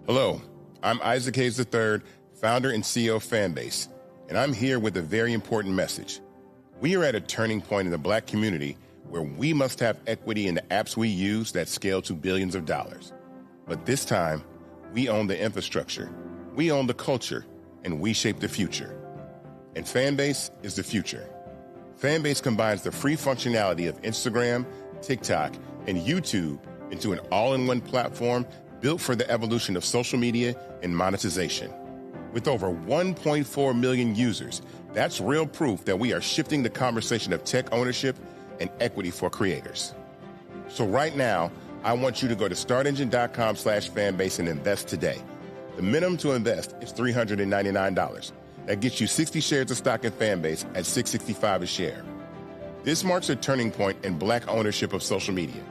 Hello, I'm Isaac Hayes III, founder and CEO of Fanbase, and I'm here with a very important message. We are at a turning point in the Black community where we must have equity in the apps we use that scale to billions of dollars. But this time, we own the infrastructure, we own the culture, and we shape the future. And Fanbase is the future. Fanbase combines the free functionality of Instagram, TikTok, and YouTube into an all-in-one platform built for the evolution of social media and monetization. With over 1.4 million users, that's real proof that we are shifting the conversation of tech ownership and equity for creators. So right now, I want you to go to startengine.com/fanbase and invest today. The minimum to invest is $399. That gets you 60 shares of stock in Fanbase at $665 a share. This marks a turning point in Black ownership of social media.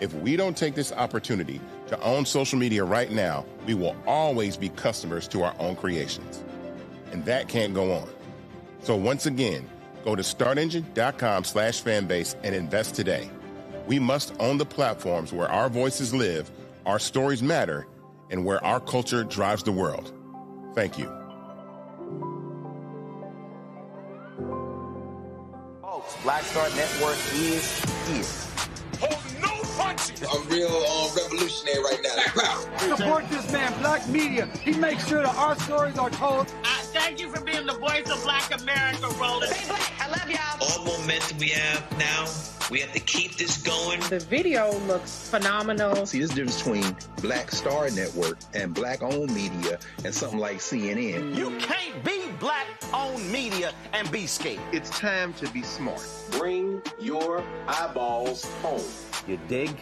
If we don't take this opportunity to own social media right now, we will always be customers to our own creations. And that can't go on. So once again, go to startengine.com/fanbase and invest today. We must own the platforms where our voices live, our stories matter, and where our culture drives the world. Thank you. Folks, Black Star Network is here. Hold no punches. I'm real revolutionary right now. Support this man, Black Media. He makes sure that our stories are told. Thank you for being the voice of Black America, Roland. Stay Black. I love y'all. All momentum we have now, we have to keep this going. The video looks phenomenal. See, there's a difference between Black Star Network and Black-owned media and something like CNN. You can't be Black-owned media and be scared. It's time to be smart. Bring your eyeballs home. You dig?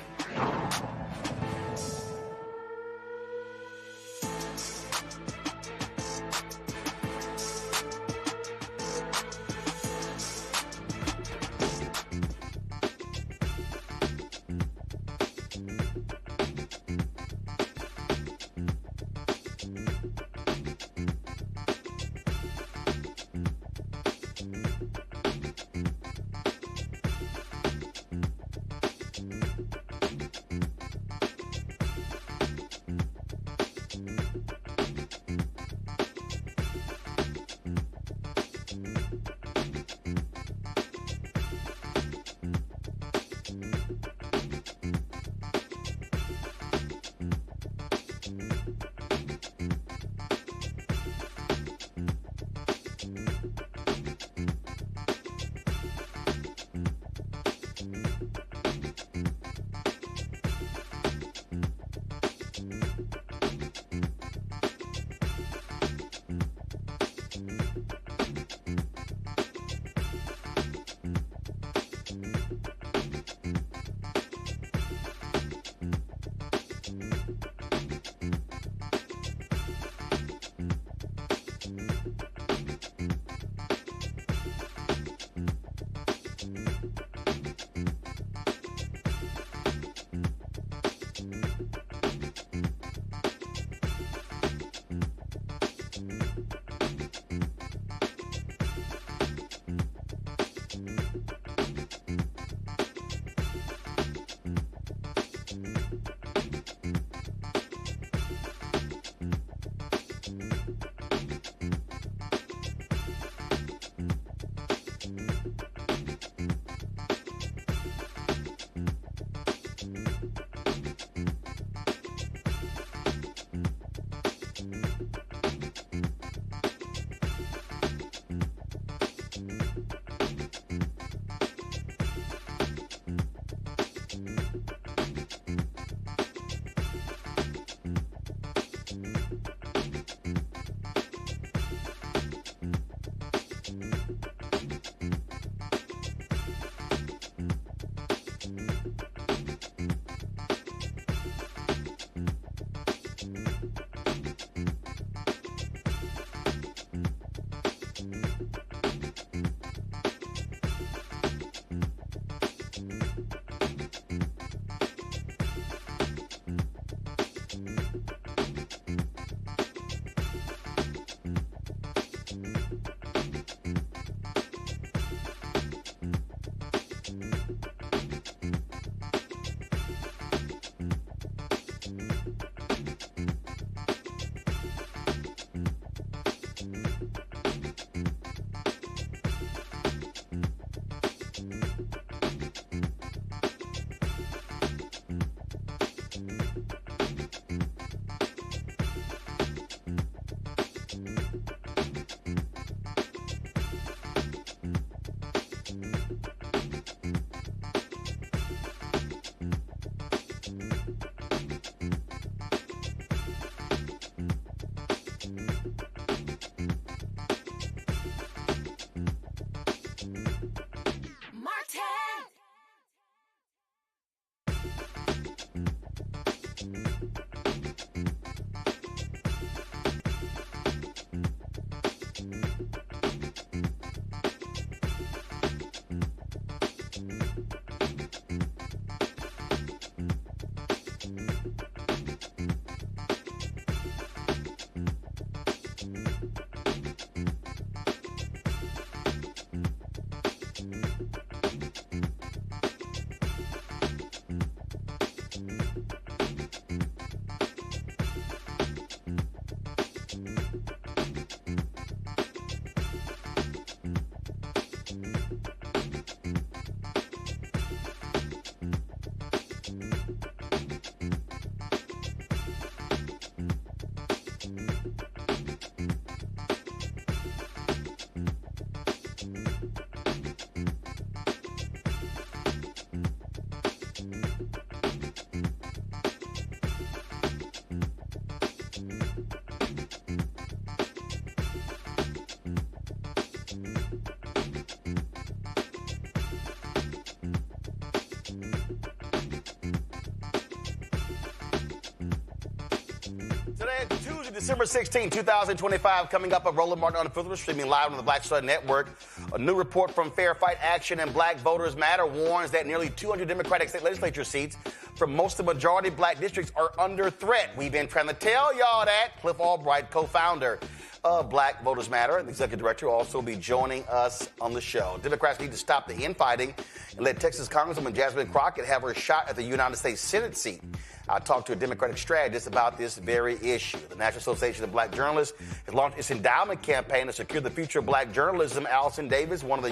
December 16, 2025, coming up on Roland Martin Unfiltered, streaming live on the Black Star Network. A new report from Fair Fight Action and Black Voters Matter warns that nearly 200 Democratic state legislature seats from most of the majority black districts are under threat. We've been trying to tell y'all that. Cliff Albright, co-founder of Black Voters Matter and the executive director, will also be joining us on the show. Democrats need to stop the infighting and let Texas Congresswoman Jasmine Crockett have her shot at the United States Senate seat. I talked to a Democratic strategist about this very issue. The National Association of Black Journalists has launched its endowment campaign to secure the future of black journalism. Allison Davis, one of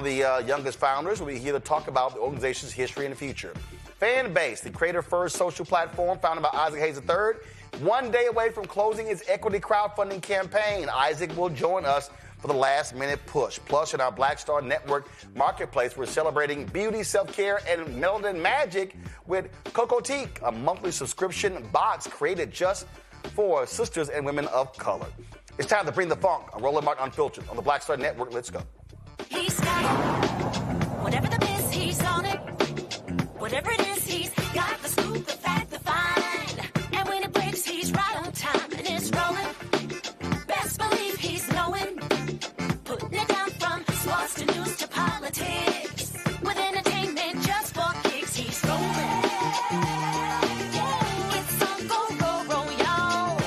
the youngest founders, will be here to talk about the organization's history and the future. Fanbase, the creator-first social platform founded by Isaac Hayes III, one day away from closing its equity crowdfunding campaign. Isaac will join us for the last-minute push. Plus, in our Black Star Network marketplace, we're celebrating beauty, self-care, and melanin magic with Cocotique, a monthly subscription box created just for sisters and women of color. It's time to bring the funk on Roland Martin Unfiltered on the Black Star Network. Let's go. He's got it. Whatever the biz, he's on it. Whatever it is, he's got the scoop, the fact, the find. And when it breaks, he's right on time, and it's rolling. Best believe he's knowing. Putting it down from sports to news to politics. With entertainment just for kicks, he's rolling. It's on go, y'all.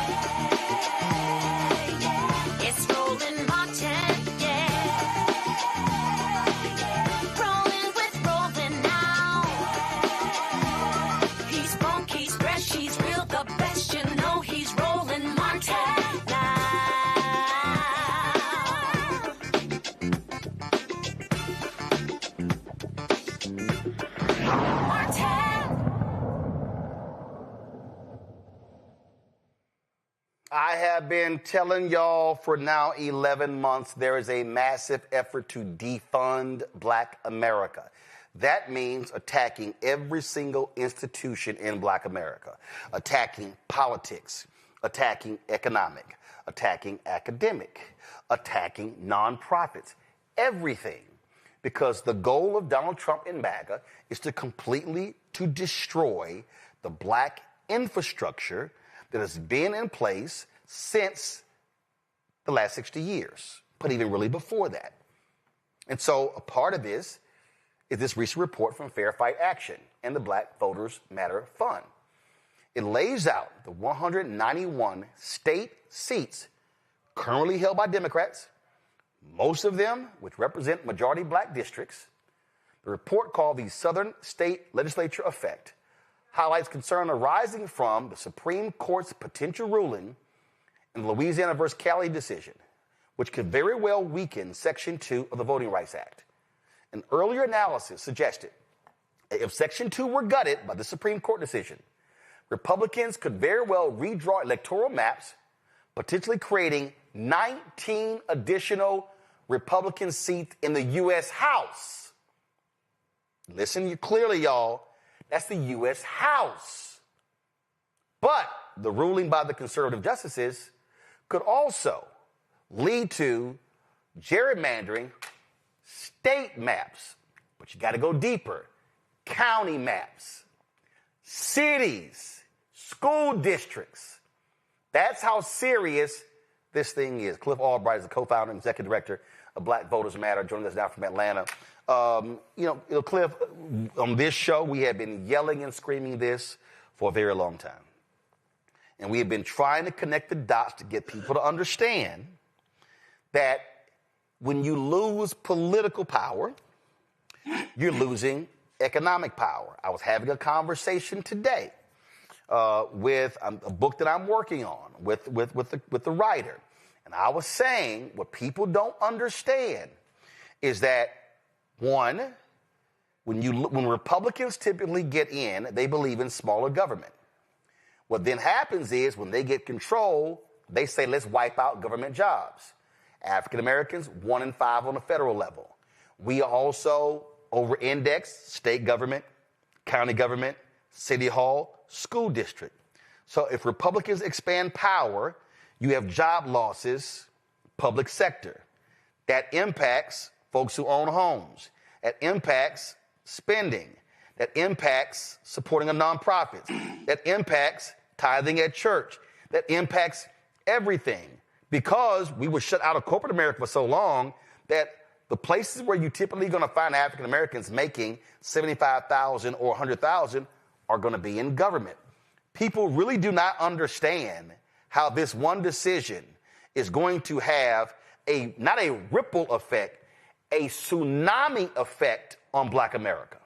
It's Roland Martin, Rolling with Roland now. He's funk, he's fresh, he's real, the best, you know he's Roland Martin now. I have been telling y'all for now 11 months there is a massive effort to defund Black America. That means attacking every single institution in Black America, attacking politics, attacking economic, attacking academic, attacking nonprofits, everything. Because the goal of Donald Trump and MAGA is to completely to destroy the black infrastructure that has been in place since the last 60 years, but even really before that. And so a part of this is this recent report from Fair Fight Action and the Black Voters Matter Fund. It lays out the 191 state seats currently held by Democrats, most of them which represent majority black districts. The report, called the Southern State Legislature Effect, highlights concern arising from the Supreme Court's potential ruling in the Louisiana versus Cali decision, which could very well weaken Section 2 of the Voting Rights Act. An earlier analysis suggested that if Section 2 were gutted by the Supreme Court decision, Republicans could very well redraw electoral maps, potentially creating 19 additional Republican seats in the U.S. House. Listen clearly, y'all. That's the U.S. House. But the ruling by the conservative justices could also lead to gerrymandering state maps. But you got to go deeper. County maps, cities, school districts. That's how serious this thing is. Cliff Albright is the co-founder and executive director of Black Voters Matter, joining us now from Atlanta. Cliff, on this show, we have been yelling and screaming this for a very long time. And we have been trying to connect the dots to get people to understand that when you lose political power, you're losing economic power. I was having a conversation today with a book that I'm working on with the writer. And I was saying what people don't understand is that, one, when Republicans typically get in, they believe in smaller government. What then happens is when they get control, they say, let's wipe out government jobs. African Americans, 1 in 5 on the federal level. We also over-index state government, county government, city hall, school district. So if Republicans expand power, you have job losses, public sector. That impacts folks who own homes. That impacts spending. That impacts supporting a nonprofit. That impacts tithing at church. That impacts everything, because we were shut out of corporate America for so long that the places where you typically going to find African Americans making $75,000 or $100,000 are going to be in government. People really do not understand how this one decision is going to have not a ripple effect, a tsunami effect on Black America.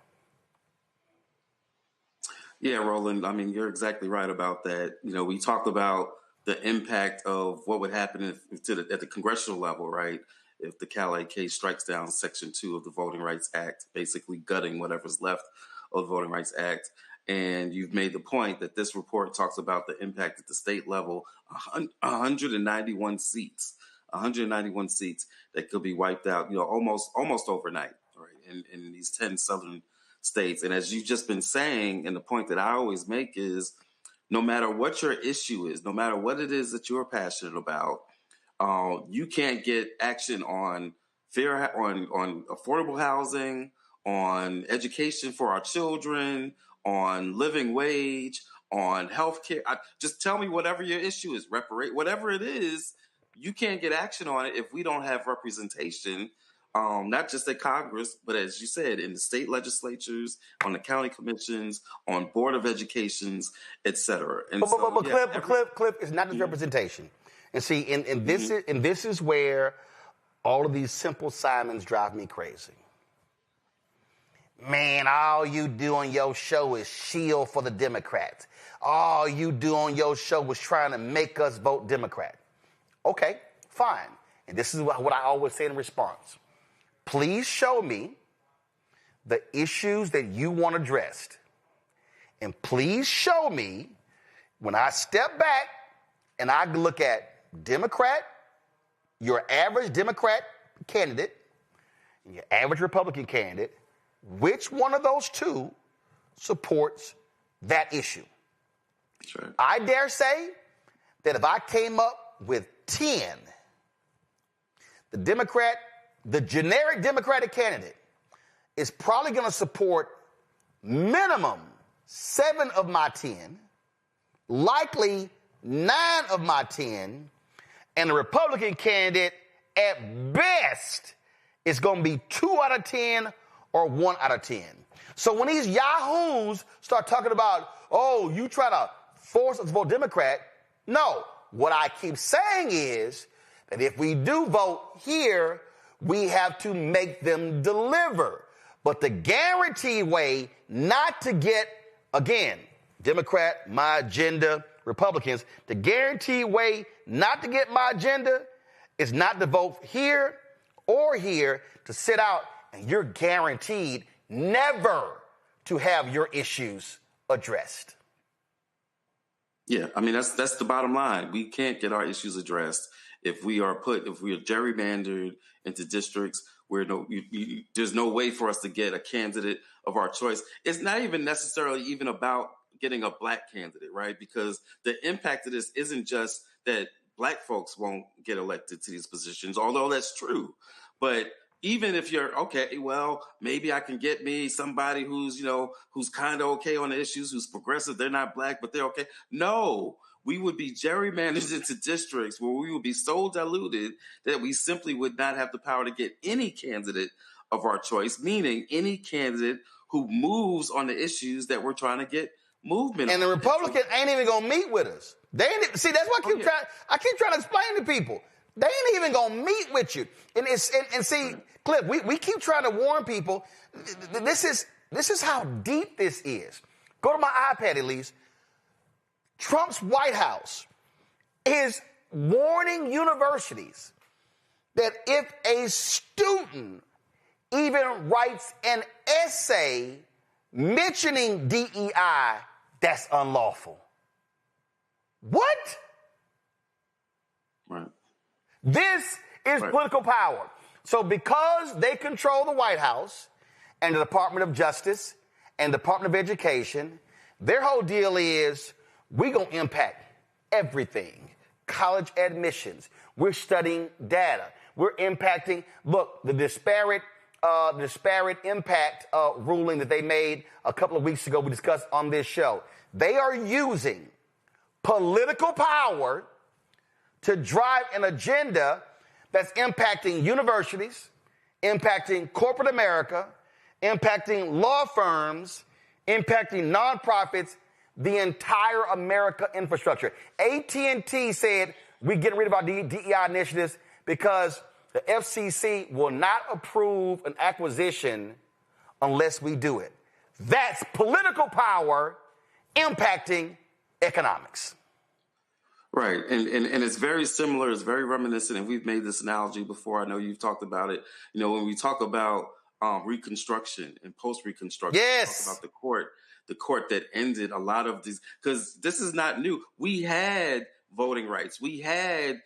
Yeah, Roland, I mean, you're exactly right about that. You know, we talked about the impact of what would happen at the congressional level, right? If the Calais case strikes down Section 2 of the Voting Rights Act, basically gutting whatever's left of the Voting Rights Act. And you've made the point that this report talks about the impact at the state level, 191 seats that could be wiped out, you know, almost overnight, right, in these 10 southern states. And as you've just been saying, and the point that I always make is, no matter what your issue is, no matter what it is that you're passionate about, you can't get action on on affordable housing, on education for our children, on living wage, on healthcare. Just tell me whatever your issue is, whatever it is, you can't get action on it if we don't have representation, not just at Congress, but as you said, in the state legislatures, on the county commissions, on Board of Educations, et cetera. And Cliff is not just representation. And see, and this is where all of these simple Simons drive me crazy. Man, all you do on your show is shield for the Democrats. All you do on your show was trying to make us vote Democrat. Okay, fine. And this is what I always say in response. Please show me the issues that you want addressed. And please show me, when I step back and I look at Democrat, your average Democrat candidate, and your average Republican candidate, which one of those two supports that issue? Sure. I dare say that if I came up with 10, the generic Democratic candidate is probably going to support minimum 7 of my 10, likely 9 of my 10, and the Republican candidate at best is going to be 2 out of 10 or 1 out of 10. So when these yahoos start talking about, oh, you try to force us to vote Democrat, no. What I keep saying is that if we do vote here, we have to make them deliver. But the guaranteed way not to get, again, Democrat, my agenda, Republicans, the guaranteed way not to get my agenda is not to vote here or here, to sit out, and you're guaranteed never to have your issues addressed. Yeah, I mean, that's the bottom line. We can't get our issues addressed if we are gerrymandered into districts where there's no way for us to get a candidate of our choice. It's not even necessarily even about getting a Black candidate, right? Because the impact of this isn't just that Black folks won't get elected to these positions, although that's true. But even if you're, okay, well, maybe I can get me somebody who's kind of okay on the issues, who's progressive, they're not Black, but they're okay. No, we would be gerrymandered into districts where we would be so diluted that we simply would not have the power to get any candidate of our choice, meaning any candidate who moves on the issues that we're trying to get movement. And the Republicans ain't even gonna meet with us. They ain't. See, that's what I keep trying to explain to people. They ain't even gonna meet with you. And see, Cliff, we keep trying to warn people. This is how deep this is. Go to my iPad, at least. Trump's White House is warning universities that if a student even writes an essay mentioning DEI, that's unlawful. What? Right. This is political power. So because they control the White House and the Department of Justice and the Department of Education, their whole deal is, we're going to impact everything. College admissions. We're studying data. We're impacting, look, the disparate impact ruling that they made a couple of weeks ago, we discussed on this show. They are using political power to drive an agenda that's impacting universities, impacting corporate America, impacting law firms, impacting nonprofits, the entire America infrastructure. AT&T said we're getting rid of our DEI initiatives because the FCC will not approve an acquisition unless we do it. That's political power impacting economics. Right. And it's very similar. It's very reminiscent. And we've made this analogy before. I know you've talked about it. You know, when we talk about Reconstruction and post-Reconstruction, yes, we talk about the court that ended a lot of these, because this is not new. We had voting rights. We had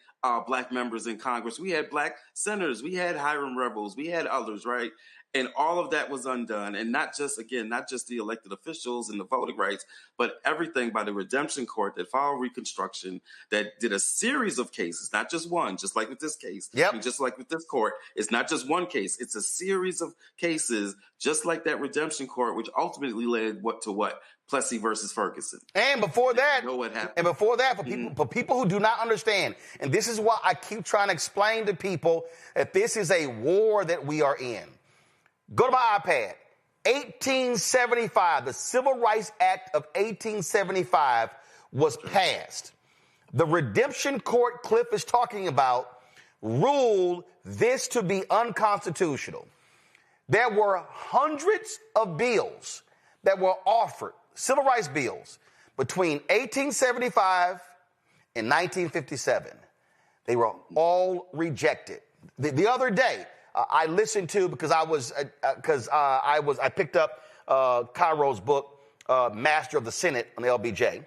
black members in Congress. We had black senators. We had Hiram Rebels. We had others, right? And all of that was undone. And not just the elected officials and the voting rights, but everything by the Redemption Court that followed Reconstruction, that did a series of cases, not just one, just like with this case. Yep. And just like with this court, it's not just one case. It's a series of cases, just like that Redemption Court, which ultimately led what? Plessy versus Ferguson. And before that, you know what happened. And before that, for people who do not understand, and this is why I keep trying to explain to people that this is a war that we are in. Go to my iPad. 1875, the Civil Rights Act of 1875 was passed. The Redemption Court Cliff is talking about ruled this to be unconstitutional. There were hundreds of bills that were offered, civil rights bills, between 1875 and 1957. They were all rejected. The other day, I listened to, because I picked up Cairo's book, Master of the Senate on the LBJ. And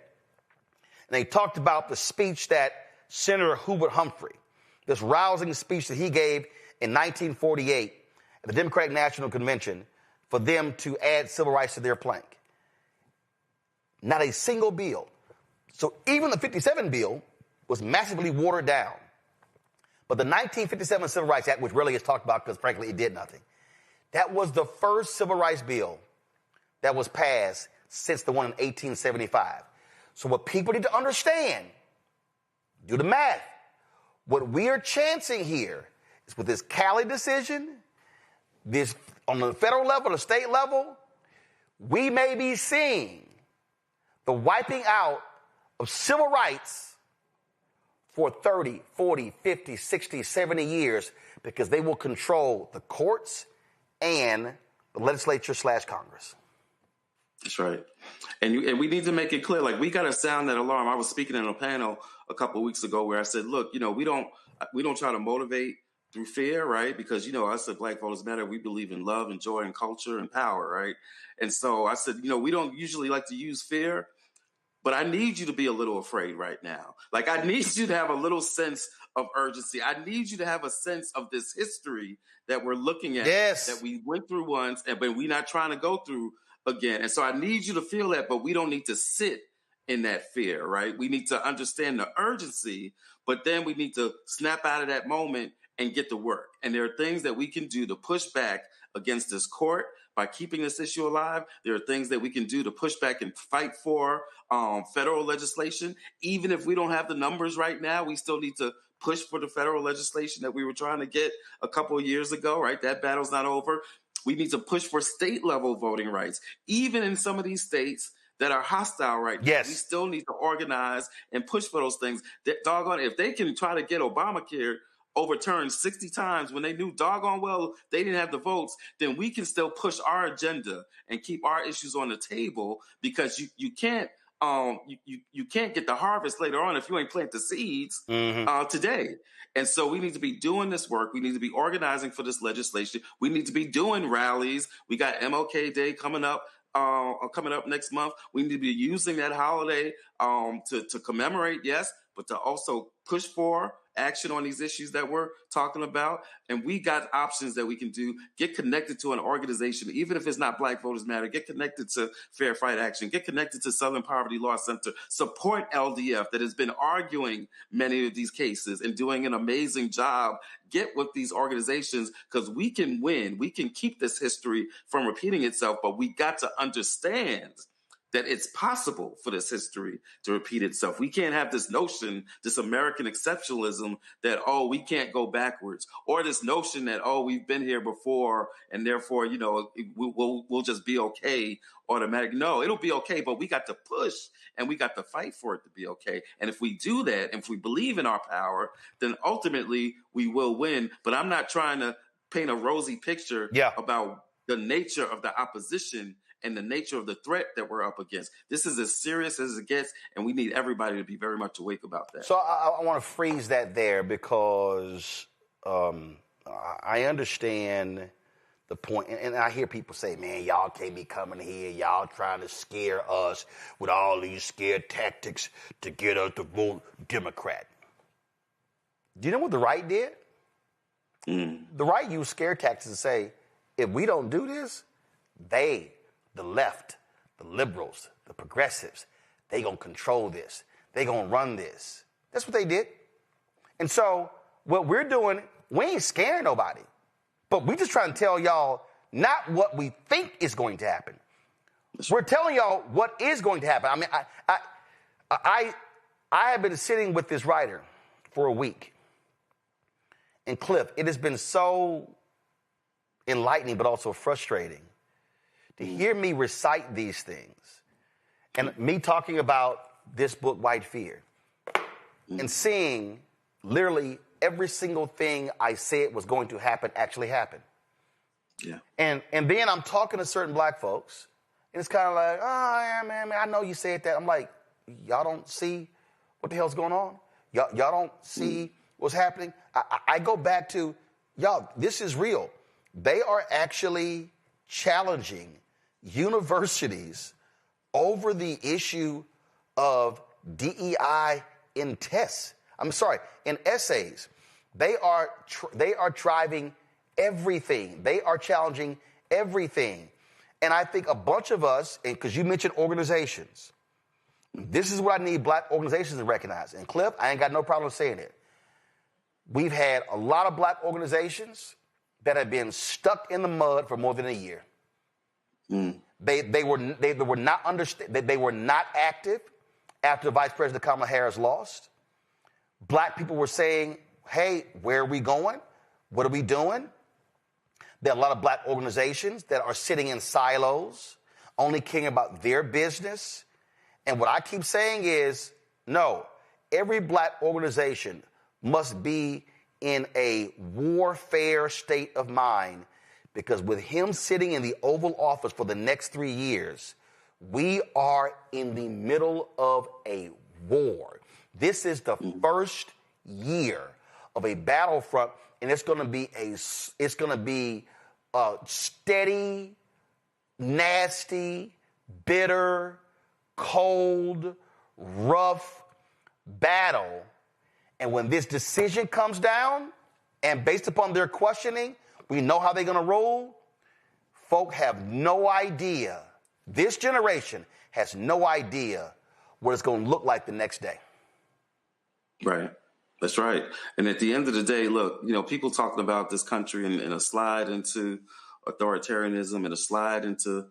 they talked about the speech that Senator Hubert Humphrey, this rousing speech that he gave in 1948 at the Democratic National Convention for them to add civil rights to their plank. Not a single bill. So even the 57 bill was massively watered down. But the 1957 Civil Rights Act, which really is talked about because, frankly, it did nothing, that was the first civil rights bill that was passed since the one in 1875. So what people need to understand, do the math. What we are chancing here is with this Cali decision, this on the federal level, the state level, we may be seeing the wiping out of civil rights for 30, 40, 50, 60, 70 years, because they will control the courts and the legislature / Congress. That's right. And we need to make it clear, like, we got to sound that alarm. I was speaking in a panel a couple of weeks ago where I said, look, you know, we don't try to motivate through fear, right? Because, you know, us at Black Voters Matter, we believe in love and joy and culture and power, right? And so I said, you know, we don't usually like to use fear, but I need you to be a little afraid right now. Like, I need you to have a little sense of urgency. I need you to have a sense of this history that we're looking at, yes, that we went through once, but we're not trying to go through again. And so I need you to feel that, but we don't need to sit in that fear, right? We need to understand the urgency, but then we need to snap out of that moment and get to work. And there are things that we can do to push back against this court by keeping this issue alive. There are things that we can do to push back and fight for federal legislation. Even if we don't have the numbers right now, we still need to push for the federal legislation that we were trying to get a couple of years ago, right? That battle's not over. We need to push for state level voting rights. Even in some of these states that are hostile right now, yes, we still need to organize and push for those things. Doggone, if they can try to get Obamacare overturned 60 times when they knew doggone well they didn't have the votes, then we can still push our agenda and keep our issues on the table, because you can't get the harvest later on if you ain't plant the seeds today. And so we need to be doing this work. We need to be organizing for this legislation. We need to be doing rallies. We got MLK Day coming up next month. We need to be using that holiday to commemorate, yes, but to also push for action on these issues that we're talking about. And we got options that we can do. Get connected to an organization, even if it's not Black Voters Matter. Get connected to Fair Fight Action. Get connected to Southern Poverty Law Center. Support LDF, that has been arguing many of these cases and doing an amazing job. Get with these organizations, because we can win. We can keep this history from repeating itself, but we got to understand that it's possible for this history to repeat itself. We can't have this notion, this American exceptionalism that, oh, we can't go backwards, or this notion that, oh, we've been here before and therefore, we'll just be okay automatic. No, it'll be okay, but we got to push and we got to fight for it to be okay. And if we do that, and if we believe in our power, then ultimately we will win. But I'm not trying to paint a rosy picture about the nature of the opposition and the nature of the threat that we're up against. This is as serious as it gets, and we need everybody to be very much awake about that. So I want to freeze that there because I understand the point, and I hear people say, man, y'all can't be coming here, y'all trying to scare us with all these scare tactics to get us to vote Democrat. Do you know what the right did? The right used scare tactics to say, if we don't do this, they, the left, the liberals, the progressives, they gonna control this. They gonna run this. That's what they did. And so what we're doing, we ain't scaring nobody, but we just trying to tell y'all not what we think is going to happen. We're telling y'all what is going to happen. I mean, I have been sitting with this writer for a week. And Cliff, it has been so enlightening, but also frustrating to hear me recite these things and me talking about this book, White Fear, and seeing literally every single thing I said was going to happen actually happen. Yeah. And then I'm talking to certain black folks, and it's kind of like, oh, yeah, man, I know you said that. I'm like, y'all don't see what the hell's going on? Y'all don't see what's happening? I go back to, y'all, this is real. They are actually challenging universities over the issue of DEI in tests. I'm sorry, in essays. They are driving everything. They are challenging everything. And I think a bunch of us, and because you mentioned organizations, this is what I need black organizations to recognize. And Cliff, I ain't got no problem saying it. We've had a lot of black organizations that have been stuck in the mud for more than a year. They were not active after Vice President Kamala Harris lost. Black people were saying, hey, where are we going? What are we doing? There are a lot of black organizations that are sitting in silos, only caring about their business. And what I keep saying is, no, every black organization must be in a warfare state of mind, because with him sitting in the Oval Office for the next 3 years, we are in the middle of a war. This is the first year of a battlefront, and it's going to be a steady, nasty, bitter, cold, rough battle. And when this decision comes down, and based upon their questioning, we know how they're going to rule, folk have no idea. This generation has no idea what it's going to look like the next day. Right. That's right. And at the end of the day, look, people talking about this country in a slide into authoritarianism and a slide into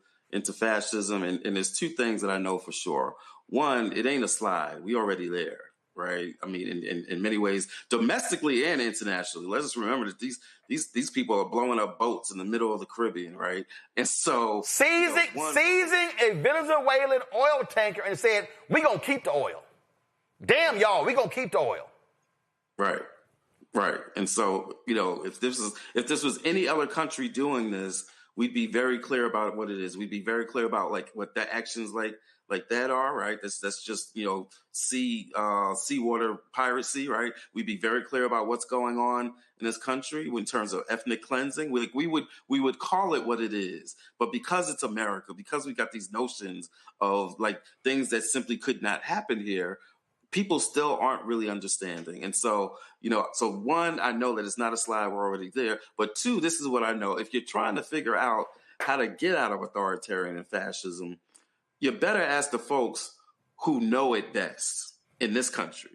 fascism. And there's two things that I know for sure. One, it ain't a slide. We already there. Right. I mean, in many ways, domestically and internationally. Let's just remember that these people are blowing up boats in the middle of the Caribbean. Right. And so seizing a Venezuelan oil tanker and said, we're going to keep the oil. Damn, y'all, we're going to keep the oil. Right. Right. And so, if this was any other country doing this, we'd be very clear about what it is. We'd be very clear about what the actions like that are, right? That's just, seawater piracy, right? We'd be very clear about what's going on in this country in terms of ethnic cleansing. We would call it what it is. But because it's America, because we got these notions of things that simply could not happen here, people still aren't really understanding. And so, so one, I know that it's not a slide, we're already there. But two, this is what I know. If you're trying to figure out how to get out of authoritarian and fascism, you better ask the folks who know it best in this country,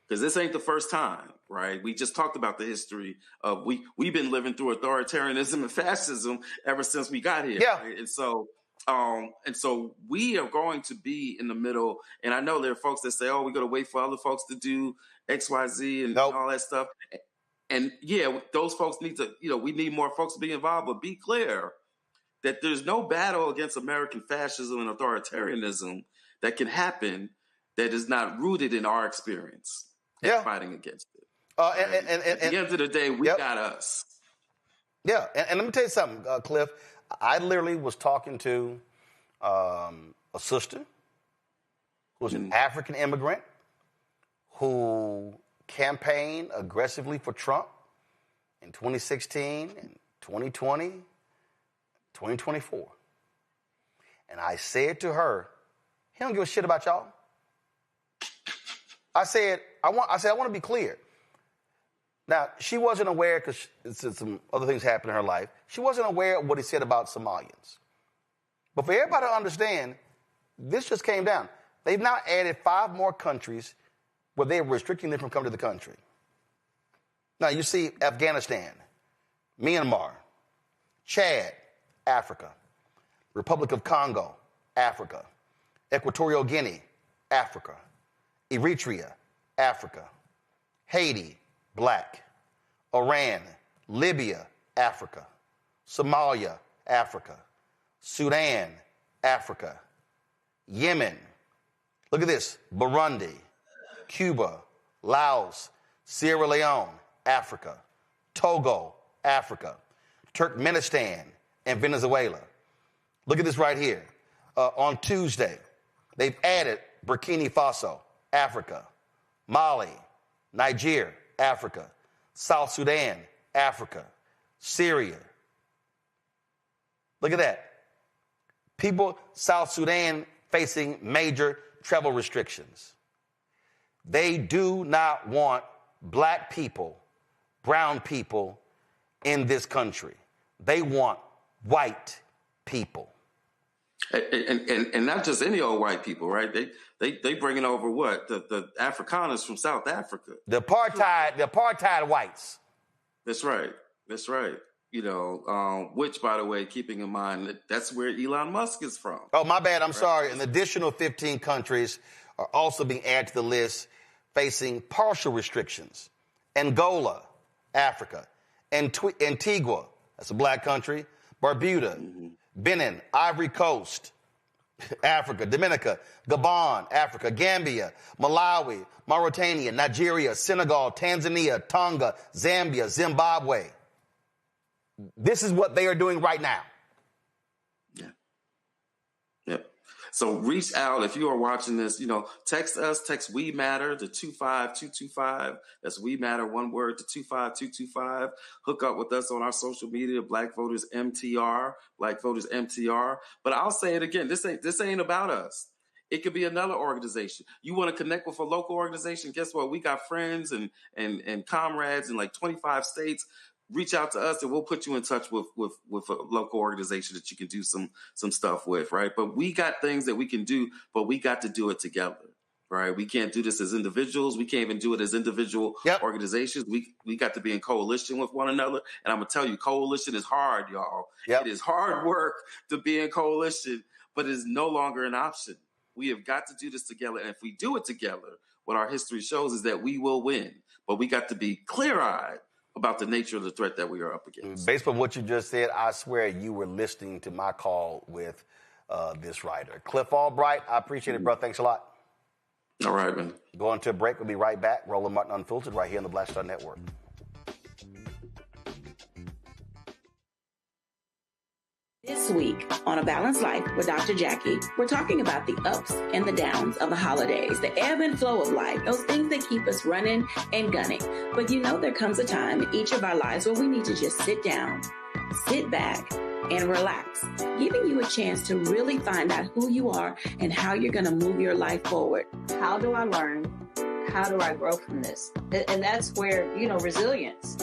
because this ain't the first time, right? We just talked about the history of we've been living through authoritarianism and fascism ever since we got here. Yeah. Right? And so And so we are going to be in the middle. And I know there are folks that say, oh, we're going to wait for other folks to do X, Y, Z and all that stuff. And yeah, those folks need to, we need more folks to be involved, but be clear that there's no battle against American fascism and authoritarianism that can happen that is not rooted in our experience and fighting against it. And at the end of the day, we got us. Yeah, and let me tell you something, Cliff. I literally was talking to a sister who's an African immigrant who campaigned aggressively for Trump in 2016 and 2020, 2024. And I said to her, he don't give a shit about y'all. I said, I want to be clear. Now, she wasn't aware, because some other things happened in her life. She wasn't aware of what he said about Somalians. But for everybody to understand, this just came down. They've now added 5 more countries where they're restricting them from coming to the country. Now, you see Afghanistan, Myanmar, Chad, Africa, Republic of Congo, Africa, Equatorial Guinea, Africa, Eritrea, Africa, Haiti, Black, Iran, Libya, Africa, Somalia, Africa, Sudan, Africa, Yemen, look at this, Burundi, Cuba, Laos, Sierra Leone, Africa, Togo, Africa, Turkmenistan, and Venezuela. Look at this right here. On Tuesday, they've added Burkina Faso, Africa, Mali, Niger, Africa, South Sudan, Africa, Syria. Look at that. People, South Sudan facing major travel restrictions. They do not want black people, brown people in this country. They want white people. And not just any old white people, right? They bringing over what? The Afrikaners from South Africa. The apartheid whites. That's right. Which, by the way, keeping in mind that's where Elon Musk is from. Oh, my bad. I'm sorry. An additional 15 countries are also being added to the list facing partial restrictions. Angola, Africa. Antigua, that's a black country. Barbuda, Benin, Ivory Coast, Africa, Dominica, Gabon, Africa, Gambia, Malawi, Mauritania, Nigeria, Senegal, Tanzania, Tonga, Zambia, Zimbabwe. This is what they are doing right now. Yeah. Yep. So reach out if you are watching this, text us, text We Matter to 25225. That's We Matter, one word, to 25225. Hook up with us on our social media, Black Voters MTR, Black Voters MTR. But I'll say it again, this ain't about us. It could be another organization. You want to connect with a local organization? Guess what? We got friends and comrades in like 25 states. Reach out to us and we'll put you in touch with a local organization that you can do some stuff with, right? But we got things that we can do, but we got to do it together, right? We can't do this as individuals. We can't even do it as individual organizations. We got to be in coalition with one another. And I'm going to tell you, coalition is hard, y'all. It is hard work to be in coalition, but it is no longer an option. We have got to do this together. And if we do it together, what our history shows is that we will win. But we got to be clear-eyed about the nature of the threat that we are up against. Based on what you just said, I swear you were listening to my call with this writer. Cliff Albright, I appreciate it, bro. Thanks a lot. All right, man. Going to a break. We'll be right back. Roland Martin Unfiltered right here on the Black Star Network. This week on A Balanced Life with Dr. Jackie, we're talking about the ups and the downs of the holidays, the ebb and flow of life, those things that keep us running and gunning. But there comes a time in each of our lives where we need to just sit down, sit back, and relax, giving you a chance to really find out who you are and how you're going to move your life forward. How do I learn? How do I grow from this? And that's where, resilience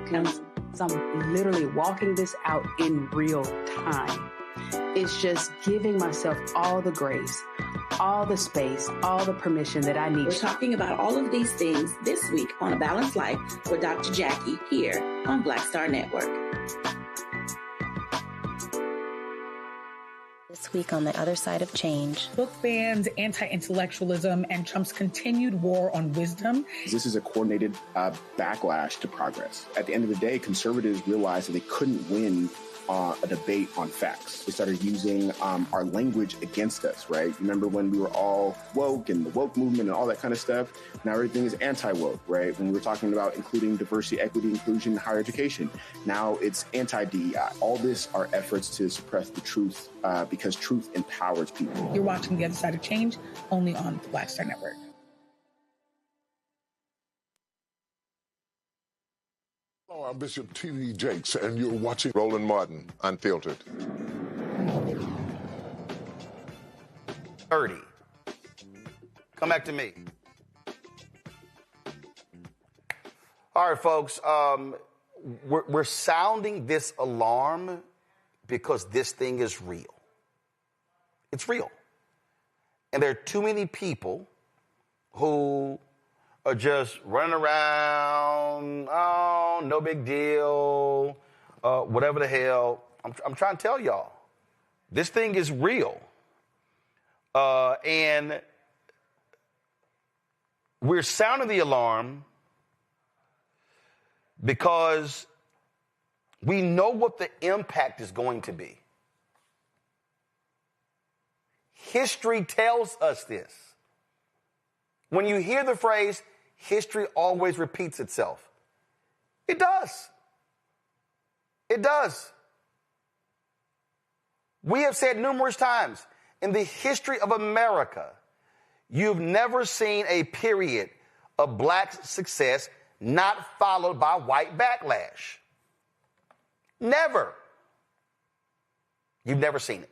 comes. I'm literally walking this out in real time. It's just giving myself all the grace, all the space, all the permission that I need. We're talking about all of these things this week on A Balanced Life with Dr. Jackie here on Black Star Network. This week on The Other Side of Change. Book bans, anti-intellectualism, and Trump's continued war on wisdom. This is a coordinated backlash to progress. At the end of the day, conservatives realized that they couldn't win a debate on facts. They started using our language against us, right? Remember when we were all woke and the woke movement and all that kind of stuff? Now everything is anti-woke, right? When we were talking about including diversity, equity, inclusion, and higher education, now it's anti-DEI. All this are efforts to suppress the truth because truth empowers people. You're watching The Other Side of Change only on the Black Star Network. Hello, I'm Bishop T.D. Jakes, and you're watching Roland Martin Unfiltered. 30. Come back to me. All right, folks. We're sounding this alarm because this thing is real. It's real. And there are too many people who are just running around, oh, no big deal, whatever the hell. I'm trying to tell y'all, this thing is real. And we're sounding the alarm because we know what the impact is going to be. History tells us this. When you hear the phrase, history always repeats itself, it does. It does. We have said numerous times, in the history of America, you've never seen a period of black success not followed by white backlash. Never. You've never seen it.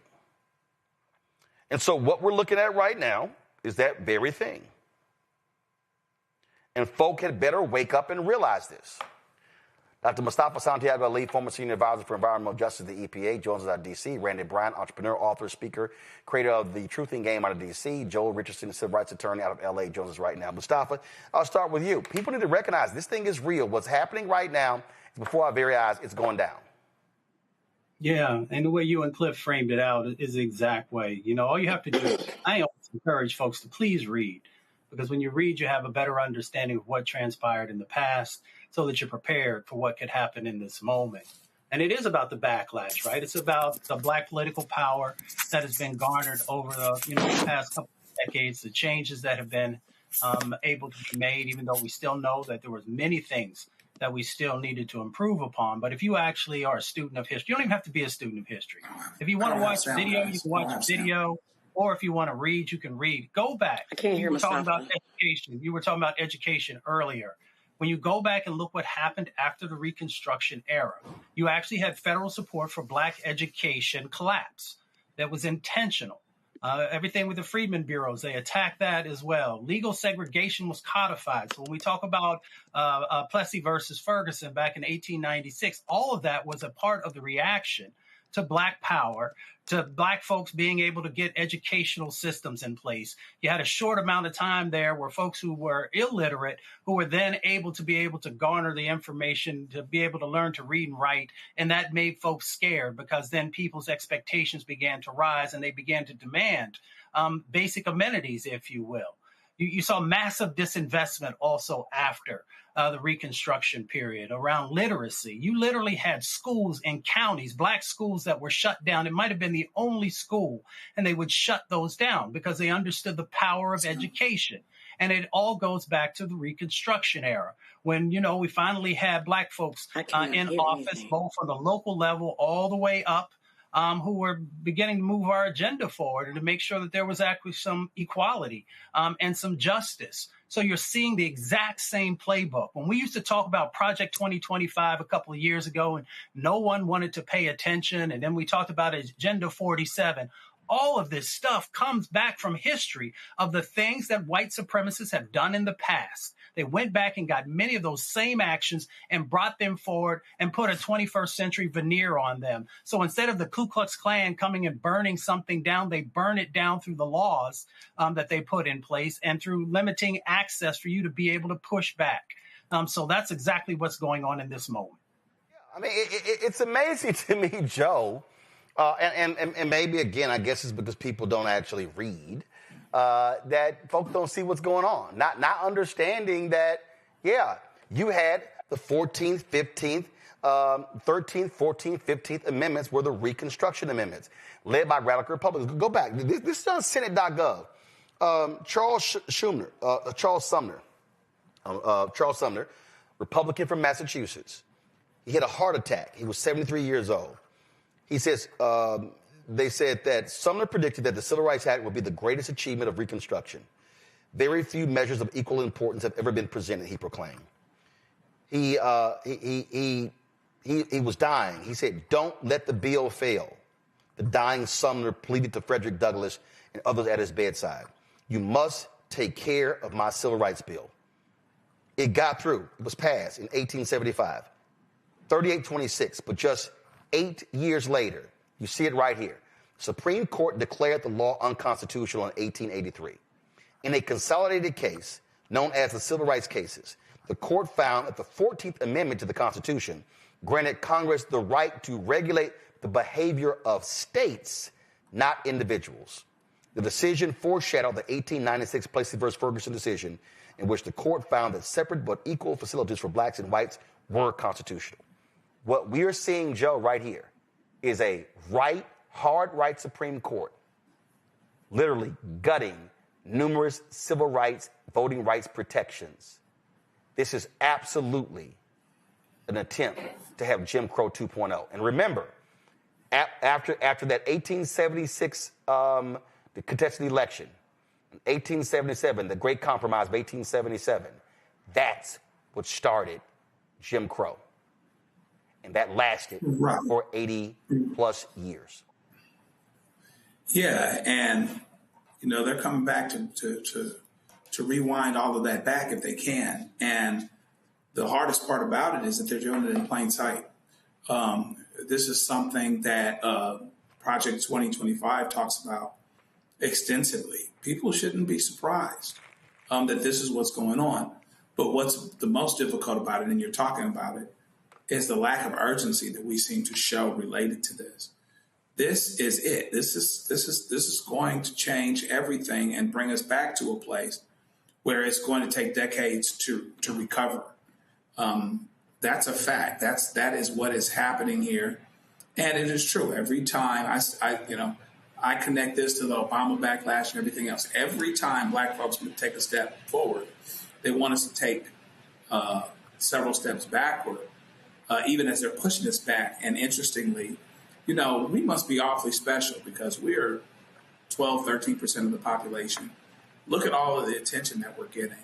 And so what we're looking at right now is that very thing. And folk had better wake up and realize this. Dr. Mustafa Santiago Ali, former senior advisor for environmental justice at the EPA, joins us out of D.C. Randy Bryant, entrepreneur, author, speaker, creator of The Truthing Game out of D.C. Joel Richardson, civil rights attorney out of L.A., joins us right now. Mustafa, I'll start with you. People need to recognize this thing is real. What's happening right now is before our very eyes. It's going down. Yeah, and the way you and Cliff framed it out is the exact way. You know, all you have to do, I always encourage folks to please read, because when you read, you have a better understanding of what transpired in the past so that you're prepared for what could happen in this moment. And it is about the backlash, right? It's about the black political power that has been garnered over the past couple of decades, the changes that have been able to be made, even though we still know that there was many things that we still needed to improve upon. But if you actually are a student of history, you don't even have to be a student of history. If you want to watch a video, you can watch a video. Or if you want to read, you can read. Go back. I can't hear myself. You were talking about education. You were talking about education earlier. When you go back and look what happened after the Reconstruction era, you actually had federal support for black education collapse that was intentional. Everything with the Freedmen Bureaus, they attacked that as well. Legal segregation was codified. So when we talk about Plessy versus Ferguson back in 1896, all of that was a part of the reaction to black power, to black folks being able to get educational systems in place. You had a short amount of time there where folks who were illiterate, who were then able to garner the information, to be able to learn to read and write. And that made folks scared, because then people's expectations began to rise and they began to demand basic amenities, if you will. You saw massive disinvestment also after the Reconstruction period around literacy. You literally had schools in counties, black schools, that were shut down. It might have been the only school, and they would shut those down because they understood the power of education. And it all goes back to the Reconstruction era, when, we finally had black folks in office, both on the local level all the way up, who were beginning to move our agenda forward and to make sure that there was actually some equality and some justice. So you're seeing the exact same playbook. When we used to talk about Project 2025 a couple of years ago and no one wanted to pay attention, and then we talked about Agenda 47, all of this stuff comes back from history of the things that white supremacists have done in the past. They went back and got many of those same actions and brought them forward and put a 21st century veneer on them. So instead of the Ku Klux Klan coming and burning something down, they burn it down through the laws that they put in place and through limiting access for you to be able to push back. So that's exactly what's going on in this moment. Yeah, I mean, it's amazing to me, Joe, And maybe, again, I guess it's because people don't actually read, that folks don't see what's going on. Not understanding that, yeah, you had the 14th, 15th, 13th, 14th, 15th amendments were the Reconstruction amendments, led by radical Republicans. Go back. This is on Senate.gov. Charles Sumner, Republican from Massachusetts. He had a heart attack. He was 73 years old. He says, they said that Sumner predicted that the Civil Rights Act would be the greatest achievement of Reconstruction. Very few measures of equal importance have ever been presented, he proclaimed. He was dying. He said, don't let the bill fail. The dying Sumner pleaded to Frederick Douglass and others at his bedside. You must take care of my civil rights bill. It got through. It was passed in 1875. 38-26, but just 8 years later, you see it right here. Supreme Court declared the law unconstitutional in 1883. In a consolidated case known as the Civil Rights Cases, the court found that the 14th Amendment to the Constitution granted Congress the right to regulate the behavior of states, not individuals. The decision foreshadowed the 1896 Plessy v. Ferguson decision, in which the court found that separate but equal facilities for blacks and were constitutional. What we are seeing, Joe, right here, is a hard right Supreme Court literally gutting numerous civil rights, voting rights protections. This is absolutely an attempt to have Jim Crow 2.0. And remember, after that 1876 the contested election, in 1877, the Great Compromise of 1877, that's what started Jim Crow. And that lasted for 80 plus years. Yeah, and they're coming back to rewind all of that back if they can. And the hardest part about it is that they're doing it in plain sight. This is something that Project 2025 talks about extensively. People shouldn't be surprised that this is what's going on. But what's the most difficult about it, and you're talking about it, is the lack of urgency that we seem to show related to this. This is it. This is going to change everything and bring us back to a place where it's going to take decades to recover. That's a fact. That is what is happening here, and it is true. Every time I connect this to the Obama backlash and everything else. Every time black folks take a step forward, they want us to take several steps backward, even as they're pushing us back. And interestingly, we must be awfully special because we're 12, 13% of the population. Look at all of the attention that we're getting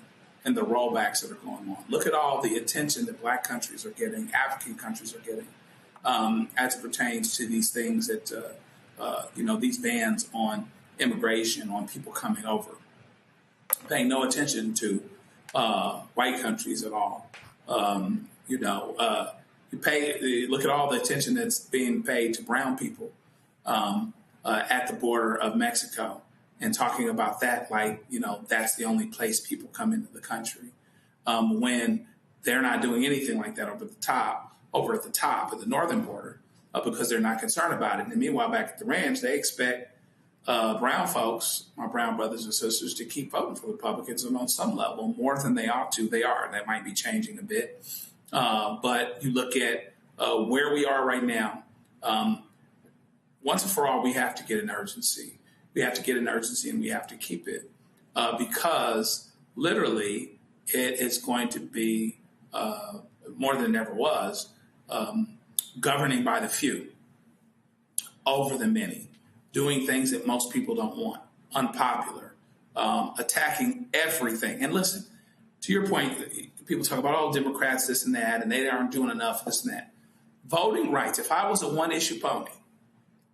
and the rollbacks that are going on. Look at all the attention that black countries are getting, African countries are getting, as it pertains to these things that, these bans on immigration, on people coming over, paying no attention to white countries at all. Look at all the attention that's being paid to brown people at the border of Mexico, and talking about that like, that's the only place people come into the country, when they're not doing anything like that over at the top of the northern border, because they're not concerned about it. And meanwhile, back at the ranch, they expect brown folks, my brown brothers and sisters, to keep voting for Republicans, and on some level, more than they ought to, they are. And that might be changing a bit. But you look at where we are right now, once and for all, we have to get an urgency. We have to get an urgency, and we have to keep it, because literally it is going to be more than it ever was, governing by the few over the many, doing things that most people don't want, unpopular, attacking everything. And listen, to your point, people talk about, oh, Democrats, this and that, and they aren't doing enough, this and that. Voting rights, if I was a one-issue pony,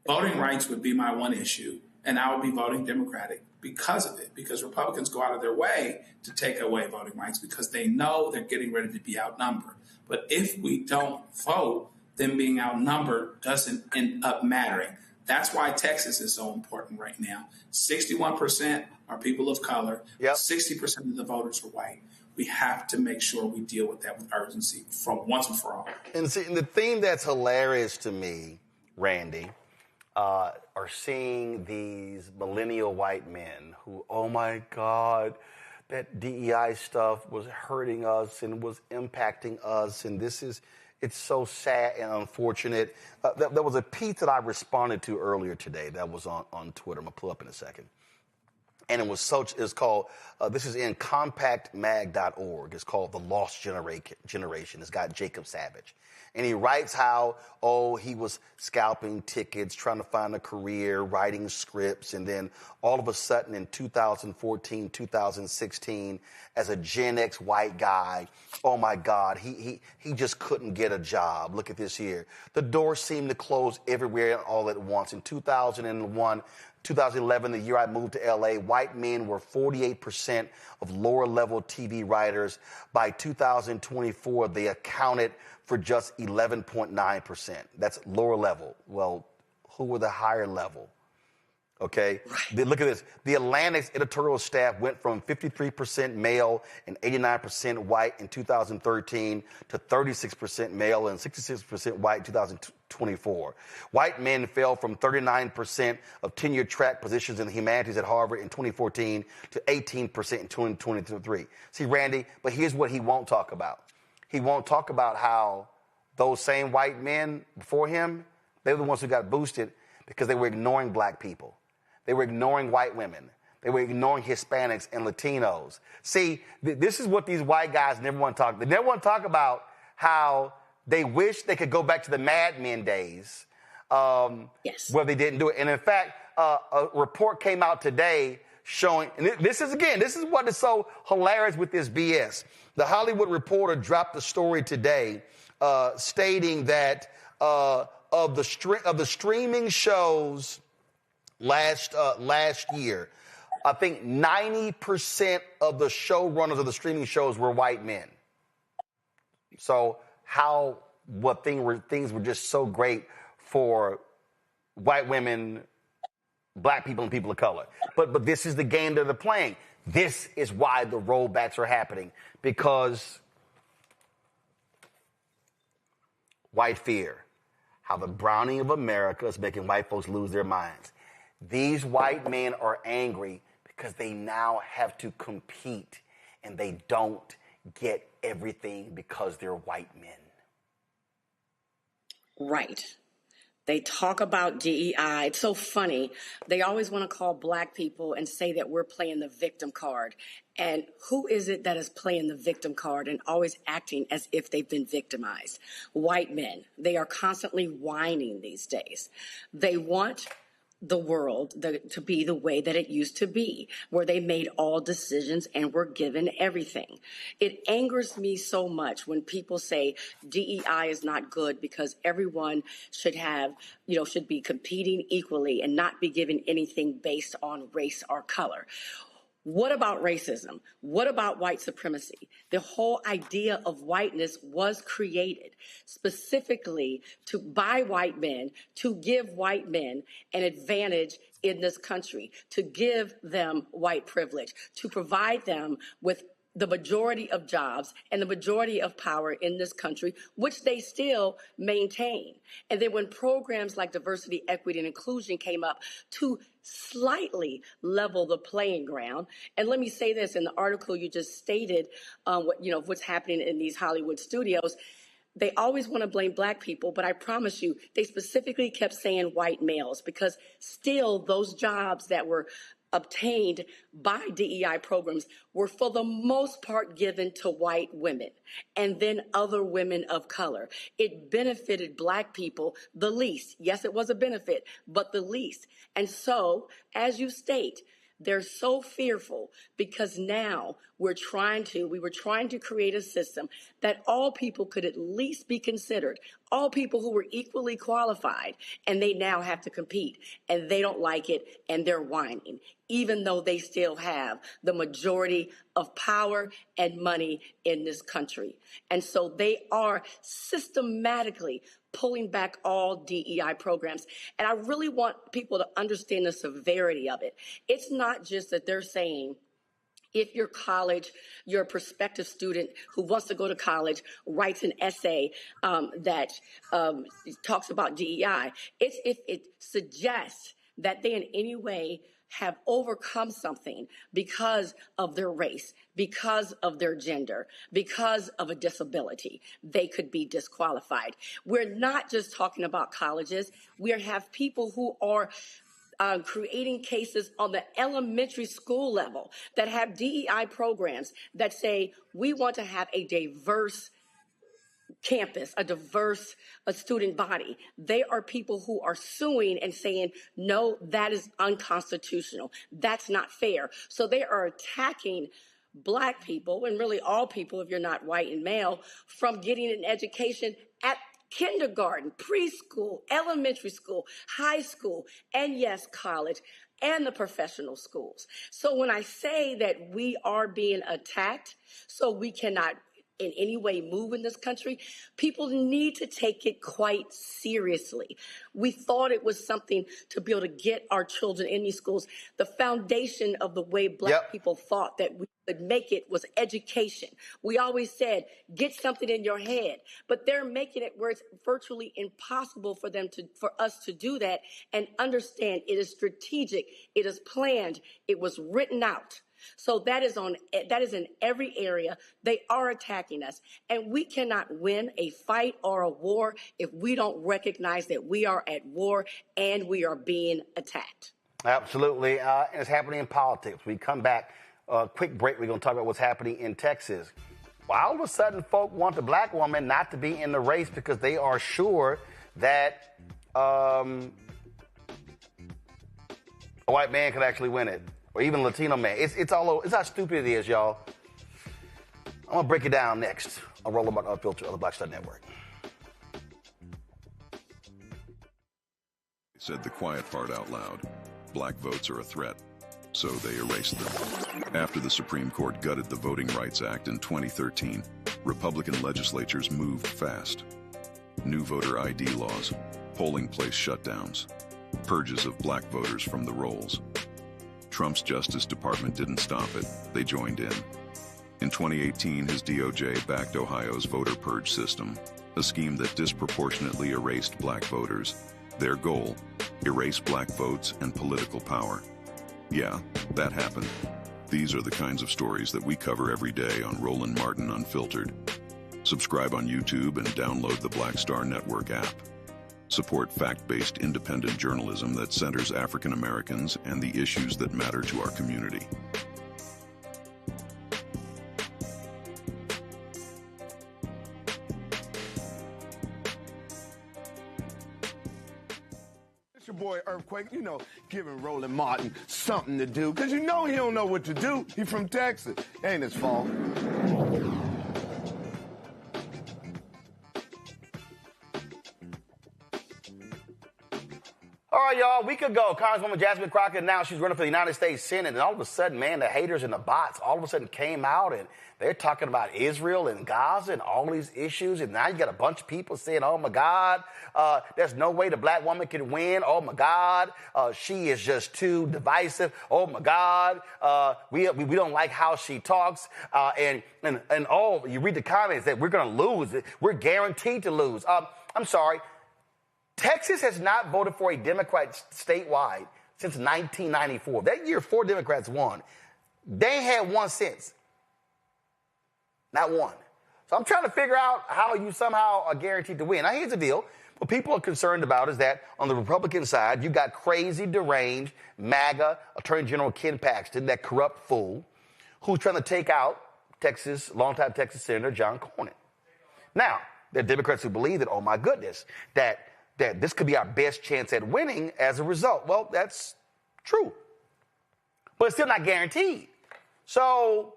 voting rights would be my one issue, and I would be voting Democratic because of it, because Republicans go out of their way to take away voting rights because they know they're getting ready to be outnumbered. But if we don't vote, them being outnumbered doesn't end up mattering. That's why Texas is so important right now. 61% are people of color. Yep. 60% of the voters are white. We have to make sure we deal with that with urgency from once and for all. And see, the thing that's hilarious to me, Randy, are seeing these millennial white men who, oh my God, that DEI stuff was hurting us and was impacting us, and it's so sad and unfortunate. There was a piece that I responded to earlier today that was on Twitter. I'm going to pull up in a second. And it's called, this is in compactmag.org. It's called The Lost Generation. It's got Jacob Savage. And he writes how, he was scalping tickets, trying to find a career, writing scripts. And then all of a sudden in 2014, 2016, as a Gen X white guy, oh my God, he just couldn't get a job. Look at this here. The doors seemed to close everywhere all at once. In 2011, the year I moved to LA, white men were 48% of lower level TV writers. By 2024, they accounted for just 11.9%. That's lower level. Well, who were the higher level? Okay. Right. Look at this. The Atlantic's editorial staff went from 53% male and 89% white in 2013 to 36% male and 66% white in 2024. White men fell from 39% of tenure track positions in the humanities at Harvard in 2014 to 18% in 2023. See, Randy, but here's what he won't talk about. He won't talk about how those same white men before him, they were the ones who got boosted because they were ignoring black people. They were ignoring white women. They were ignoring Hispanics and Latinos. See, this is what these white guys never want to talk about. They never want to talk about how they wish they could go back to the Mad Men days where they didn't do it. And in fact, a report came out today showing, and this is what is so hilarious with this BS. The Hollywood Reporter dropped a story today stating that of the streaming shows last year, I think 90% of the showrunners of the streaming shows were white men. So things were just so great for white women, black people, and people of color. But this is the game that they're playing. This is why the rollbacks are happening, because white fear, how the browning of America is making white folks lose their minds. These white men are angry because they now have to compete, and they don't get everything because they're white men. Right. They talk about DEI. It's so funny. They always want to call black people and say that we're playing the victim card. And who is it that is playing the victim card and always acting as if they've been victimized? White men. They are constantly whining these days. They want the world to be the way that it used to be, where they made all decisions and were given everything. It angers me so much when people say DEI is not good because everyone should be competing equally and not be given anything based on race or color. What about racism? What about white supremacy? The whole idea of whiteness was created specifically by white men to give white men an advantage in this country, to give them white privilege, to provide them with the majority of jobs and the majority of power in this country, which they still maintain. And then when programs like diversity, equity, and inclusion came up to slightly level the playing ground. And let me say this, in the article you just stated, what's happening in these Hollywood studios, they always want to blame black people, but I promise you, they specifically kept saying white males, because still those jobs that were obtained by DEI programs were for the most part given to white women and then other women of color. It benefited black people the least. Yes, it was a benefit, but the least. And so, as you state, they're so fearful because now we were trying to create a system that all people could at least be considered, all people who were equally qualified, and they now have to compete, and they don't like it, and they're whining, even though they still have the majority of power and money in this country. And so they are systematically pulling back all DEI programs. And I really want people to understand the severity of it. It's not just that they're saying, if your prospective student who wants to go to college writes an essay that talks about DEI, it's if it suggests that they in any way have overcome something because of their race, because of their gender, because of a disability, they could be disqualified. We're not just talking about colleges. We have people who are creating cases on the elementary school level that have DEI programs that say we want to have a diverse campus, a diverse student body. They are people who are suing and saying, no, that is unconstitutional. That's not fair. So they are attacking Black people, and really all people if you're not white and male, from getting an education at kindergarten, preschool, elementary school, high school, and yes, college, and the professional schools. So when I say that we are being attacked, so we cannot in any way move in this country, people need to take it quite seriously. We thought it was something to be able to get our children in these schools. The foundation of the way Black people thought that we could make it was education. We always said, get something in your head, but they're making it where it's virtually impossible for us to do that and understand it is strategic, it is planned, it was written out. So that is in every area. They are attacking us. And we cannot win a fight or a war if we don't recognize that we are at war and we are being attacked. Absolutely. And it's happening in politics. We come back, quick break. We're going to talk about what's happening in Texas. Well, all of a sudden, folk want the Black woman not to be in the race because they are sure that a white man could actually win it. Or even Latino man. It's all over. It's how stupid it is, y'all. I'm going to break it down next on Roland Unfiltered on the Black Star Network. Said the quiet part out loud. Black votes are a threat, so they erased them. After the Supreme Court gutted the Voting Rights Act in 2013, Republican legislatures moved fast. New voter ID laws, polling place shutdowns, purges of Black voters from the rolls. Trump's Justice Department didn't stop it. They joined in. In 2018, his DOJ backed Ohio's voter purge system, a scheme that disproportionately erased Black voters. Their goal, erase Black votes and political power. Yeah, that happened. These are the kinds of stories that we cover every day on Roland Martin Unfiltered. Subscribe on YouTube and download the Black Star Network app. Support fact-based independent journalism that centers African Americans and the issues that matter to our community. It's your boy Earthquake, giving Roland Martin something to do, because he don't know what to do. He from Texas. Ain't his fault. All right, y'all, a week ago, Congresswoman Jasmine Crockett announced she's running for the United States Senate, and all of a sudden, man, the haters and the bots all of a sudden came out, and they're talking about Israel and Gaza and all these issues, and now you got a bunch of people saying, oh, my God, there's no way the Black woman can win. Oh, my God, she is just too divisive. Oh, my God, we don't like how she talks, and you read the comments that we're going to lose. We're guaranteed to lose. I'm sorry. Texas has not voted for a Democrat statewide since 1994. That year, 4 Democrats won. They ain't had one since. Not one. So I'm trying to figure out how you somehow are guaranteed to win. Now, here's the deal. What people are concerned about is that on the Republican side, you got crazy, deranged, MAGA Attorney General Ken Paxton, that corrupt fool, who's trying to take out longtime Texas Senator John Cornyn. Now, there are Democrats who believe that, oh, my goodness, that this could be our best chance at winning as a result. Well, that's true. But it's still not guaranteed. So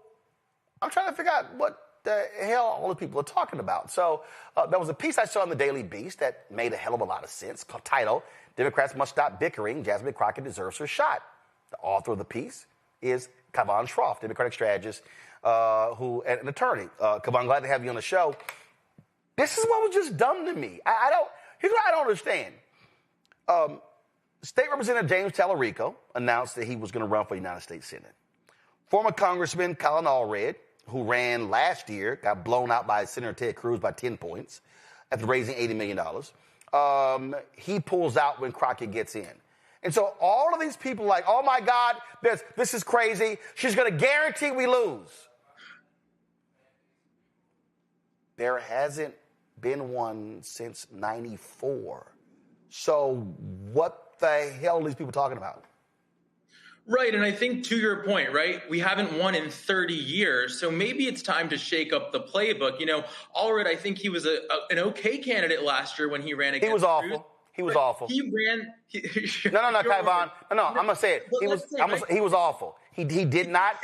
I'm trying to figure out what the hell all the people are talking about. So there was a piece I saw in the Daily Beast that made a hell of a lot of sense, titled, Democrats Must Stop Bickering, Jasmine Crockett Deserves Her Shot. The author of the piece is Kavan Schroff, Democratic strategist, and an attorney. Kavan, glad to have you on the show. This is what was just dumb to me. Here's what I don't understand. State Representative James Tallarico announced that he was going to run for the United States Senate. Former Congressman Colin Allred, who ran last year, got blown out by Senator Ted Cruz by 10 points after raising $80 million. He pulls out when Crockett gets in. And so all of these people like, oh my God, this is crazy. She's going to guarantee we lose. There hasn't been one since 94. So what the hell are these people talking about? Right, and I think to your point, right, we haven't won in 30 years, so maybe it's time to shake up the playbook. You know, Allred, I think he was an okay candidate last year when he ran against He was awful. Cruz. He was awful. He ran. No, Kyvon. No, I'm gonna say it. He was awful. He did not.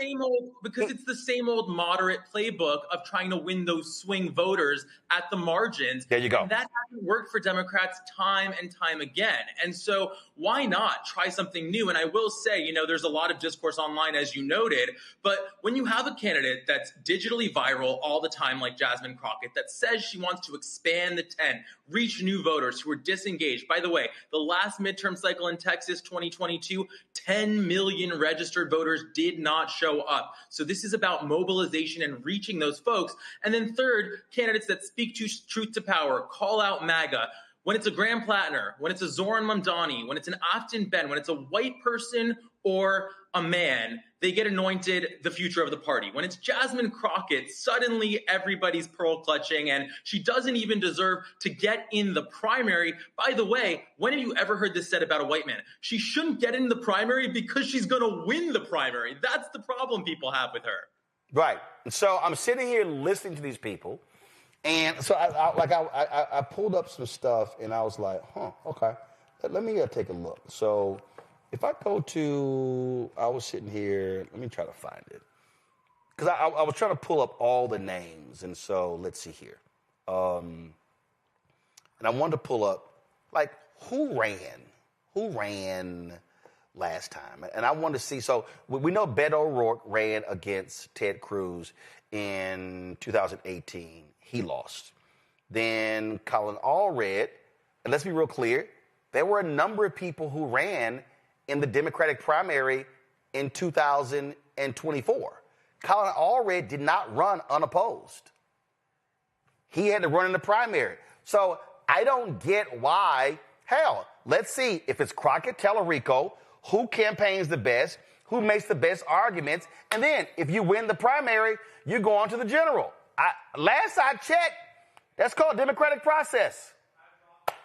Because it's the same old moderate playbook of trying to win those swing voters at the margins. There you go. And that hasn't worked for Democrats time and time again. And so why not try something new? And I will say, you know, there's a lot of discourse online, as you noted, but when you have a candidate that's digitally viral all the time, like Jasmine Crockett, that says she wants to expand the tent, reach new voters who are disengaged. By the way, the last midterm cycle in Texas, 2022, 10 million registered voters did not show up. So this is about mobilization and reaching those folks. And then third, candidates that speak to truth to power, call out MAGA. When it's a Graham Plattner, when it's a Zoran Mamdani, when it's an Afton Ben, when it's a white person or a man, they get anointed the future of the party. When it's Jasmine Crockett, suddenly everybody's pearl clutching and she doesn't even deserve to get in the primary. By the way, when have you ever heard this said about a white man? She shouldn't get in the primary because she's going to win the primary. That's the problem people have with her. Right. So I'm sitting here listening to these people. And so I pulled up some stuff and I was like, okay, let me take a look. So if I go to, I was sitting here, let me try to find it. Because I was trying to pull up all the names. And so let's see here. And I wanted to pull up, like, who ran last time? And I wanted to see, so we know Beto O'Rourke ran against Ted Cruz in 2018. He lost. Then Colin Allred, and let's be real clear, there were a number of people who ran in the Democratic primary in 2024. Colin Allred did not run unopposed. He had to run in the primary. So I don't get why. Hell, let's see if it's Crockett, Tallarico, who campaigns the best, who makes the best arguments, and then if you win the primary, you go on to the general. Last I checked, that's called democratic process.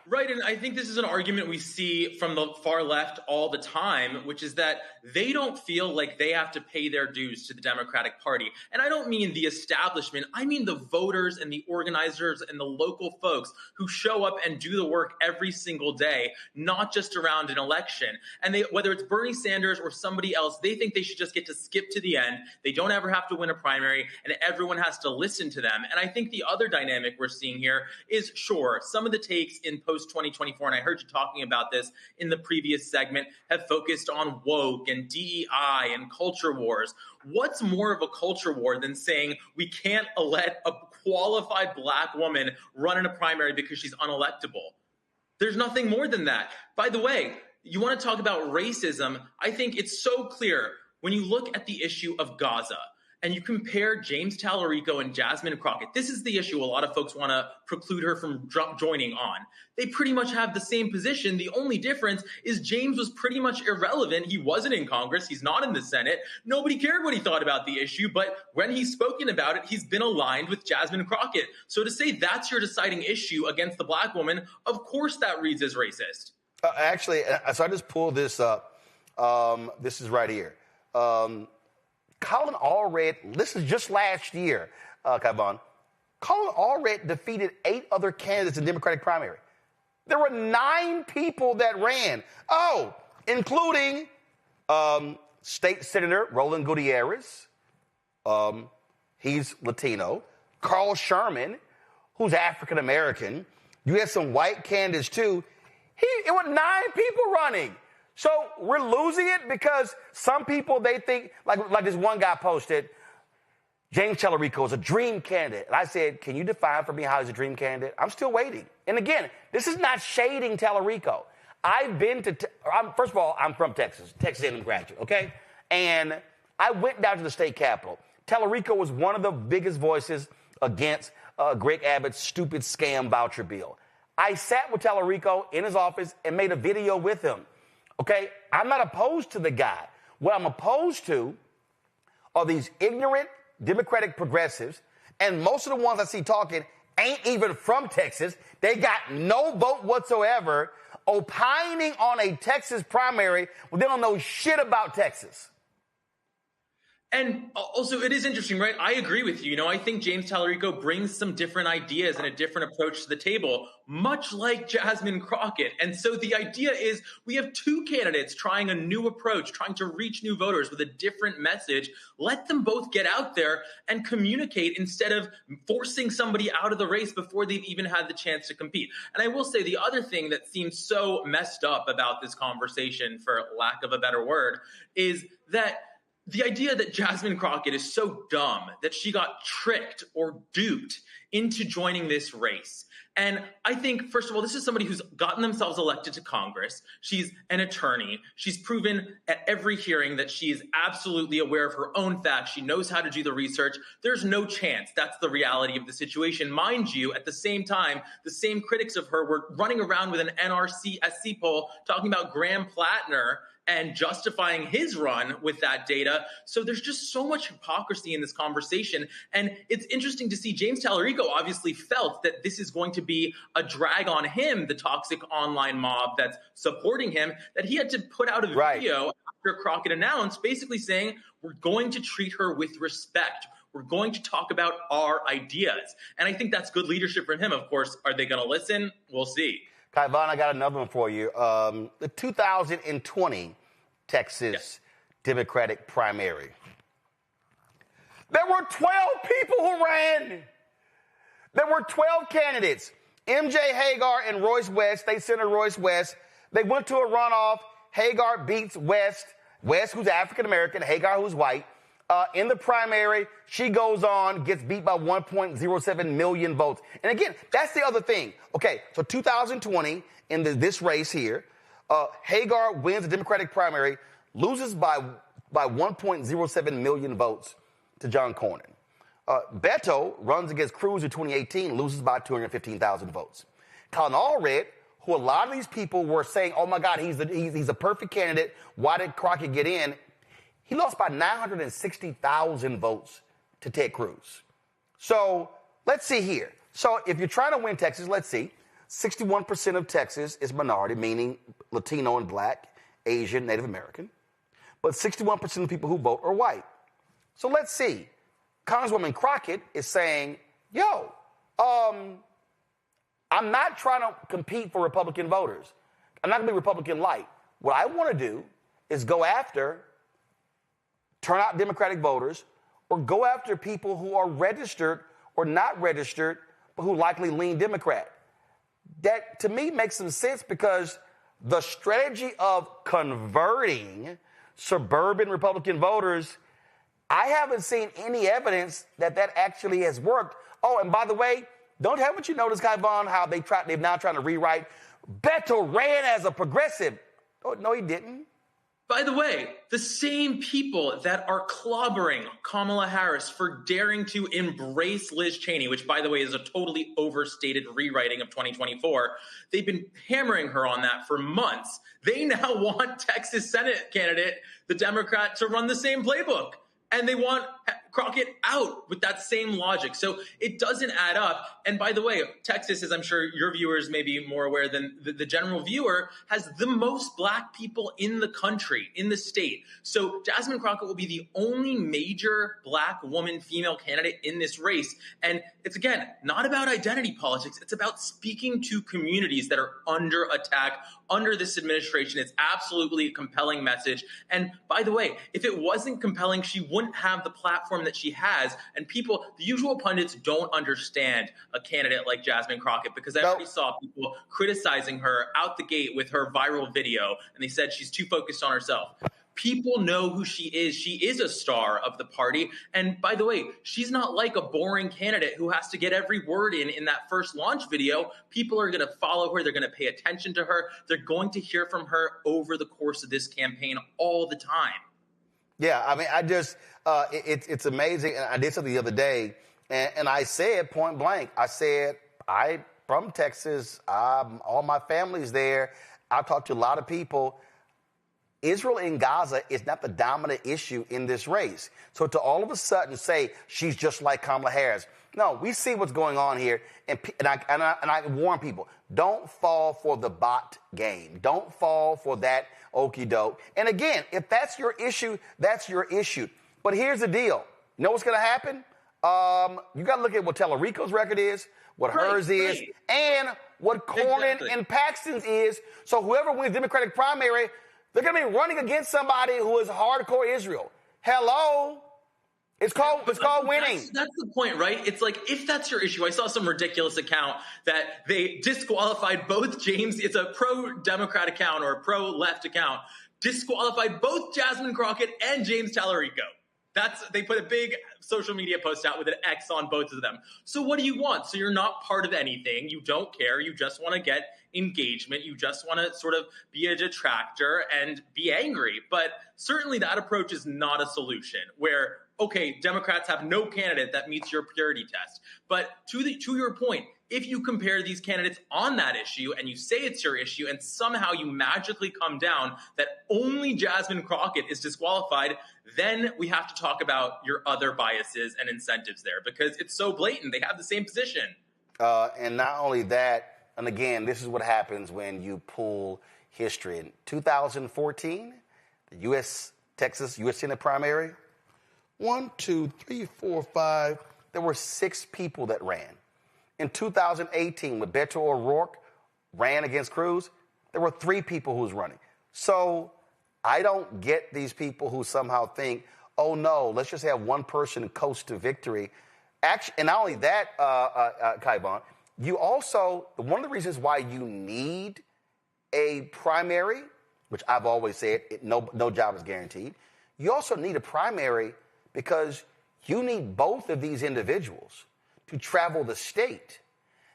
Right, and I think this is an argument we see from the far left all the time, which is that they don't feel like they have to pay their dues to the Democratic Party. And I don't mean the establishment, I mean the voters and the organizers and the local folks who show up and do the work every single day, not just around an election. And whether it's Bernie Sanders or somebody else, they think they should just get to skip to the end. They don't ever have to win a primary, and everyone has to listen to them. And I think the other dynamic we're seeing here is, sure, some of the takes in post-2024, and I heard you talking about this in the previous segment, have focused on woke and DEI and culture wars. What's more of a culture war than saying we can't let a qualified black woman run in a primary because she's unelectable? There's nothing more than that. By the way, you want to talk about racism? I think it's so clear when you look at the issue of Gaza and you compare James Tallarico and Jasmine Crockett. This is the issue a lot of folks want to preclude her from joining on. They pretty much have the same position. The only difference is James was pretty much irrelevant. He wasn't in Congress. He's not in the Senate. Nobody cared what he thought about the issue. But when he's spoken about it, he's been aligned with Jasmine Crockett. So to say that's your deciding issue against the black woman, of course that reads as racist. Actually, so I just pulled this up. This is right here. Colin Allred, this is just last year, Kyvon. Colin Allred defeated 8 other candidates in the Democratic primary. There were 9 people that ran. Oh, including State Senator Roland Gutierrez. He's Latino. Carl Sherman, who's African-American. You had some white candidates, too. It was 9 people running. So we're losing it because some people, they think, like this one guy posted, James Tallarico is a dream candidate. And I said, can you define for me how he's a dream candidate? I'm still waiting. And again, this is not shading Tallarico. I've been to, first of all, I'm from Texas A&M graduate, okay? And I went down to the state capitol. Tallarico was one of the biggest voices against Greg Abbott's stupid scam voucher bill. I sat with Tallarico in his office and made a video with him. Okay, I'm not opposed to the guy. What I'm opposed to are these ignorant Democratic progressives, and most of the ones I see talking ain't even from Texas. They got no vote whatsoever, opining on a Texas primary when they don't know shit about Texas. And also, it is interesting, right? I agree with you. I think James Tallarico brings some different ideas and a different approach to the table, much like Jasmine Crockett. And so the idea is we have two candidates trying a new approach, trying to reach new voters with a different message. Let them both get out there and communicate instead of forcing somebody out of the race before they've even had the chance to compete. And I will say the other thing that seems so messed up about this conversation, for lack of a better word, is that the idea that Jasmine Crockett is so dumb that she got tricked or duped into joining this race. And I think, first of all, this is somebody who's gotten themselves elected to Congress. She's an attorney. She's proven at every hearing that she is absolutely aware of her own facts. She knows how to do the research. There's no chance. That's the reality of the situation. Mind you, at the same time, the same critics of her were running around with an NRC SC poll talking about Graham Plattner and justifying his run with that data. So there's just so much hypocrisy in this conversation. And it's interesting to see James Tallarico obviously felt that this is going to be a drag on him, the toxic online mob that's supporting him, that he had to put out a video after Crockett announced, basically saying, we're going to treat her with respect. We're going to talk about our ideas. And I think that's good leadership from him. Of course, are they going to listen? We'll see. Kaivan, I got another one for you. The 2020 Texas Democratic primary. There were 12 people who ran. There were 12 candidates. MJ Hagar and Royce West, State Senator Royce West, they went to a runoff. Hagar beats West, who's African-American, Hagar, who's white. In the primary, she goes on, gets beat by 1.07 million votes. And again, that's the other thing. Okay, so 2020, in this race here, Hagar wins the Democratic primary, loses by 1.07 million votes to John Cornyn. Beto runs against Cruz in 2018, loses by 215,000 votes. Colin Allred, who a lot of these people were saying, oh my God, he's a perfect candidate. Why did Crockett get in? He lost by 960,000 votes to Ted Cruz. So let's see here. So if you're trying to win Texas, let's see. 61% of Texas is minority, meaning Latino and Black, Asian, Native American. But 61% of the people who vote are white. So let's see. Congresswoman Crockett is saying, yo, I'm not trying to compete for Republican voters. I'm not going to be Republican light. What I want to do is go after turnout Democratic voters or go after people who are registered or not registered, but who likely lean Democrat. That, to me, makes some sense because the strategy of converting suburban Republican voters, I haven't seen any evidence that actually has worked. Oh, and by the way, haven't you noticed, Kaivan, how they've now trying to rewrite Beto ran as a progressive? Oh, no, he didn't. By the way, the same people that are clobbering Kamala Harris for daring to embrace Liz Cheney, which, by the way, is a totally overstated rewriting of 2024, they've been hammering her on that for months. They now want Texas Senate candidate, the Democrat, to run the same playbook. And they want Crockett out with that same logic. So it doesn't add up. And by the way, Texas, as I'm sure your viewers may be more aware than the general viewer, has the most Black people in the country, in the state. So Jasmine Crockett will be the only major Black woman, female candidate in this race. And it's, again, not about identity politics. It's about speaking to communities that are under attack under this administration. It's absolutely a compelling message. And by the way, if it wasn't compelling, she wouldn't have the platform that she has. And people, the usual pundits, don't understand a candidate like Jasmine Crockett, because I already saw people criticizing her out the gate with her viral video, and they said she's too focused on herself. People know who she is. She is a star of the party. And by the way, she's not like a boring candidate who has to get every word in that first launch video. People are going to follow her. They're going to pay attention to her. They're going to hear from her over the course of this campaign all the time. Yeah, I mean, it's amazing. And I did something the other day, and I said point blank, I said, I'm from Texas. All my family's there. I've talked to a lot of people. Israel and Gaza is not the dominant issue in this race. So to all of a sudden say she's just like Kamala Harris. No, we see what's going on here. And I warn people, don't fall for the bot game. Don't fall for that okie doke. And again, if that's your issue, that's your issue. But here's the deal. You know what's going to happen? You got to look at what Tellerico's record is, what hers is, and what Cornyn and Paxton's is. So whoever wins the Democratic primary, they're going to be running against somebody who is hardcore Israel. Hello? It's called winning. That's the point, right? It's like, if that's your issue, I saw some ridiculous account that they disqualified both James. It's a pro-Democrat account or a pro-left account. Disqualified both Jasmine Crockett and James Tallarico. They put a big social media post out with an X on both of them. So what do you want? So you're not part of anything. You don't care. You just want to get engagement. You just want to sort of be a detractor and be angry. But certainly that approach is not a solution where, okay, Democrats have no candidate that meets your purity test. But to your point, if you compare these candidates on that issue and you say it's your issue and somehow you magically come down that only Jasmine Crockett is disqualified, then we have to talk about your other biases and incentives there because it's so blatant. They have the same position. And not only that, and again, this is what happens when you pull history. In 2014, the U.S. Senate primary, 1, 2, 3, 4, 5, there were 6 people that ran. In 2018, when Beto O'Rourke ran against Cruz, there were 3 people who was running. So I don't get these people who somehow think, oh no, let's just have one person coast to victory. Actually, and not only that, Kaivon, you also, one of the reasons why you need a primary, which I've always said, no job is guaranteed. You also need a primary because you need both of these individuals to travel the state.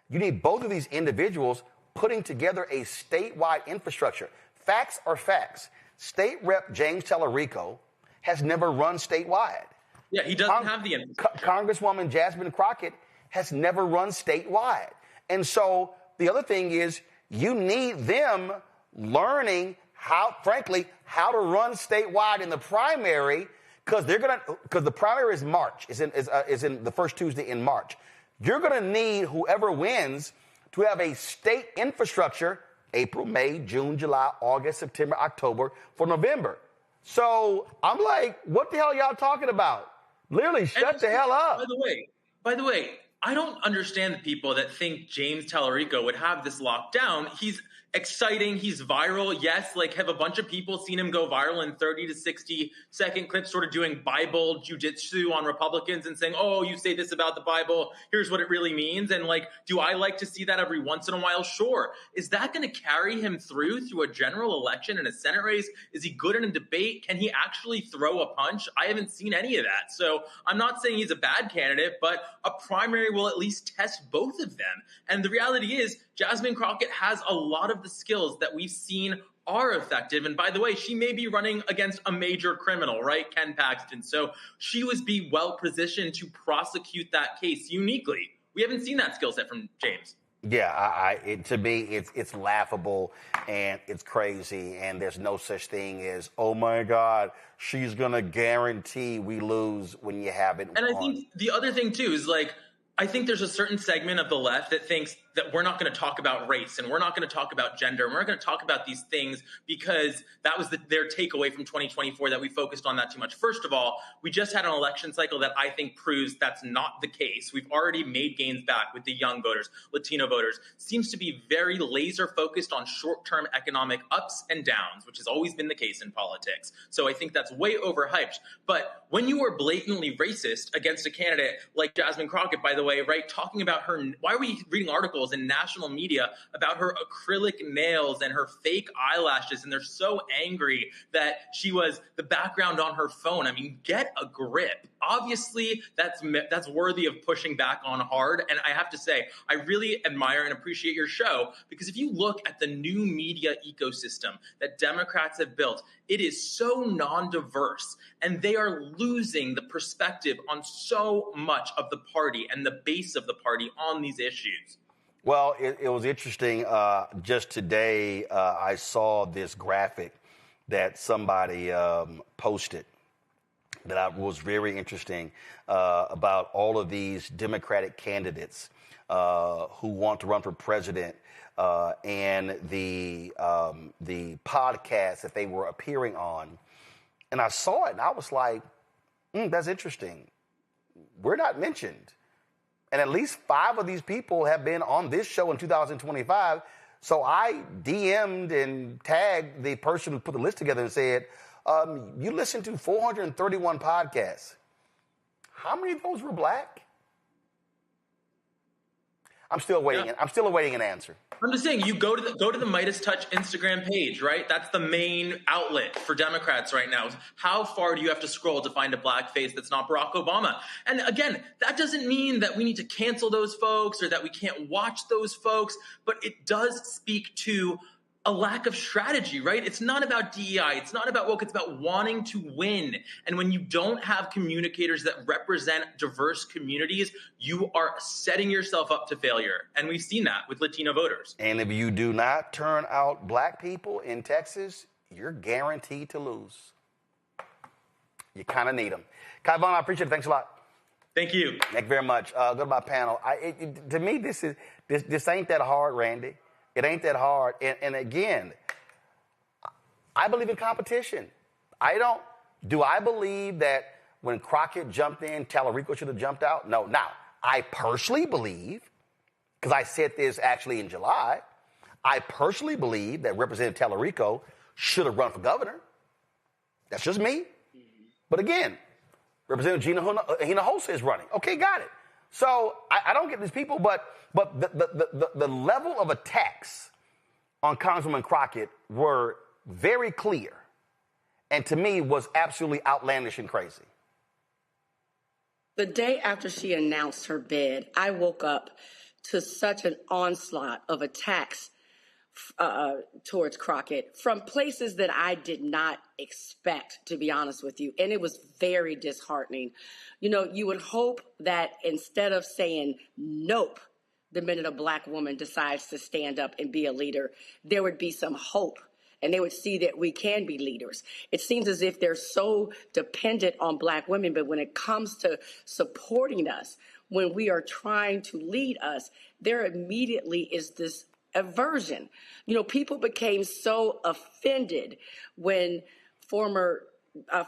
You need both of these individuals putting together a statewide infrastructure. Facts are facts. State Rep James Tallarico has never run statewide. Yeah, he doesn't have the infrastructure. Congresswoman Jasmine Crockett has never run statewide. And so the other thing is you need them learning how to run statewide in the primary because the primary is March, is in the first Tuesday in March. You're going to need whoever wins to have a state infrastructure April, May, June, July, August, September, October for November. So I'm like, what the hell are y'all talking about? Literally, shut the hell up. By the way, I don't understand the people that think James Tallarico would have this locked down. He's exciting. He's viral. Yes, have a bunch of people seen him go viral in 30 to 60 second clips, sort of doing Bible jujitsu on Republicans and saying, oh, you say this about the Bible. Here's what it really means. And do I like to see that every once in a while? Sure. Is that going to carry him through a general election and a Senate race? Is he good in a debate? Can he actually throw a punch? I haven't seen any of that. So I'm not saying he's a bad candidate, but a primary will at least test both of them. And the reality is Jasmine Crockett has a lot of the skills that we've seen are effective. And by the way, she may be running against a major criminal, right? Ken Paxton. So she would be well positioned to prosecute that case uniquely. We haven't seen that skill set from James. Yeah, to me, it's laughable and it's crazy. And there's no such thing as, oh my God, she's going to guarantee we lose when you haven't won. And I think the other thing too is I think there's a certain segment of the left that thinks that we're not going to talk about race and we're not going to talk about gender and we're not going to talk about these things because that was their takeaway from 2024 that we focused on that too much. First of all, we just had an election cycle that I think proves that's not the case. We've already made gains back with the young voters, Latino voters. Seems to be very laser focused on short-term economic ups and downs, which has always been the case in politics. So I think that's way overhyped. But when you are blatantly racist against a candidate like Jasmine Crockett, by the way, right, talking about her, why are we reading articles in national media about her acrylic nails and her fake eyelashes, and they're so angry that she was the background on her phone? I mean, get a grip. Obviously, that's worthy of pushing back on hard. And I have to say, I really admire and appreciate your show because if you look at the new media ecosystem that Democrats have built, It is so non-diverse, and they are losing the perspective on so much of the party and the base of the party on these issues. Well, it was interesting. Just today, I saw this graphic that somebody posted that was very interesting about all of these Democratic candidates who want to run for president and the podcast that they were appearing on. And I saw it, and I was like, that's interesting. We're not mentioned. And at least 5 of these people have been on this show in 2025. So I DM'd and tagged the person who put the list together and said, you listened to 431 podcasts. How many of those were black? I'm still waiting. I'm still awaiting an answer. I'm just saying, you go to the Midas Touch Instagram page, right? That's the main outlet for Democrats right now. How far do you have to scroll to find a black face that's not Barack Obama? And again, that doesn't mean that we need to cancel those folks or that we can't watch those folks, but it does speak to a lack of strategy, right? It's not about DEI. It's not about woke. It's about wanting to win. And when you don't have communicators that represent diverse communities, you are setting yourself up to failure. And we've seen that with Latino voters. And if you do not turn out black people in Texas, you're guaranteed to lose. You kind of need them. Kai Vaughn, I appreciate it. Thanks a lot. Thank you. Thank you very much. Go to my panel. To me, this ain't that hard, Randy. It ain't that hard. And again, I believe in competition. Do I believe that when Crockett jumped in, Tallarico should have jumped out? No. Now, I personally believe, because I said this actually in July, I personally believe that Representative Tallarico should have run for governor. That's just me. But again, Representative Hinojosa is running. Okay, got it. So I don't get these people, but the level of attacks on Congresswoman Crockett were very clear, and to me was absolutely outlandish and crazy. The day after she announced her bid, I woke up to such an onslaught of attacks towards Crockett from places that I did not expect, to be honest with you. And it was very disheartening. You know, you would hope that instead of saying nope the minute a black woman decides to stand up and be a leader, there would be some hope and they would see that we can be leaders. It seems as if they're so dependent on black women, but when it comes to supporting us, when we are trying to lead us, there immediately is this aversion. You know, people became so offended when former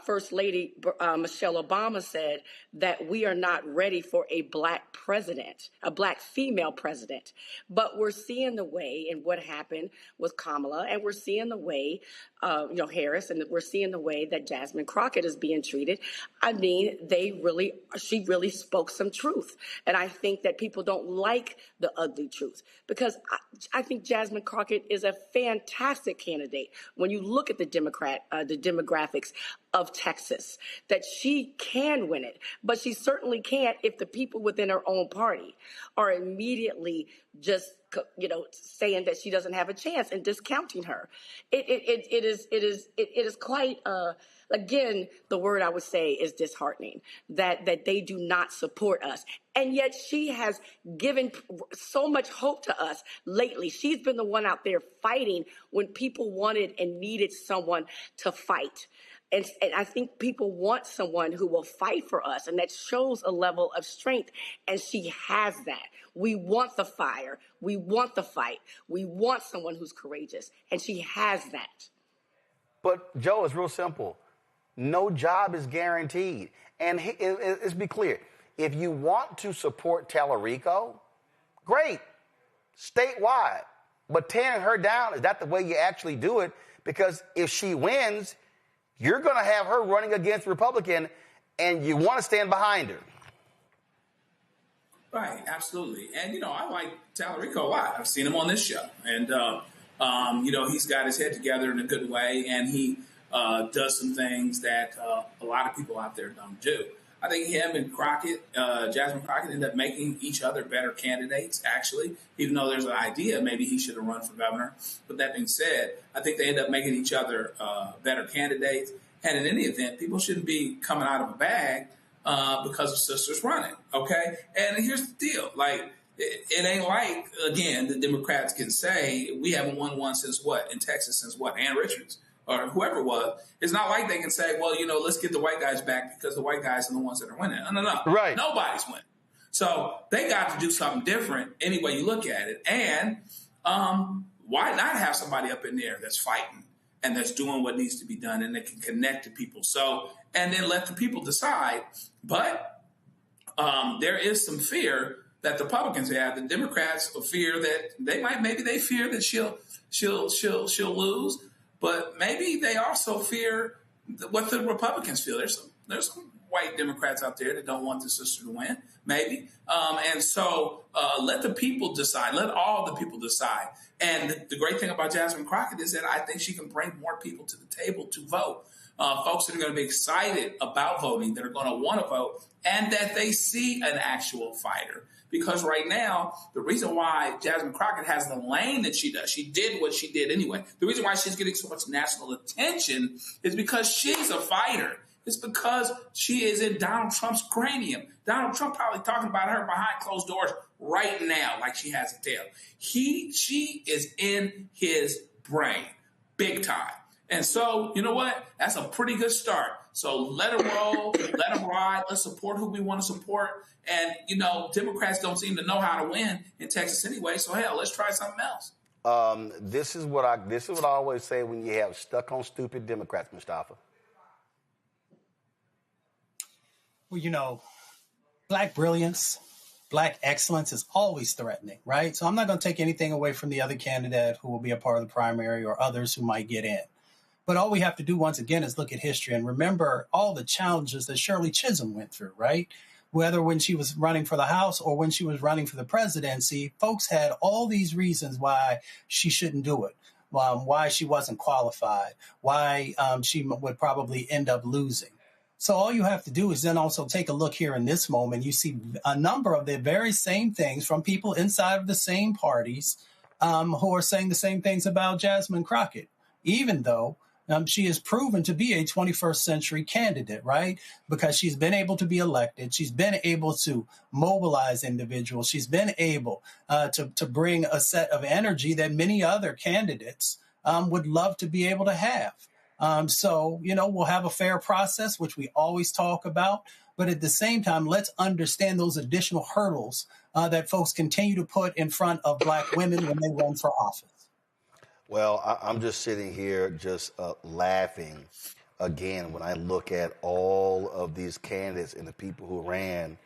First Lady Michelle Obama said that we are not ready for a black president, a black female president. But we're seeing the way and what happened with Kamala, and we're seeing the way, Harris, and we're seeing the way that Jasmine Crockett is being treated. I mean, she really spoke some truth. And I think that people don't like the ugly truth because I think Jasmine Crockett is a fantastic candidate. When you look at the demographics of Texas, that she can win it, but she certainly can't if the people within her own party are immediately just, saying that she doesn't have a chance and discounting her. It is quite, again, the word I would say is disheartening, that they do not support us. And yet she has given so much hope to us lately. She's been the one out there fighting when people wanted and needed someone to fight. And I think people want someone who will fight for us, and that shows a level of strength, and she has that. We want the fire. We want the fight. We want someone who's courageous, and she has that. But, Joe, it's real simple. No job is guaranteed. And let's be clear. If you want to support Tallarico, great, statewide. But tearing her down, is that the way you actually do it? Because if she wins, you're going to have her running against Republican, and you want to stand behind her. Right, absolutely. And, I like Tallarico a lot. I've seen him on this show. And, he's got his head together in a good way, and he does some things that a lot of people out there don't do. I think him and Crockett, Jasmine Crockett, ended up making each other better candidates, actually, even though there's an idea maybe he should have run for governor. But that being said, I think they end up making each other better candidates. And in any event, people shouldn't be coming out of a bag because of sisters running, okay? And here's the deal. Like, it ain't like, again, the Democrats can say, we haven't won one since what? In Texas since what? Ann Richards or whoever it was. It's not like they can say, well, let's get the white guys back because the white guys are the ones that are winning. No. Right. Nobody's winning. So they got to do something different any way you look at it. And why not have somebody up in there that's fighting and that's doing what needs to be done and that can connect to people? So, and then let the people decide. But there is some fear that the Republicans have. The Democrats fear that they fear that she'll lose. But maybe they also fear what the Republicans feel. There's some white Democrats out there that don't want the sister to win, maybe. And so let the people decide. Let all the people decide. And the great thing about Jasmine Crockett is that I think she can bring more people to the table to vote. Folks that are going to be excited about voting, that are going to want to vote, and that they see an actual fighter. Because right now, the reason why Jasmine Crockett has the lane that she does, she did what she did anyway. The reason why she's getting so much national attention is because she's a fighter. It's because she is in Donald Trump's cranium. Donald Trump probably talking about her behind closed doors right now, like she has a tail. She is in his brain, big time. And so, you know what? That's a pretty good start. So let it roll, let them ride. Let's support who we want to support. And, Democrats don't seem to know how to win in Texas anyway. So, hell, let's try something else. This is what I always say when you have stuck on stupid Democrats, Mustafa. Well, Black brilliance, Black excellence is always threatening, right? So I'm not going to take anything away from the other candidate who will be a part of the primary or others who might get in. But all we have to do once again is look at history and remember all the challenges that Shirley Chisholm went through, right? Whether when she was running for the House or when she was running for the presidency, folks had all these reasons why she shouldn't do it, why she wasn't qualified, why she would probably end up losing. So all you have to do is then also take a look here in this moment. You see a number of the very same things from people inside of the same parties who are saying the same things about Jasmine Crockett, even though she is proven to be a 21st century candidate, right? Because she's been able to be elected. She's been able to mobilize individuals. She's been able to bring a set of energy that many other candidates would love to be able to have. So, we'll have a fair process, which we always talk about. But at the same time, let's understand those additional hurdles that folks continue to put in front of Black women when they run for office. Well, I'm just sitting here just laughing again when I look at all of these candidates and the people who ran,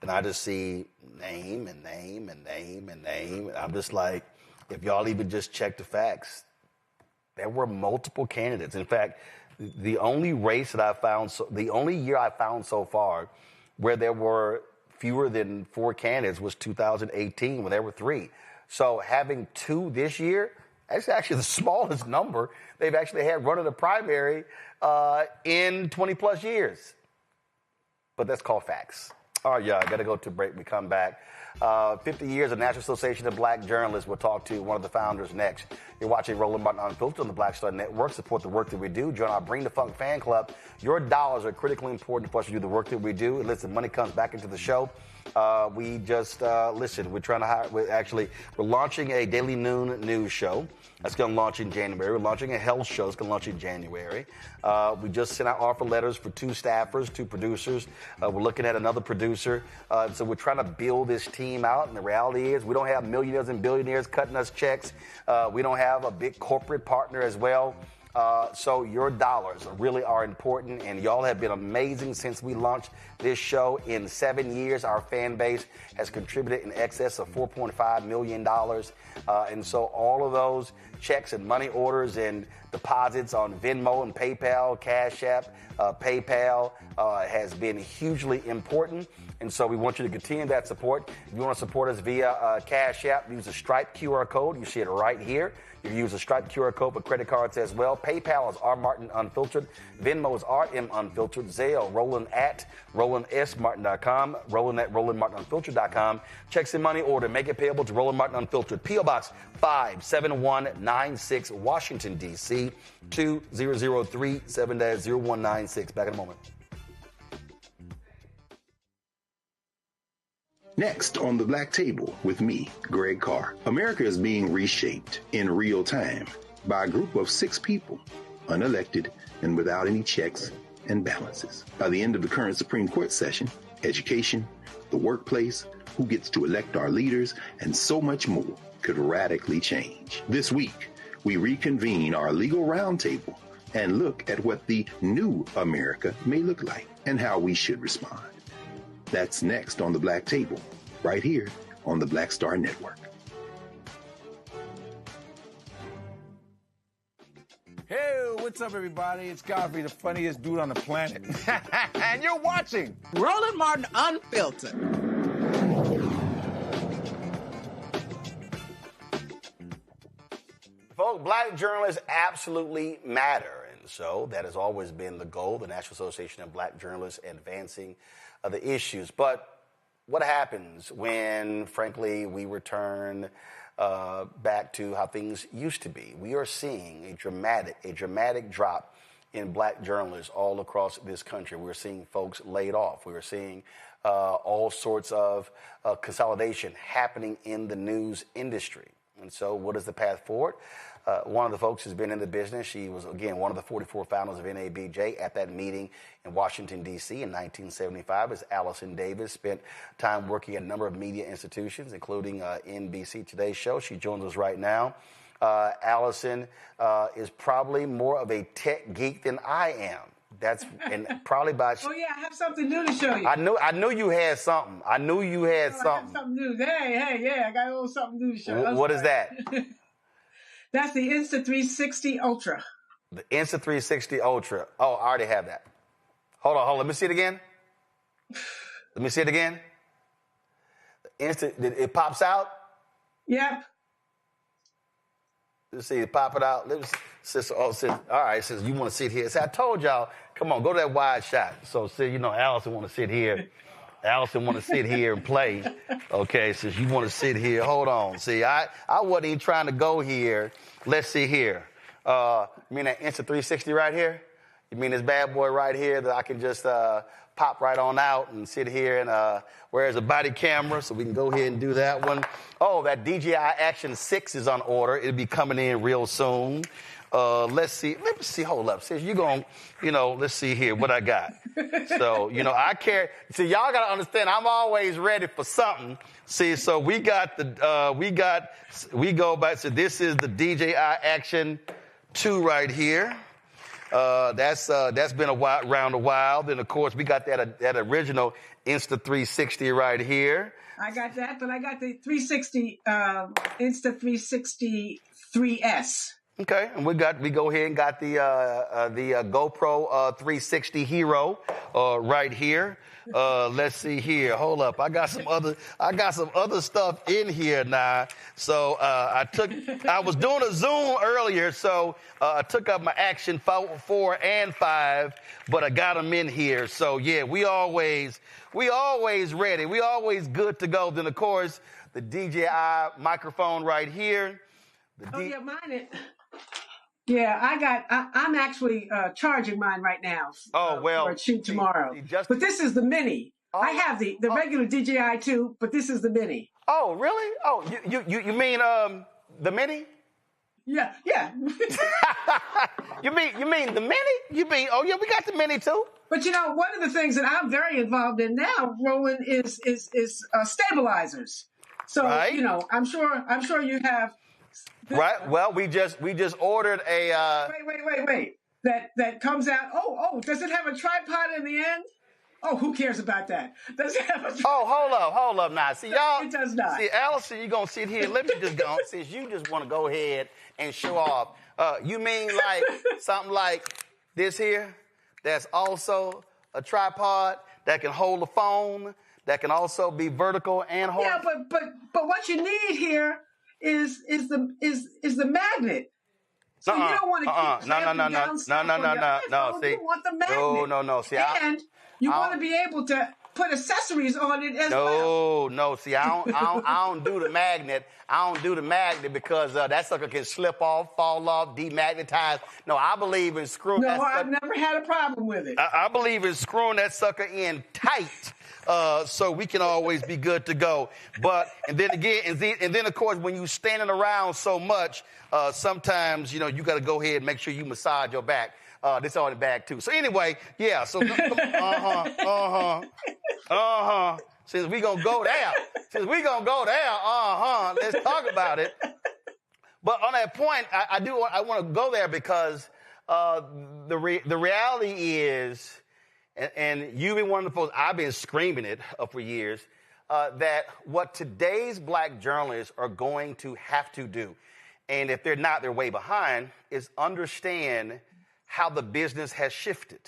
and I just see name and name and name and name. And I'm just like, if y'all even just check the facts, there were multiple candidates. In fact, the only race that I found, the only year I found so far where there were fewer than 4 candidates was 2018 when there were 3. So having 2 this year, that's actually the smallest number they've actually had running the primary in 20 plus years. But that's called facts. All right, I got to go to break. We come back. 50 years of National Association of Black Journalists. We'll talk to one of the founders next. You're watching Roland Martin Unfiltered on the Black Star Network. Support the work that we do. Join our Bring the Funk fan club. Your dollars are critically important for us to do the work that we do. And listen, money comes back into the show. We just, we're trying to hire, we're launching a daily noon news show. That's going to launch in January. We're launching a health show. It's going to launch in January. We just sent out offer letters for 2 staffers, 2 producers. We're looking at another producer. So we're trying to build this team out. And the reality is we don't have millionaires and billionaires cutting us checks. We don't have a big corporate partner as well. So your dollars really are important, and y'all have been amazing since we launched this show. In 7 years, our fan base has contributed in excess of $4.5 million. And so all of those checks and money orders and deposits on Venmo and PayPal, Cash App, PayPal has been hugely important. And so we want you to continue that support. If you want to support us via Cash App, use the Stripe QR code. You see it right here. You can use the Stripe QR code for credit cards as well. PayPal is R. Martin Unfiltered. Venmo is RM Unfiltered. Zelle, Roland at RolandSMartin.com. Roland at RolandMartinUnfiltered.com. Checks and money order. Make it payable to Roland Martin Unfiltered. P.O. Box 57196, Washington, D.C. 2003 7-0196. Back in a moment. Next on the Black Table with me, Greg Carr. America is being reshaped in real time by a group of 6 people, unelected and without any checks and balances. By the end of the current Supreme Court session, education, the workplace, who gets to elect our leaders, and so much more could radically change. This week, we reconvene our legal roundtable and look at what the new America may look like and how we should respond. That's next on the Black Table, right here on the Black Star Network. Hey, what's up, everybody? It's Godfrey, the funniest dude on the planet. And you're watching Roland Martin Unfiltered. Folks, black journalists absolutely matter. And so that has always been the goal, the National Association of Black Journalists advancing the issues. But what happens when, frankly, we return back to how things used to be? We are seeing a dramatic drop in black journalists all across this country. We're seeing folks laid off. We're seeing all sorts of consolidation happening in the news industry. And so what is the path forward? One of the folks who's been in the business, she was, again, one of the 44 founders of NABJ at that meeting in Washington, D.C. in 1975 is Allison Davis, spent time working at a number of media institutions, including NBC Today's Show. She joins us right now. Allison is probably more of a tech geek than I am. That's and probably by. Oh yeah, I have something new to show you. I knew you had something. I knew you had something. I have something new. Hey, yeah, I got a little something new to show you. What is that? That's the Insta360 Ultra. The Insta360 Ultra. Oh, I already have that. Hold on. Let me see it again. Let me see it again. It pops out? Yep. Let's see, pop it out. All right, sis, you want to sit here. So I told y'all, come on, go to that wide shot. So, sis, Allison want to sit here. Allison want to sit here and play. Okay, since you want to sit here, hold on. See, I wasn't even trying to go here. Let's see here. You mean that Insta360 right here? You mean this bad boy right here that I can just pop right on out and sit here and where's a body camera so we can go ahead and do that one. Oh, that DJI Action 6 is on order. It'll be coming in real soon. Let's see. Let me see. Hold up. Sis, you're going, let's see here what I got. So, I carry. See, y'all got to understand, I'm always ready for something. See, so we go back. So this is the DJI Action 2 right here. That's been around a while. Then, of course, we got that original Insta360 right here. I got that, but I got the 360 Insta360 3S. Okay, and we go ahead and got the GoPro 360 Hero right here. Let's see here. Hold up, I got some other stuff in here now. So I was doing a Zoom earlier, so I took up my Action 4 and 5, but I got them in here. So yeah, we always ready. We always good to go. Then of course the DJI microphone right here. Yeah, mine. Yeah, I'm actually charging mine right now. For a shoot tomorrow. But this is the mini. I have the regular DJI too, but this is the mini. Oh, really? Oh, you mean the mini? Yeah. You mean the mini? We got the mini too. But one of the things that I'm very involved in now, Roland, is stabilizers. So right. I'm sure you have. Right. Well, we just ordered a. Wait. That comes out. Oh, does it have a tripod in the end? Oh, who cares about that? Does it have a tripod? Oh, hold up now. See, y'all. It does not. See, Allison, you're going to sit here. Let me just go. Since you just want to go ahead and show off. You mean like something like this here? That's also a tripod that can hold a phone, that can also be vertical and horizontal. Yeah, but what you need here is the magnet. So you don't want to keep clamping down stuff on your iPhone. You want the magnet. No. See, and you want to be able to put accessories on it as well. No. See, I don't do the magnet. I don't do the magnet because that sucker can slip off, fall off, demagnetize. No, I believe in screwing that sucker. No, I've never had a problem with it. I believe in screwing that sucker in tight. So we can always be good to go. And then of course, when you standing around so much, sometimes, you got to go ahead and make sure you massage your back. This on the back too. So anyway, yeah. So Since we gonna go there, let's talk about it. But on that point, I want to go there because the reality is. And you've been one of the folks, I've been screaming it for years, that what today's black journalists are going to have to do, and if they're not, they're way behind, is understand how the business has shifted.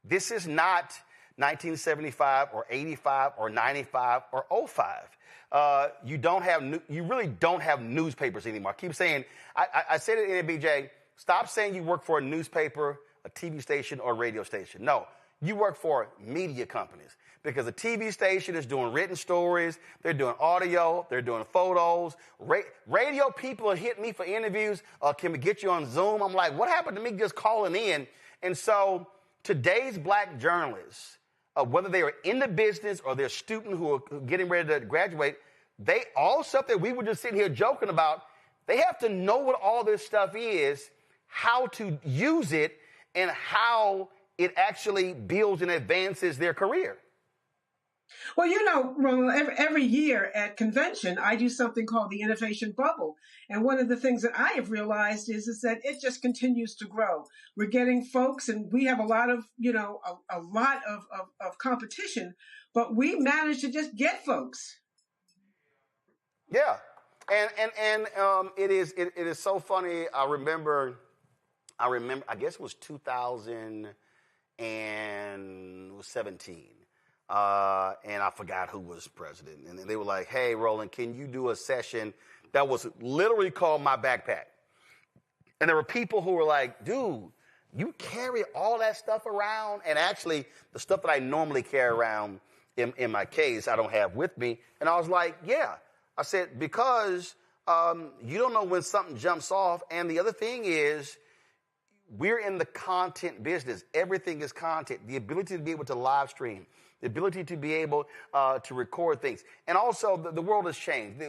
This is not 1975 or 85 or 95 or 05. You really don't have newspapers anymore. I keep saying, I said it in NABJ, stop saying you work for a newspaper, a TV station, or a radio station. No. You work for media companies because a TV station is doing written stories, they're doing audio, they're doing photos. Radio people are hitting me for interviews. Can we get you on Zoom? I'm like, what happened to me just calling in? And so today's black journalists, whether they are in the business or they're a student who are getting ready to graduate, they all stuff that we were just sitting here joking about, they have to know what all this stuff is, how to use it, and how it actually builds and advances their career. Well, Roland, every year at convention, I do something called the innovation bubble. And one of the things that I have realized is that it just continues to grow. We're getting folks, and we have a lot of, a lot of competition, but we manage to just get folks. Yeah. And it is so funny. I remember, I guess it was 2017, and I forgot who was president. And they were like, hey, Roland, can you do a session that was literally called My Backpack? And there were people who were like, dude, you carry all that stuff around? And actually, the stuff that I normally carry around in my case, I don't have with me. And I was like, yeah. I said, because you don't know when something jumps off. And the other thing is, we're in the content business. Everything is content. The ability to be able to live stream, the ability to be able to record things. And also, the world has changed.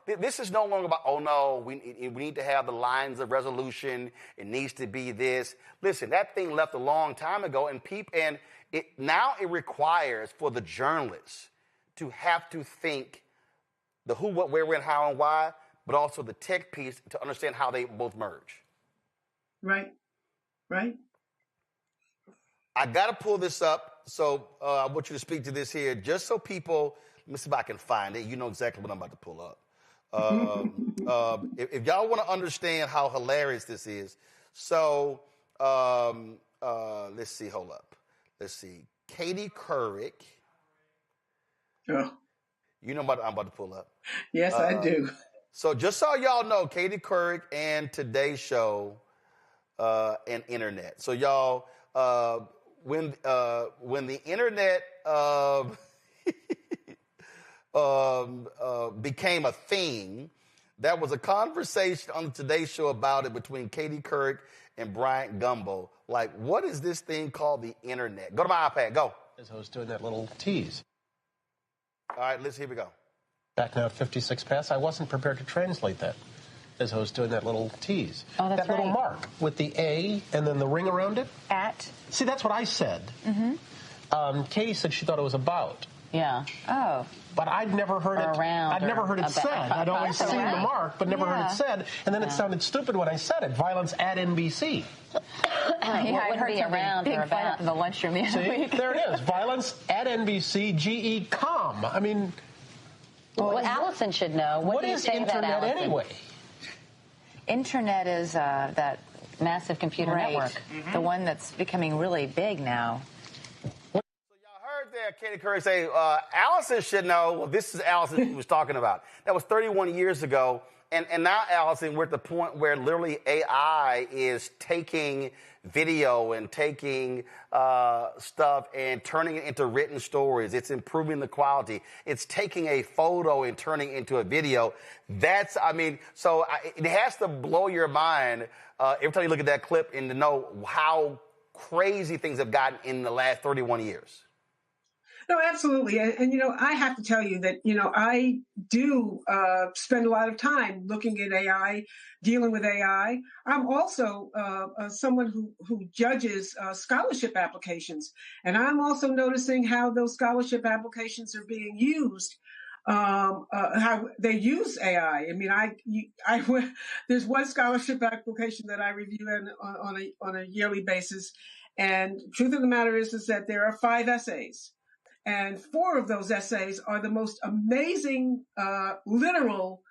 This is no longer about, oh, no, we need to have the lines of resolution. It needs to be this. Listen, that thing left a long time ago, now it requires for the journalists to have to think the who, what, where, when, how, and why, but also the tech piece to understand how they both merge. Right. I got to pull this up, so I want you to speak to this here, just so people, let me see if I can find it. You know exactly what I'm about to pull up. If y'all want to understand how hilarious this is, so let's see, hold up. Let's see. Katie Couric. Oh. You know what I'm about to pull up? Yes, I do. So just so y'all know, Katie Couric and Today's Show and internet. So y'all, when the internet became a thing, there was a conversation on the Today Show about it between Katie Couric and Bryant Gumbel. Like, what is this thing called the internet? Go to my iPad. Go. As I was doing that little tease. All right, here we go. Back now at 56 past, I wasn't prepared to translate that as I was doing that little tease. Oh, that's that little mark with the A and then the ring around it. At. See, that's what I said. Mm-hmm. Katie said she thought it was about. Yeah. Oh. But I'd never heard it. I'd never heard it said. I'd always seen the mark, but never heard it said. And then it sounded stupid when I said it. Violence at NBC. I heard around or about in the lunchroom the other week. There it is. Violence at NBC. GE.com. I mean. Well, Allison should know. What do you is say internet about anyway? Internet is that massive computer network, the one that's becoming really big now. So y'all heard Katie Curry say, Allison should know. Well, this is Allison she was talking about. That was 31 years ago. And now, Allison, we're at the point where literally AI is taking video and taking stuff and turning it into written stories. It's improving the quality. It's taking a photo and turning it into a video. It has to blow your mind every time you look at that clip and to know how crazy things have gotten in the last 31 years. No, absolutely. And I have to tell you that, I do spend a lot of time looking at AI, dealing with AI. I'm also someone who judges scholarship applications. And I'm also noticing how those scholarship applications are being used, how they use AI. I mean, there's one scholarship application that I review on a yearly basis. And truth of the matter is that there are 5 essays. And 4 of those essays are the most amazing, literal,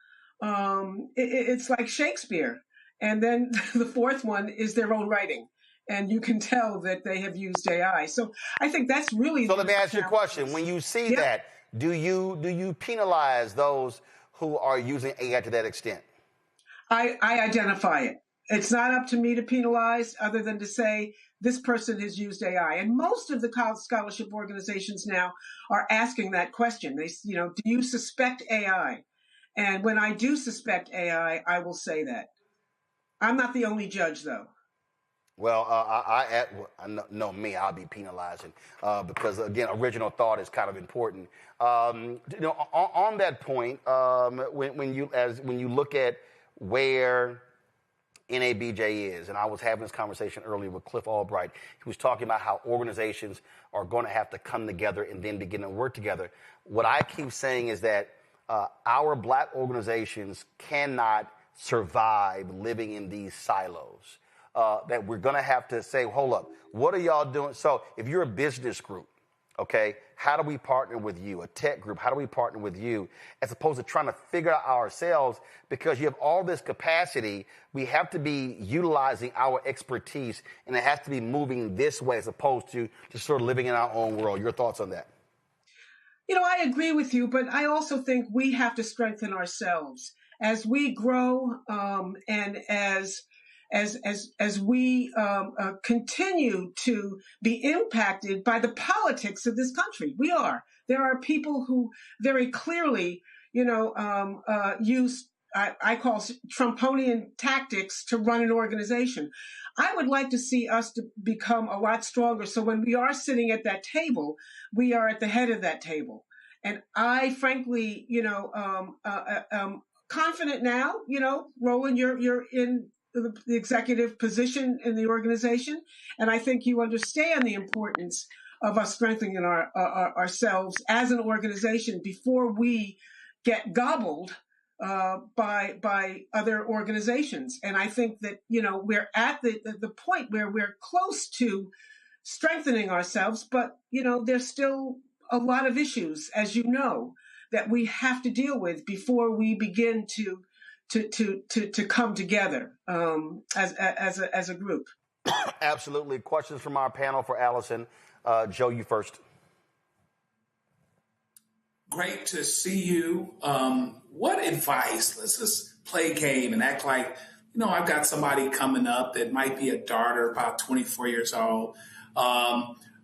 it's like Shakespeare. And then the 4th one is their own writing. And you can tell that they have used AI. So I think that's really... So let me ask you a question. When you see that, do you penalize those who are using AI to that extent? I identify it. It's not up to me to penalize other than to say this person has used AI. And most of the scholarship organizations now are asking that question. They, do you suspect AI? And when I do suspect AI, I will say that. I'm not the only judge, though. Well, I'll be penalizing because, again, original thought is kind of important. On that point, when you look at where NABJ is, and I was having this conversation earlier with Cliff Albright. He was talking about how organizations are going to have to come together and then begin to work together. What I keep saying is that our black organizations cannot survive living in these silos. That we're going to have to say, hold up, what are y'all doing? So if you're a business group, okay, how do we partner with you? A tech group, how do we partner with you? As opposed to trying to figure out ourselves, because you have all this capacity, we have to be utilizing our expertise, and it has to be moving this way as opposed to just sort of living in our own world. Your thoughts on that? I agree with you, but I also think we have to strengthen ourselves as we grow, and as we continue to be impacted by the politics of this country. We are. There are people who very clearly, use, I call Trumponian tactics to run an organization. I would like to see us to become a lot stronger. So when we are sitting at that table, we are at the head of that table. And I frankly, confident now, Roland, you're in the executive position in the organization. And I think you understand the importance of us strengthening ourselves as an organization before we get gobbled by other organizations. And I think that, we're at the point where we're close to strengthening ourselves, but, there's still a lot of issues, as you know, that we have to deal with before we begin to come together as a group. Absolutely. Questions from our panel for Allison. Joe, you first. Great to see you. What advice? Let's just play a game and act like, I've got somebody coming up that might be a daughter, about 24 years old,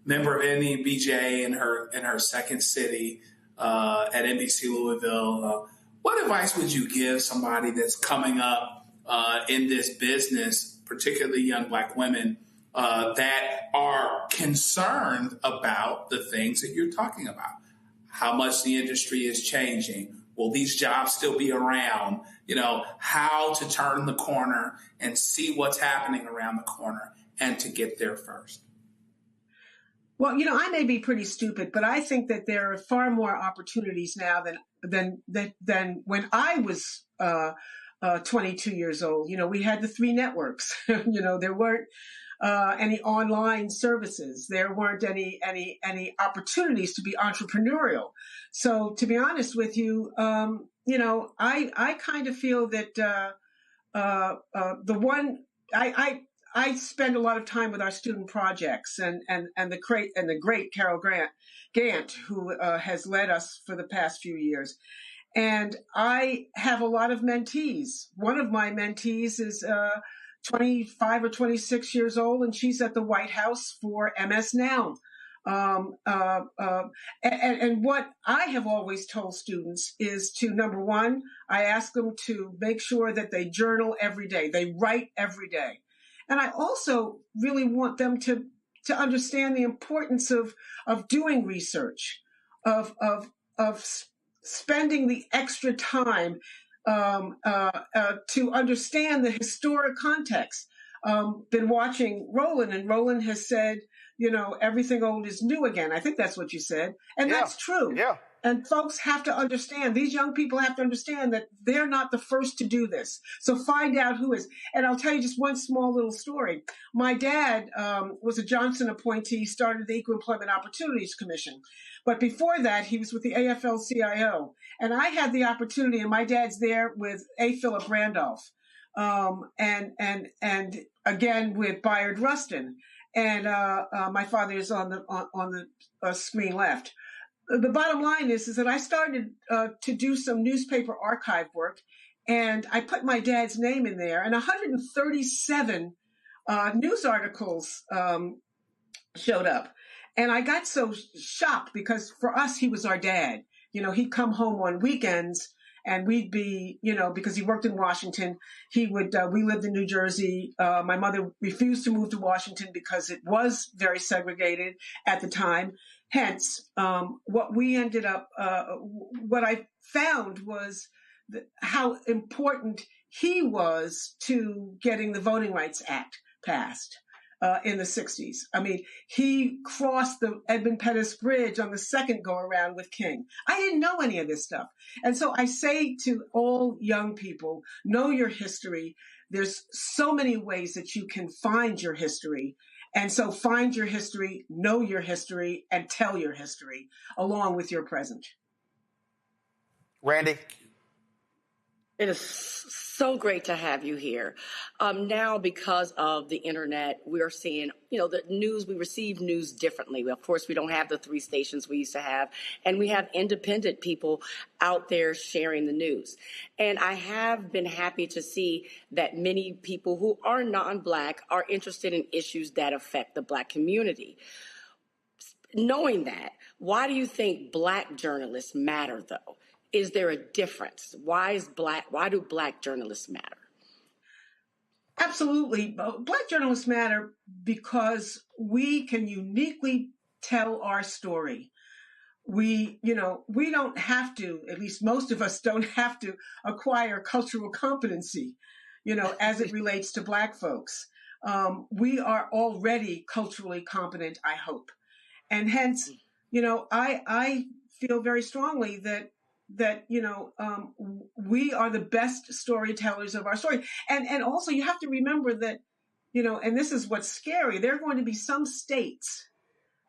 member of NABJ in her second city at NBC Louisville. What advice would you give somebody that's coming up in this business, particularly young black women, that are concerned about the things that you're talking about? How much the industry is changing? Will these jobs still be around? How to turn the corner and see what's happening around the corner and to get there first. Well, I may be pretty stupid, but I think that there are far more opportunities now than when I was 22 years old. We had the 3 networks. There weren't any online services. There weren't any opportunities to be entrepreneurial. So to be honest with you, I kind of feel that the one I spend a lot of time with our student projects and the great Carol Gant, who has led us for the past few years. And I have a lot of mentees. One of my mentees is 25 or 26 years old, and she's at the White House for MS Now. And what I have always told students is to, number one, I ask them to make sure that they journal every day. They write every day. And I also really want them to understand the importance of doing research, of spending the extra time to understand the historic context. Been watching Roland, and Roland has said, everything old is new again. I think that's what you said. And that's true. Yeah. And folks have to understand, these young people have to understand that they're not the first to do this. So find out who is. And I'll tell you just one small little story. My dad was a Johnson appointee, started the Equal Employment Opportunities Commission. But before that, he was with the AFL-CIO. And I had the opportunity, and my dad's there with A. Philip Randolph, and again with Bayard Rustin. And my father is on the screen left. The bottom line is that I started to do some newspaper archive work, and I put my dad's name in there, and 137 news articles showed up. And I got so shocked because for us, he was our dad. He'd come home on weekends, and we'd be, because he worked in Washington, he would, we lived in New Jersey. My mother refused to move to Washington because it was very segregated at the time. Hence, what I found was how important he was to getting the Voting Rights Act passed in the 60s. I mean, he crossed the Edmund Pettus Bridge on the second go around with King. I didn't know any of this stuff. And so I say to all young people, know your history. There's so many ways that you can find your history. And so find your history, know your history, and tell your history along with your present. Randy? It is so great to have you here. Now, because of the internet, we're seeing, the news, we receive news differently. Of course, we don't have the 3 stations we used to have, and we have independent people out there sharing the news. And I have been happy to see that many people who are non-Black are interested in issues that affect the Black community. Knowing that, why do you think Black journalists matter, though? Is there a difference? Why do Black journalists matter? Absolutely. Black journalists matter because we can uniquely tell our story. We don't have to, at least most of us don't have to acquire cultural competency, as it relates to Black folks. We are already culturally competent, I hope. And hence, I feel very strongly that we are the best storytellers of our story. And also you have to remember that, and this is what's scary, there are going to be some states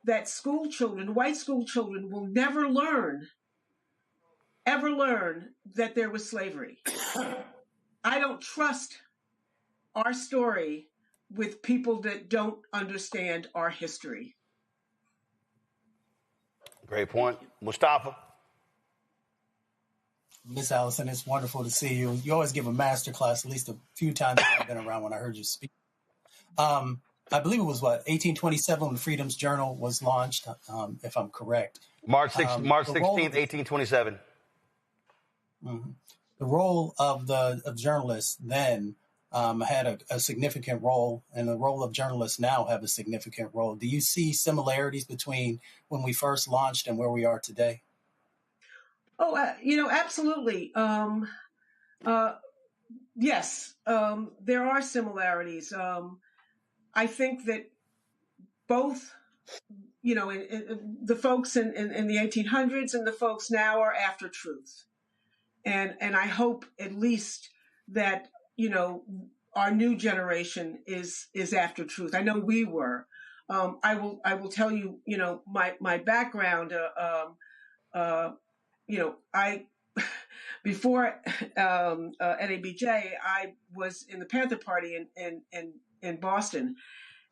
that white school children will never ever learn that there was slavery. I don't trust our story with people that don't understand our history. Great point. Mustafa? Miss Allison, it's wonderful to see you. You always give a master class, at least a few times I've been around when I heard you speak. I believe it was 1827 when Freedom's Journal was launched, if I'm correct. March 16th, 1827. Mm-hmm. The role of journalists then had a significant role, and the role of journalists now have a significant role. Do you see similarities between when we first launched and where we are today? Oh, absolutely. Yes, there are similarities. I think that both, the folks in the 1800s and the folks now are after truth. And I hope at least that, our new generation is after truth. I know we were. I will tell you, my background, Before NABJ, I was in the Panther Party in Boston,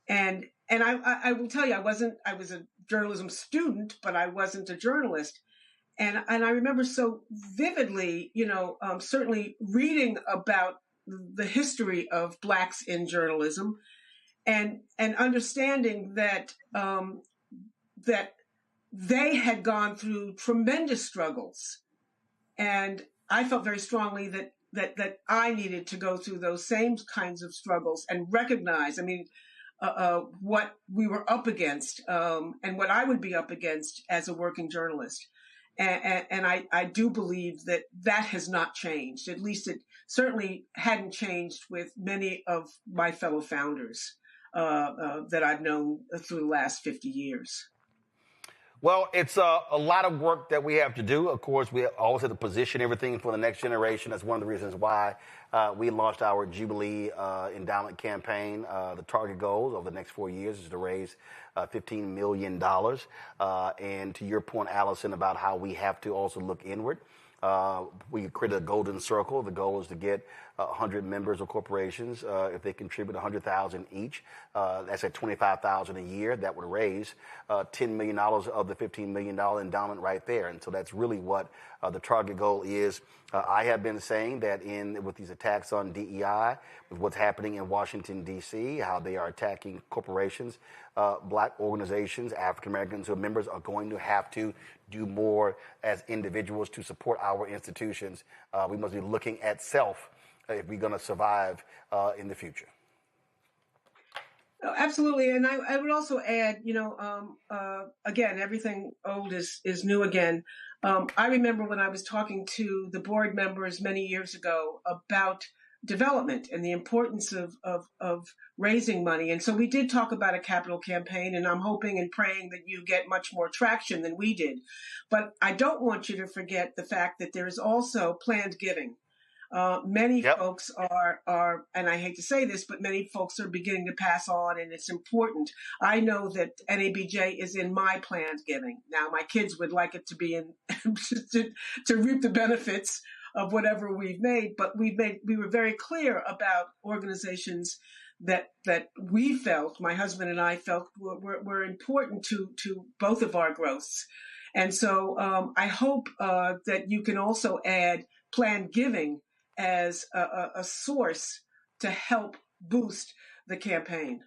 and I will tell you, I was a journalism student, but I wasn't a journalist. And I remember so vividly, certainly reading about the history of Blacks in journalism, and understanding that that they had gone through tremendous struggles, and I felt very strongly that I needed to go through those same kinds of struggles and recognize, what we were up against, and what I would be up against as a working journalist. And I do believe that has not changed. At least it certainly hadn't changed with many of my fellow founders that I've known through the last 50 years. Well, it's a lot of work that we have to do. Of course, we always have to position everything for the next generation. That's one of the reasons why we launched our Jubilee Endowment Campaign. The target goals over the next 4 years is to raise $15 million. And to your point, Allison, about how we have to also look inward. We created a golden circle. The goal is to get 100 members of corporations. If they contribute $100,000 each, that's at $25,000 a year. That would raise $10 million of the $15 million endowment right there. And so that's really what the target goal is. I have been saying that with these attacks on DEI, with what's happening in Washington, D.C., how they are attacking corporations, Black organizations, African Americans who are members are going to have to do more as individuals to support our institutions. We must be looking at self if we're going to survive in the future. Oh, absolutely. And I would also add, again, everything old is new again. I remember when I was talking to the board members many years ago about development and the importance of raising money. And so we did talk about a capital campaign, and I'm hoping and praying that you get much more traction than we did. But I don't want you to forget the fact that there is also planned giving. Many folks are, and I hate to say this, but many folks are beginning to pass on, and it's important. I know that NABJ is in my planned giving. Now, my kids would like it to be in to reap the benefits of whatever we've made, but we were very clear about organizations that we felt, my husband and I felt, were important to both of our growths. And so I hope that you can also add planned giving as a source to help boost the campaign.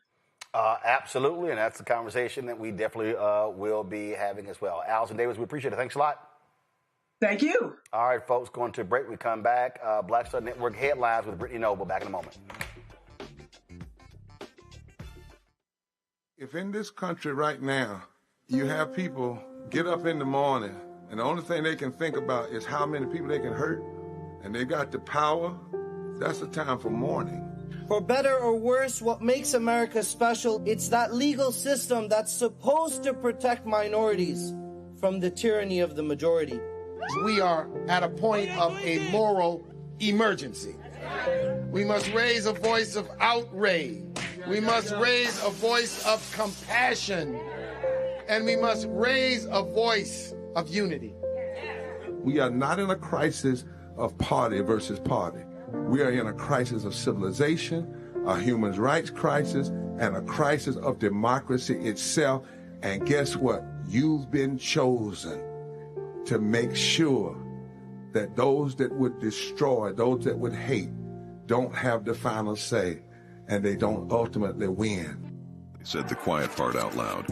Absolutely, and that's the conversation that we definitely will be having as well. Allison Davis, we appreciate it. Thanks a lot. Thank you. All right, folks, going to a break. We come back. Black Star Network headlines with Brittany Noble. Back in a moment. If in this country right now you have people get up in the morning and the only thing they can think about is how many people they can hurt, and they got the power, that's the time for mourning. For better or worse, what makes America special, it's that legal system that's supposed to protect minorities from the tyranny of the majority. We are at a point of a moral emergency. We must raise a voice of outrage. We must raise a voice of compassion. And we must raise a voice of unity. We are not in a crisis of party versus party. We are in a crisis of civilization, a human rights crisis, and a crisis of democracy itself. And guess what? You've been chosen to make sure that those that would destroy, those that would hate, don't have the final say, and they don't ultimately win. They said the quiet part out loud.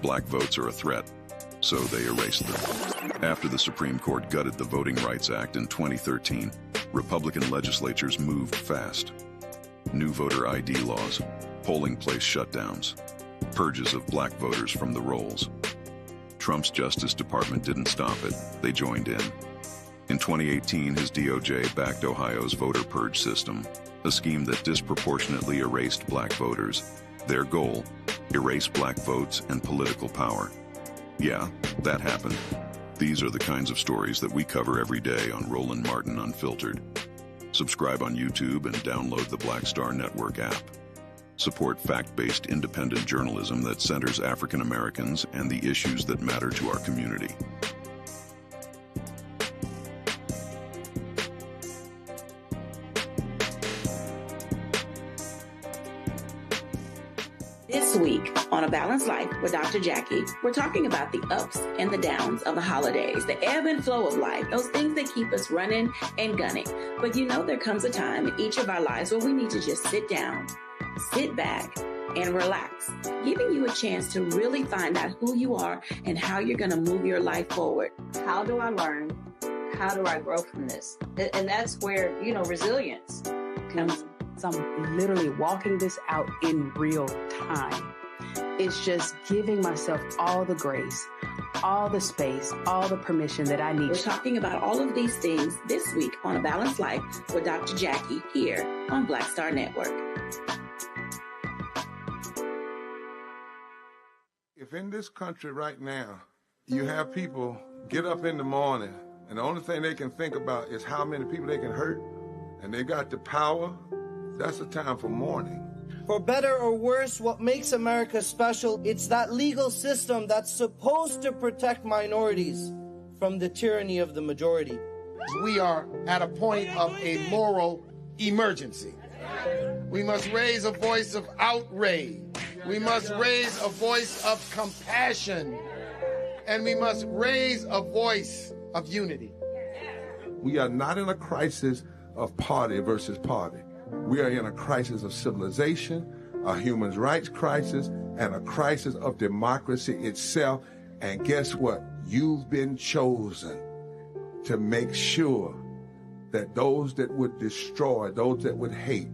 Black votes are a threat, so they erased them. After the Supreme Court gutted the Voting Rights Act in 2013, Republican legislatures moved fast. New voter ID laws, polling place shutdowns, purges of black voters from the rolls. Trump's Justice Department didn't stop it. They joined in. In 2018, his DOJ backed Ohio's voter purge system, a scheme that disproportionately erased black voters. Their goal, erase black votes and political power. Yeah, that happened. These are the kinds of stories that we cover every day on Roland Martin Unfiltered. Subscribe on YouTube and download the Black Star Network app. Support fact-based independent journalism that centers African Americans and the issues that matter to our community. This week on A Balanced Life with Dr. Jackie, we're talking about the ups and the downs of the holidays, the ebb and flow of life, those things that keep us running and gunning. But you know, there comes a time in each of our lives where we need to just sit down, sit back, and relax, giving you a chance to really find out who you are and how you're going to move your life forward. How do I learn? How do I grow from this? And that's where, you know, resilience comes. So I'm literally walking this out in real time. It's just giving myself all the grace, all the space, all the permission that I need. We're talking about all of these things this week on A Balanced Life with Dr. Jackie here on Black Star Network. If in this country right now, you have people get up in the morning and the only thing they can think about is how many people they can hurt, and they got the power, that's the time for mourning. For better or worse, what makes America special, it's that legal system that's supposed to protect minorities from the tyranny of the majority. We are at a point of a moral emergency. We must raise a voice of outrage. We must raise a voice of compassion. And we must raise a voice of unity. We are not in a crisis of party versus party. We are in a crisis of civilization, a human rights crisis, and a crisis of democracy itself. And guess what? You've been chosen to make sure that those that would destroy, those that would hate,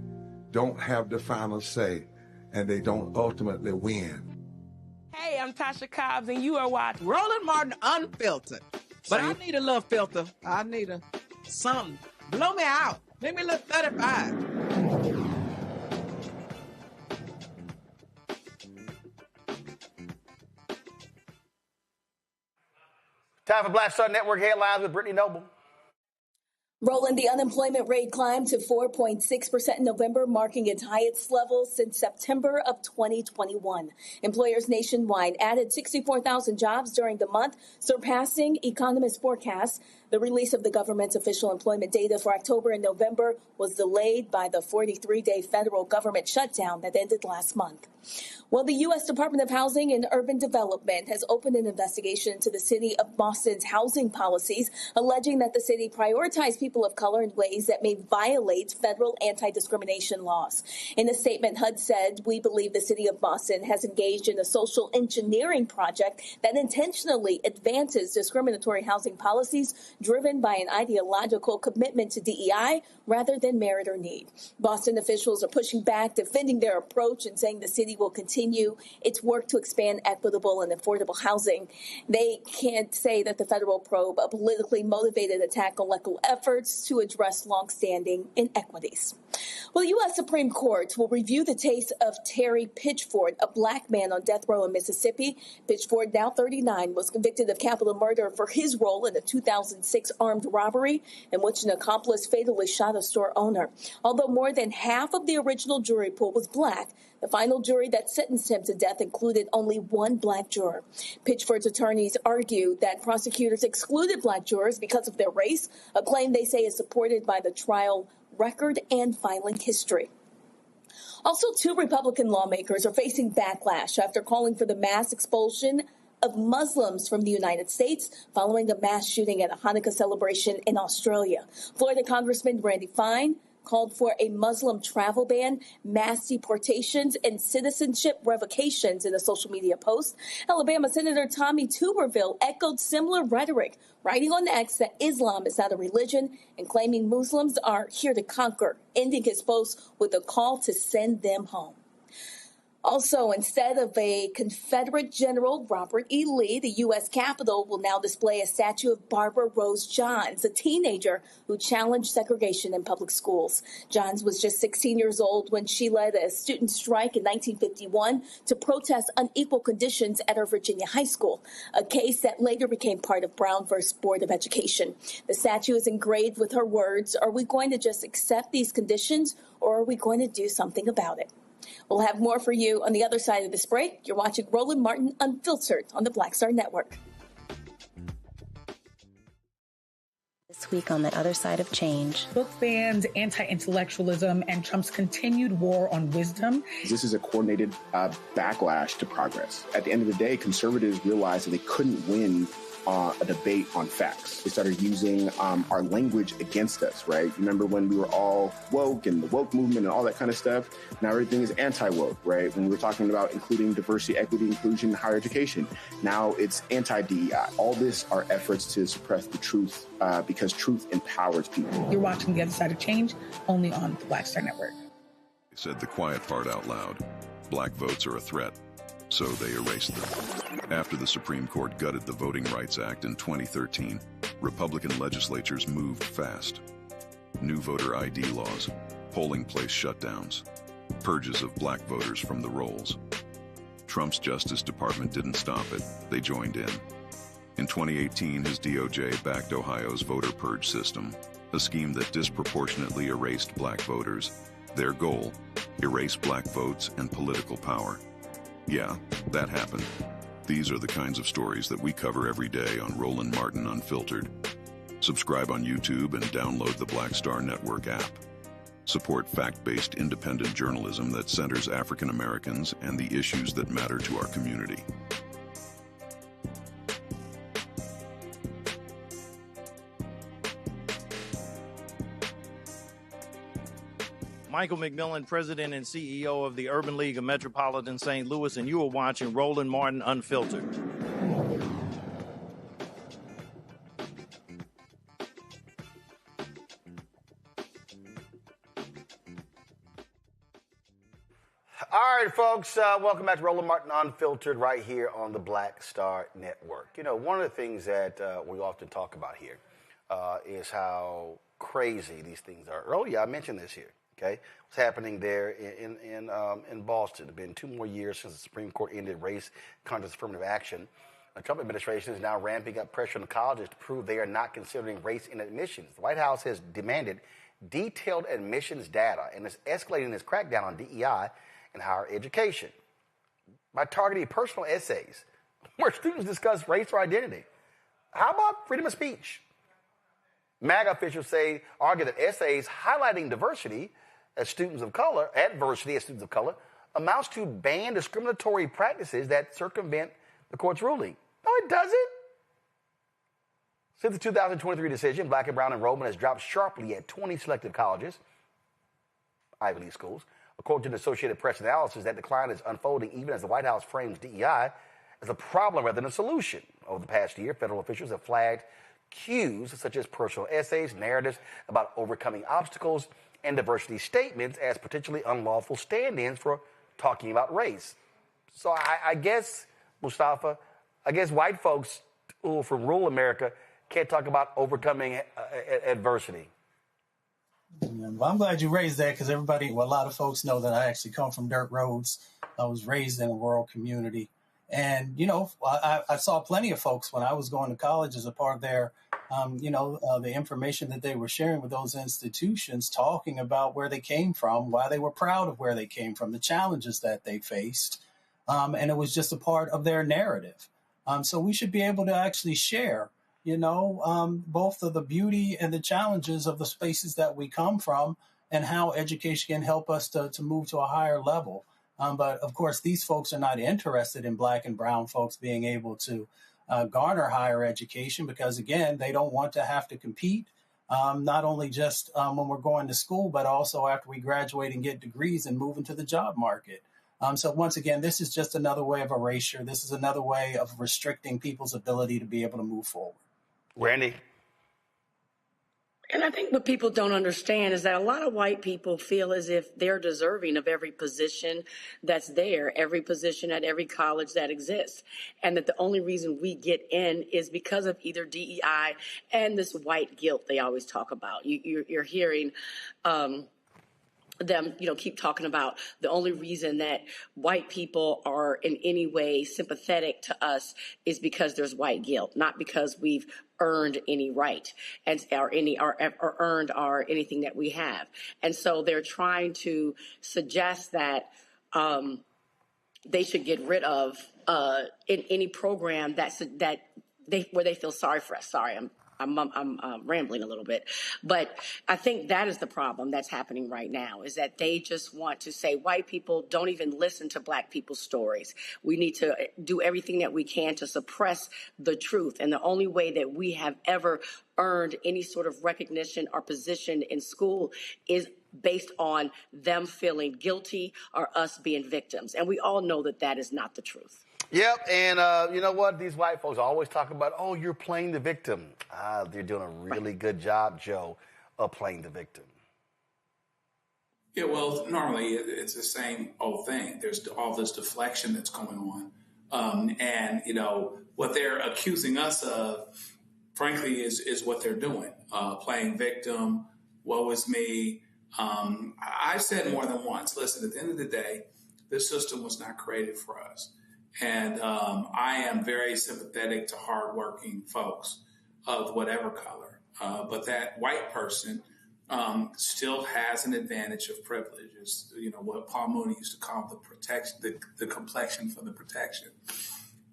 don't have the final say, and they don't ultimately win. Hey, I'm Tasha Cobbs, and you are watching Roland Martin Unfiltered. But I need a little filter. I need something. Blow me out. Make me look 35. Time for Black Star Network headlines with Brittany Noble. Roland, the unemployment rate climbed to 4.6% in November, marking its highest level since September of 2021. Employers nationwide added 64,000 jobs during the month, surpassing economists' forecasts. The release of the government's official employment data for October and November was delayed by the 43-day federal government shutdown that ended last month. Well, the U.S. Department of Housing and Urban Development has opened an investigation into the city of Boston's housing policies, alleging that the city prioritized people of color in ways that may violate federal anti-discrimination laws. In a statement, HUD said, "We believe the city of Boston has engaged in a social engineering project that intentionally advances discriminatory housing policies driven by an ideological commitment to DEI rather than merit or need." Boston officials are pushing back, defending their approach, and saying the city will continue its work to expand equitable and affordable housing. They can't say that the federal probe a politically motivated attack on local efforts to address longstanding inequities. Well, the U.S. Supreme Court will review the case of Terry Pitchford, a black man on death row in Mississippi. Pitchford, now 39, was convicted of capital murder for his role in a 2006 armed robbery in which an accomplice fatally shot a store owner. Although more than half of the original jury pool was black, the final jury that sentenced him to death included only one black juror. Pitchford's attorneys argue that prosecutors excluded black jurors because of their race, a claim they say is supported by the trial record and filing history. Also, 2 Republican lawmakers are facing backlash after calling for the mass expulsion of Muslims from the United States following a mass shooting at a Hanukkah celebration in Australia. Florida Congressman Randy Fine called for a Muslim travel ban, mass deportations, and citizenship revocations in a social media post. Alabama Senator Tommy Tuberville echoed similar rhetoric, writing on X that Islam is not a religion and claiming Muslims are here to conquer, ending his post with a call to send them home. Also, instead of a Confederate General Robert E. Lee, the U.S. Capitol will now display a statue of Barbara Rose Johns, a teenager who challenged segregation in public schools. Johns was just 16 years old when she led a student strike in 1951 to protest unequal conditions at her Virginia high school, a case that later became part of Brown v. Board of Education. The statue is engraved with her words, "Are we going to just accept these conditions, or are we going to do something about it?" We'll have more for you on the other side of this break. You're watching Roland Martin Unfiltered on the Black Star Network. This this week on The Other Side of Change. Book bans, anti-intellectualism, and Trump's continued war on wisdom. This is a coordinated backlash to progress. At the end of the day, conservatives realized that they couldn't win a debate on facts. They started using our language against us, right? Remember when we were all woke and the woke movement and all that kind of stuff? Now everything is anti-woke, right? When we were talking about including diversity, equity, inclusion, higher education, now it's anti-DEI. All this are efforts to suppress the truth because truth empowers people. You're watching The Other Side of Change only on the Black Star Network. They said the quiet part out loud. Black votes are a threat. So they erased them. After the Supreme Court gutted the Voting Rights Act in 2013, Republican legislatures moved fast. New voter ID laws, polling place shutdowns, purges of black voters from the rolls. Trump's Justice Department didn't stop it, they joined in. In 2018, his DOJ backed Ohio's voter purge system, a scheme that disproportionately erased black voters. Their goal, erase black votes and political power. Yeah, that happened. These are the kinds of stories that we cover every day on Roland Martin Unfiltered. Subscribe on YouTube and download the Black Star Network app. Support fact-based independent journalism that centers African Americans and the issues that matter to our community. Michael McMillan, President and CEO of the Urban League of Metropolitan St. Louis, and you are watching Roland Martin Unfiltered. All right, folks, welcome back to Roland Martin Unfiltered right here on the Black Star Network. You know, one of the things that we often talk about here is how crazy these things are. Earlier, I mentioned this here. Okay, what's happening there in Boston? It's been 2 more years since the Supreme Court ended race-conscious affirmative action. The Trump administration is now ramping up pressure on colleges to prove they are not considering race in admissions. The White House has demanded detailed admissions data and is escalating its crackdown on DEI in higher education by targeting personal essays where students discuss race or identity. How about freedom of speech? MAGA officials argue that essays highlighting diversity as students of color, adversity as students of color, amounts to ban discriminatory practices that circumvent the court's ruling. No, it doesn't. Since the 2023 decision, black and brown enrollment has dropped sharply at 20 selective colleges, Ivy League schools. According to the Associated Press analysis, that decline is unfolding even as the White House frames DEI as a problem rather than a solution. Over the past year, federal officials have flagged cues such as personal essays, narratives about overcoming obstacles, and diversity statements as potentially unlawful stand-ins for talking about race. So I guess, Mustafa, white folks from rural America can't talk about overcoming adversity. Well, I'm glad you raised that because a lot of folks know that I actually come from dirt roads. I was raised in a rural community. And, you know, I saw plenty of folks when I was going to college as a part of their, the information that they were sharing with those institutions, talking about where they came from, why they were proud of where they came from, the challenges that they faced. And it was just a part of their narrative. So we should be able to actually share, both of the beauty and the challenges of the spaces that we come from and how education can help us to move to a higher level. But of course, these folks are not interested in black and brown folks being able to garner higher education because, again, they don't want to have to compete, not only just when we're going to school, but also after we graduate and get degrees and move into the job market. So once again, this is just another way of erasure. This is another way of restricting people's ability to be able to move forward. Randy? And I think what people don't understand is that a lot of white people feel as if they're deserving of every position that's there, every position at every college that exists, and that the only reason we get in is because of either DEI and this white guilt they always talk about. You're hearing them, keep talking about the only reason that white people are in any way sympathetic to us is because there's white guilt, not because we've earned any right or earned anything that we have. And so they're trying to suggest that they should get rid of in any program where they feel sorry for us. Sorry, I'm rambling a little bit, but I think that is the problem that's happening right now, is that they just want to say white people don't even listen to Black people's stories. We need to do everything that we can to suppress the truth. And the only way that we have ever earned any sort of recognition or position in school is based on them feeling guilty or us being victims. And we all know that that is not the truth. Yep, and you know what? These white folks always talk about, oh, you're playing the victim. They're doing a really good job, Joe, of playing the victim. Yeah, well, normally it's the same old thing. There's all this deflection that's going on. And, you know, what they're accusing us of, frankly, is what they're doing, playing victim, woe is me. I've said more than once, listen, at the end of the day, this system was not created for us. And I am very sympathetic to hardworking folks of whatever color. But that white person still has an advantage of privileges, you know, what Paul Mooney used to call the protection, the complexion for the protection.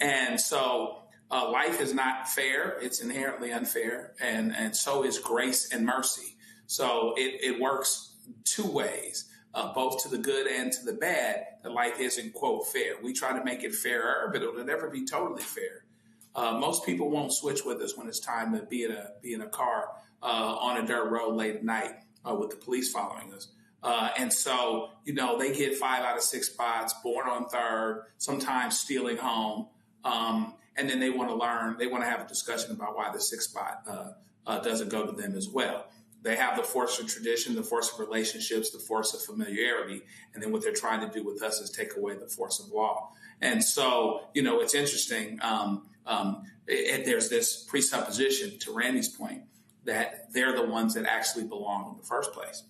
And so life is not fair. It's inherently unfair. And so is grace and mercy. So it works two ways. Both to the good and to the bad, that life isn't, quote, fair. We try to make it fairer, but it'll never be totally fair. Most people won't switch with us when it's time to be in a car on a dirt road late at night with the police following us. And so, you know, they get 5 out of 6 spots, born on third, sometimes stealing home. And then they want to learn, they want to have a discussion about why the 6th spot doesn't go to them as well. They have the force of tradition, the force of relationships, the force of familiarity. And then what they're trying to do with us is take away the force of law. And so, you know, it's interesting. There's this presupposition, to Randy's point, that they're the ones that actually belong in the first place.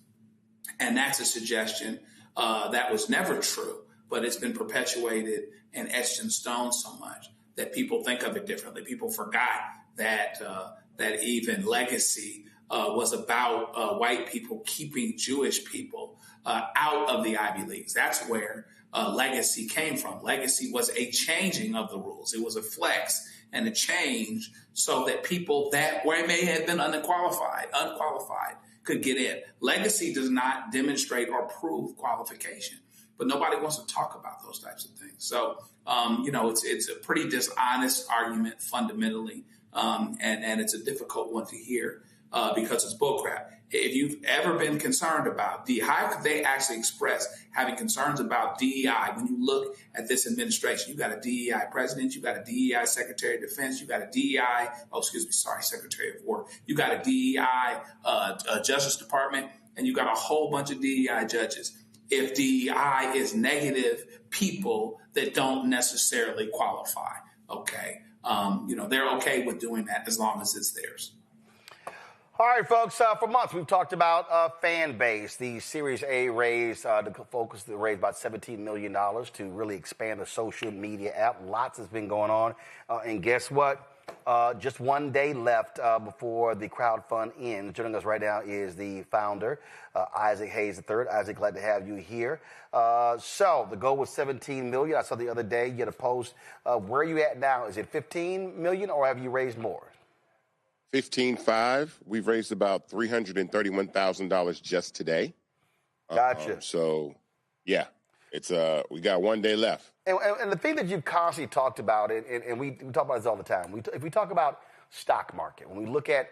And that's a suggestion that was never true, but it's been perpetuated and etched in stone so much that people think of it differently. People forgot that even legacy was about white people keeping Jewish people out of the Ivy Leagues. That's where legacy came from. Legacy was a changing of the rules. It was a flex and a change so that people that may have been unqualified could get in. Legacy does not demonstrate or prove qualification, but nobody wants to talk about those types of things. So, you know, it's a pretty dishonest argument fundamentally, and it's a difficult one to hear. Because it's bullcrap. If you've ever been concerned about how could they actually express having concerns about DEI when you look at this administration? You got a DEI president, you got a DEI secretary of defense, you got a secretary of war, you got a DEI Justice Department, and you got a whole bunch of DEI judges. If DEI is negative people that don't necessarily qualify, okay, you know, they're okay with doing that as long as it's theirs. All right, folks, for months we've talked about Fanbase, the Series A raise, the focus that raised about $17 million to really expand a social media app. Lots has been going on. And guess what? Just one day left before the crowdfund ends. Joining us right now is the founder, Isaac Hayes III. Isaac, glad to have you here. So the goal was $17 million. I saw the other day you had a post. Where are you at now? Is it $15 million or have you raised more? 15.5. We've raised about $331,000 just today. Gotcha. So, yeah, it's we got one day left. And the thing that you've constantly talked about, and we talk about this all the time. If we talk about stock market, when we look at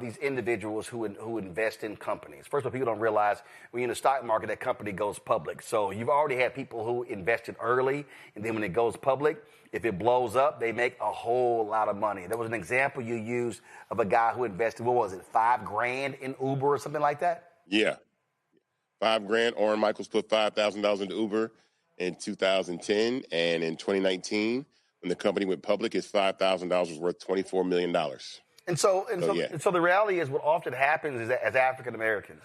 these individuals who invest in companies, first of all, people don't realize when you're in the stock market, that company goes public. So you've already had people who invested early, and then when it goes public, if it blows up, they make a whole lot of money. There was an example you used of a guy who invested, what was it, $5,000 in Uber or something like that? Yeah, $5,000. Orrin Michaels put $5,000 into Uber in 2010, and in 2019, when the company went public, his $5,000 was worth $24 million. And so the reality is, what often happens is that as African Americans,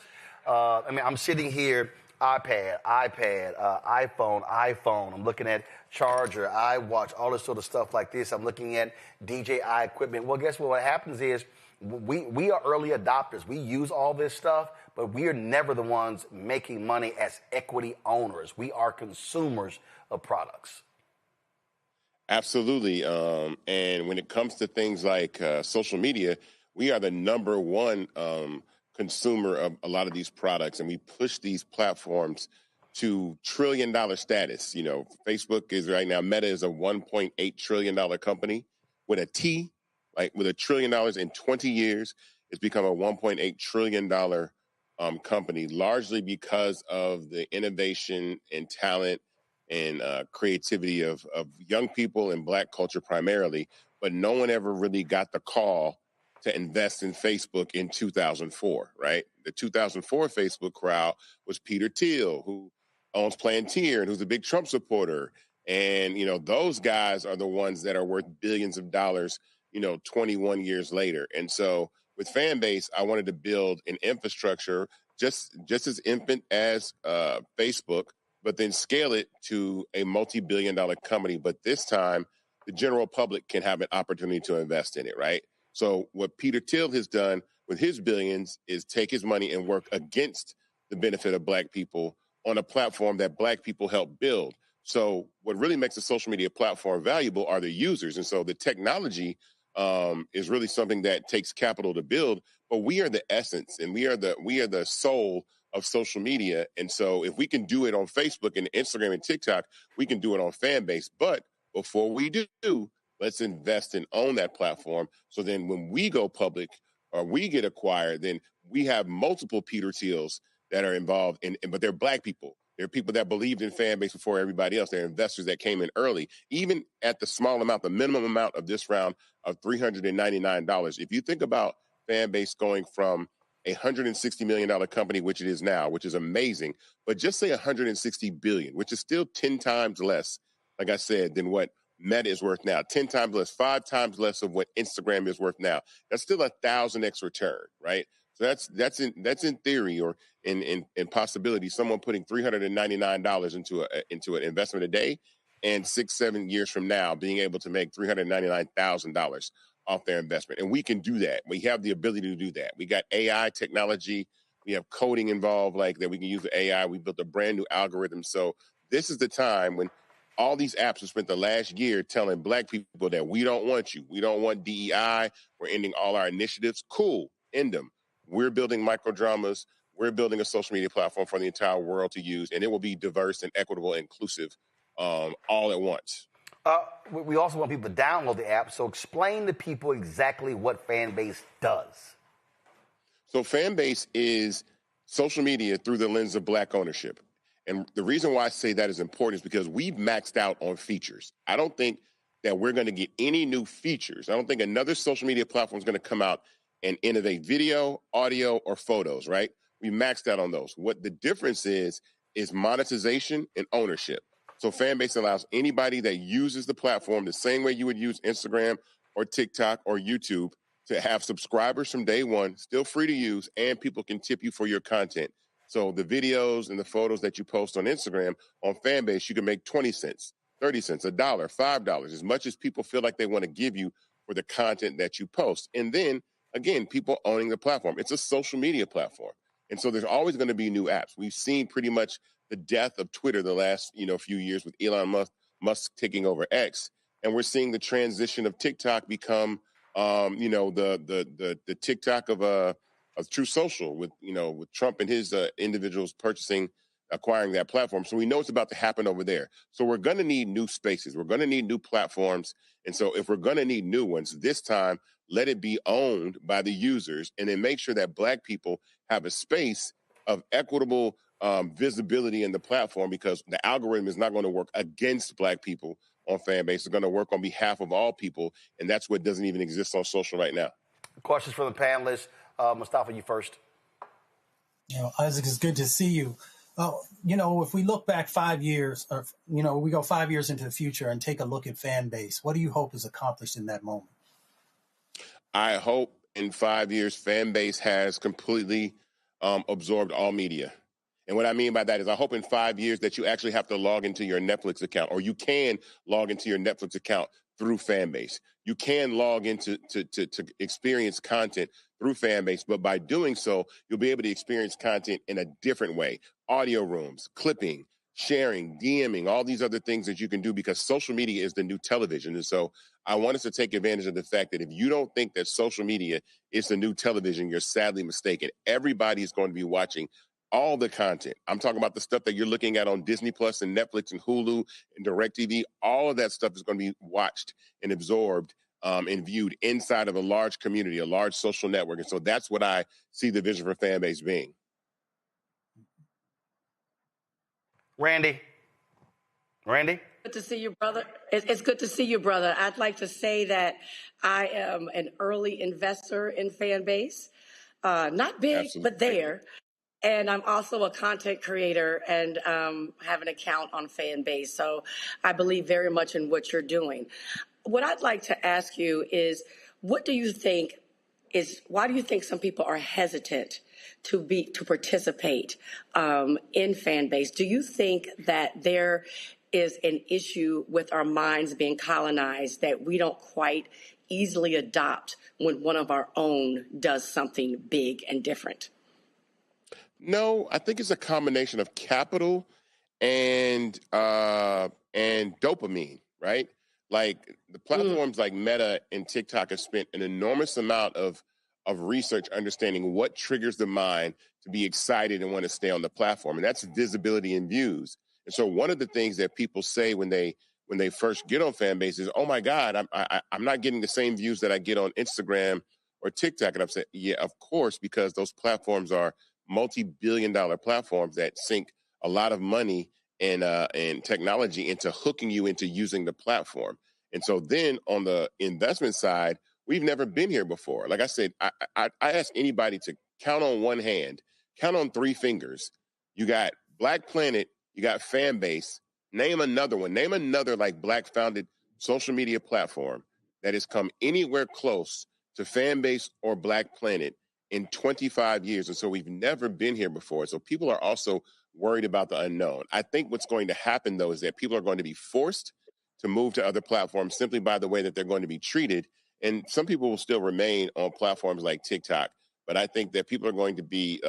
I'm sitting here, iPad, iPhone. I'm looking at charger, iWatch, all this sort of stuff like this. I'm looking at DJI equipment. Well, guess what happens is we are early adopters. We use all this stuff, but we are never the ones making money as equity owners. We are consumers of products. Absolutely. And when it comes to things like social media, we are the number one consumer of a lot of these products, and we push these platforms to trillion-dollar status. You know, Facebook is right now, Meta is a $1.8 trillion company with a T, like with $1 trillion in 20 years. It's become a $1.8 trillion company, largely because of the innovation and talent and creativity of young people and Black culture primarily. But no one ever really got the call to invest in Facebook in 2004, right? The 2004 Facebook crowd was Peter Thiel, who owns Palantir and who's a big Trump supporter. And, you know, those guys are the ones that are worth billions of dollars, you know, 21 years later. And so with Fanbase, I wanted to build an infrastructure just as infant as Facebook, but then scale it to a multi-billion-dollar company. But this time, the general public can have an opportunity to invest in it, right? So what Peter Thiel has done with his billions is take his money and work against the benefit of Black people on a platform that Black people help build. So what really makes a social media platform valuable are the users. And so the technology is really something that takes capital to build, but we are the essence and we are the soul of social media. And so if we can do it on Facebook and Instagram and TikTok, we can do it on Fanbase. But before we do, let's invest and own that platform. So then when we go public or we get acquired, then we have multiple Peter Thiels that are involved in, but they're Black people. They're people that believed in Fanbase before everybody else. They're investors that came in early, even at the small amount, the minimum amount of this round of $399. If you think about Fanbase going from a $160 million company, which it is now, which is amazing, but just say $160 billion, which is still 10 times less, like I said, than what Meta is worth now, 10 times less, 5 times less of what Instagram is worth now. That's still 1,000x return, right? So that's in theory or in possibility, someone putting $399 into an investment a day, and 6-7 years from now being able to make $399,000 off their investment. And we can do that. We have the ability to do that. We got AI technology. We have coding involved like that. We can use the AI. We built a brand new algorithm. So this is the time when all these apps have spent the last year telling Black people that we don't want you. We don't want DEI. We're ending all our initiatives. Cool. End them. We're building microdramas. We're building a social media platform for the entire world to use, and it will be diverse and equitable and inclusive all at once. We also want people to download the app, so explain to people exactly what Fanbase does. So Fanbase is social media through the lens of Black ownership. And the reason why I say that is important is because we've maxed out on features. I don't think that we're going to get any new features. I don't think another social media platform is going to come out and innovate video, audio, or photos, right? We maxed out on those. What the difference is monetization and ownership. So Fanbase allows anybody that uses the platform the same way you would use Instagram or TikTok or YouTube to have subscribers from day one, still free to use, and people can tip you for your content. So the videos and the photos that you post on Instagram, on Fanbase, you can make 20 cents, 30 cents, $1, $5, as much as people feel like they want to give you for the content that you post. And then, again, people owning the platform. It's a social media platform. And so there's always going to be new apps. We've seen pretty much the death of Twitter the last, few years with Elon Musk taking over X. And we're seeing the transition of TikTok become, the TikTok of True Social with Trump and his individuals acquiring that platform. So we know it's about to happen over there. So we're going to need new spaces. We're going to need new platforms. And so if we're going to need new ones, this time, let it be owned by the users, and then make sure that Black people have a space of equitable visibility in the platform, because the algorithm is not going to work against Black people on Fanbase. It's going to work on behalf of all people, and that's what doesn't even exist on social right now. Questions from the panelists. Mustafa, you first. Isaac, it's good to see you. If we look back 5 years, or, we go 5 years into the future and take a look at Fanbase, what do you hope is accomplished in that moment? I hope in 5 years, Fanbase has completely absorbed all media. And what I mean by that is I hope in 5 years that you actually have to log into your Netflix account, or you can log into your Netflix account through Fanbase. You can log into to experience content through Fanbase, but by doing so, you'll be able to experience content in a different way. Audio rooms, clipping, sharing, DMing, all these other things that you can do because social media is the new television. And so I want us to take advantage of the fact that if you don't think that social media is the new television, you're sadly mistaken. Everybody is going to be watching all the content. I'm talking about the stuff that you're looking at on Disney Plus and Netflix and Hulu and DirecTV. All of that stuff is going to be watched and absorbed and viewed inside of a large community, a large social network. And so that's what I see the vision for Fanbase being. Randy? Good to see you, brother. It's good to see you, brother. I'd like to say that I am an early investor in Fanbase. Not big, Absolutely. But there. And I'm also a content creator and have an account on Fanbase. So I believe very much in what you're doing. What I'd like to ask you is, why do you think some people are hesitant to participate in Fanbase? Do you think that there is an issue with our minds being colonized that we don't quite easily adopt when one of our own does something big and different? No, I think it's a combination of capital and dopamine, right? Like the platforms like Meta and TikTok have spent an enormous amount of research understanding what triggers the mind to be excited and want to stay on the platform. And that's visibility and views. And so one of the things that people say when they first get on Fanbase is, oh my God, I'm not getting the same views that I get on Instagram or TikTok. And I'm saying, yeah, of course, because those platforms are multi-billion-dollar platforms that sink a lot of money and technology into hooking you into using the platform. And so then on the investment side, we've never been here before. Like I said, I ask anybody to count on one hand, count on three fingers. You got Black Planet, you got Fanbase. Name another one. Name another like Black-founded social media platform that has come anywhere close to Fanbase or Black Planet in 25 years. And so we've never been here before. So people are also worried about the unknown. I think what's going to happen, though, is that people are going to be forced to move to other platforms simply by the way that they're going to be treated. And some people will still remain on platforms like TikTok. But I think that people are going to be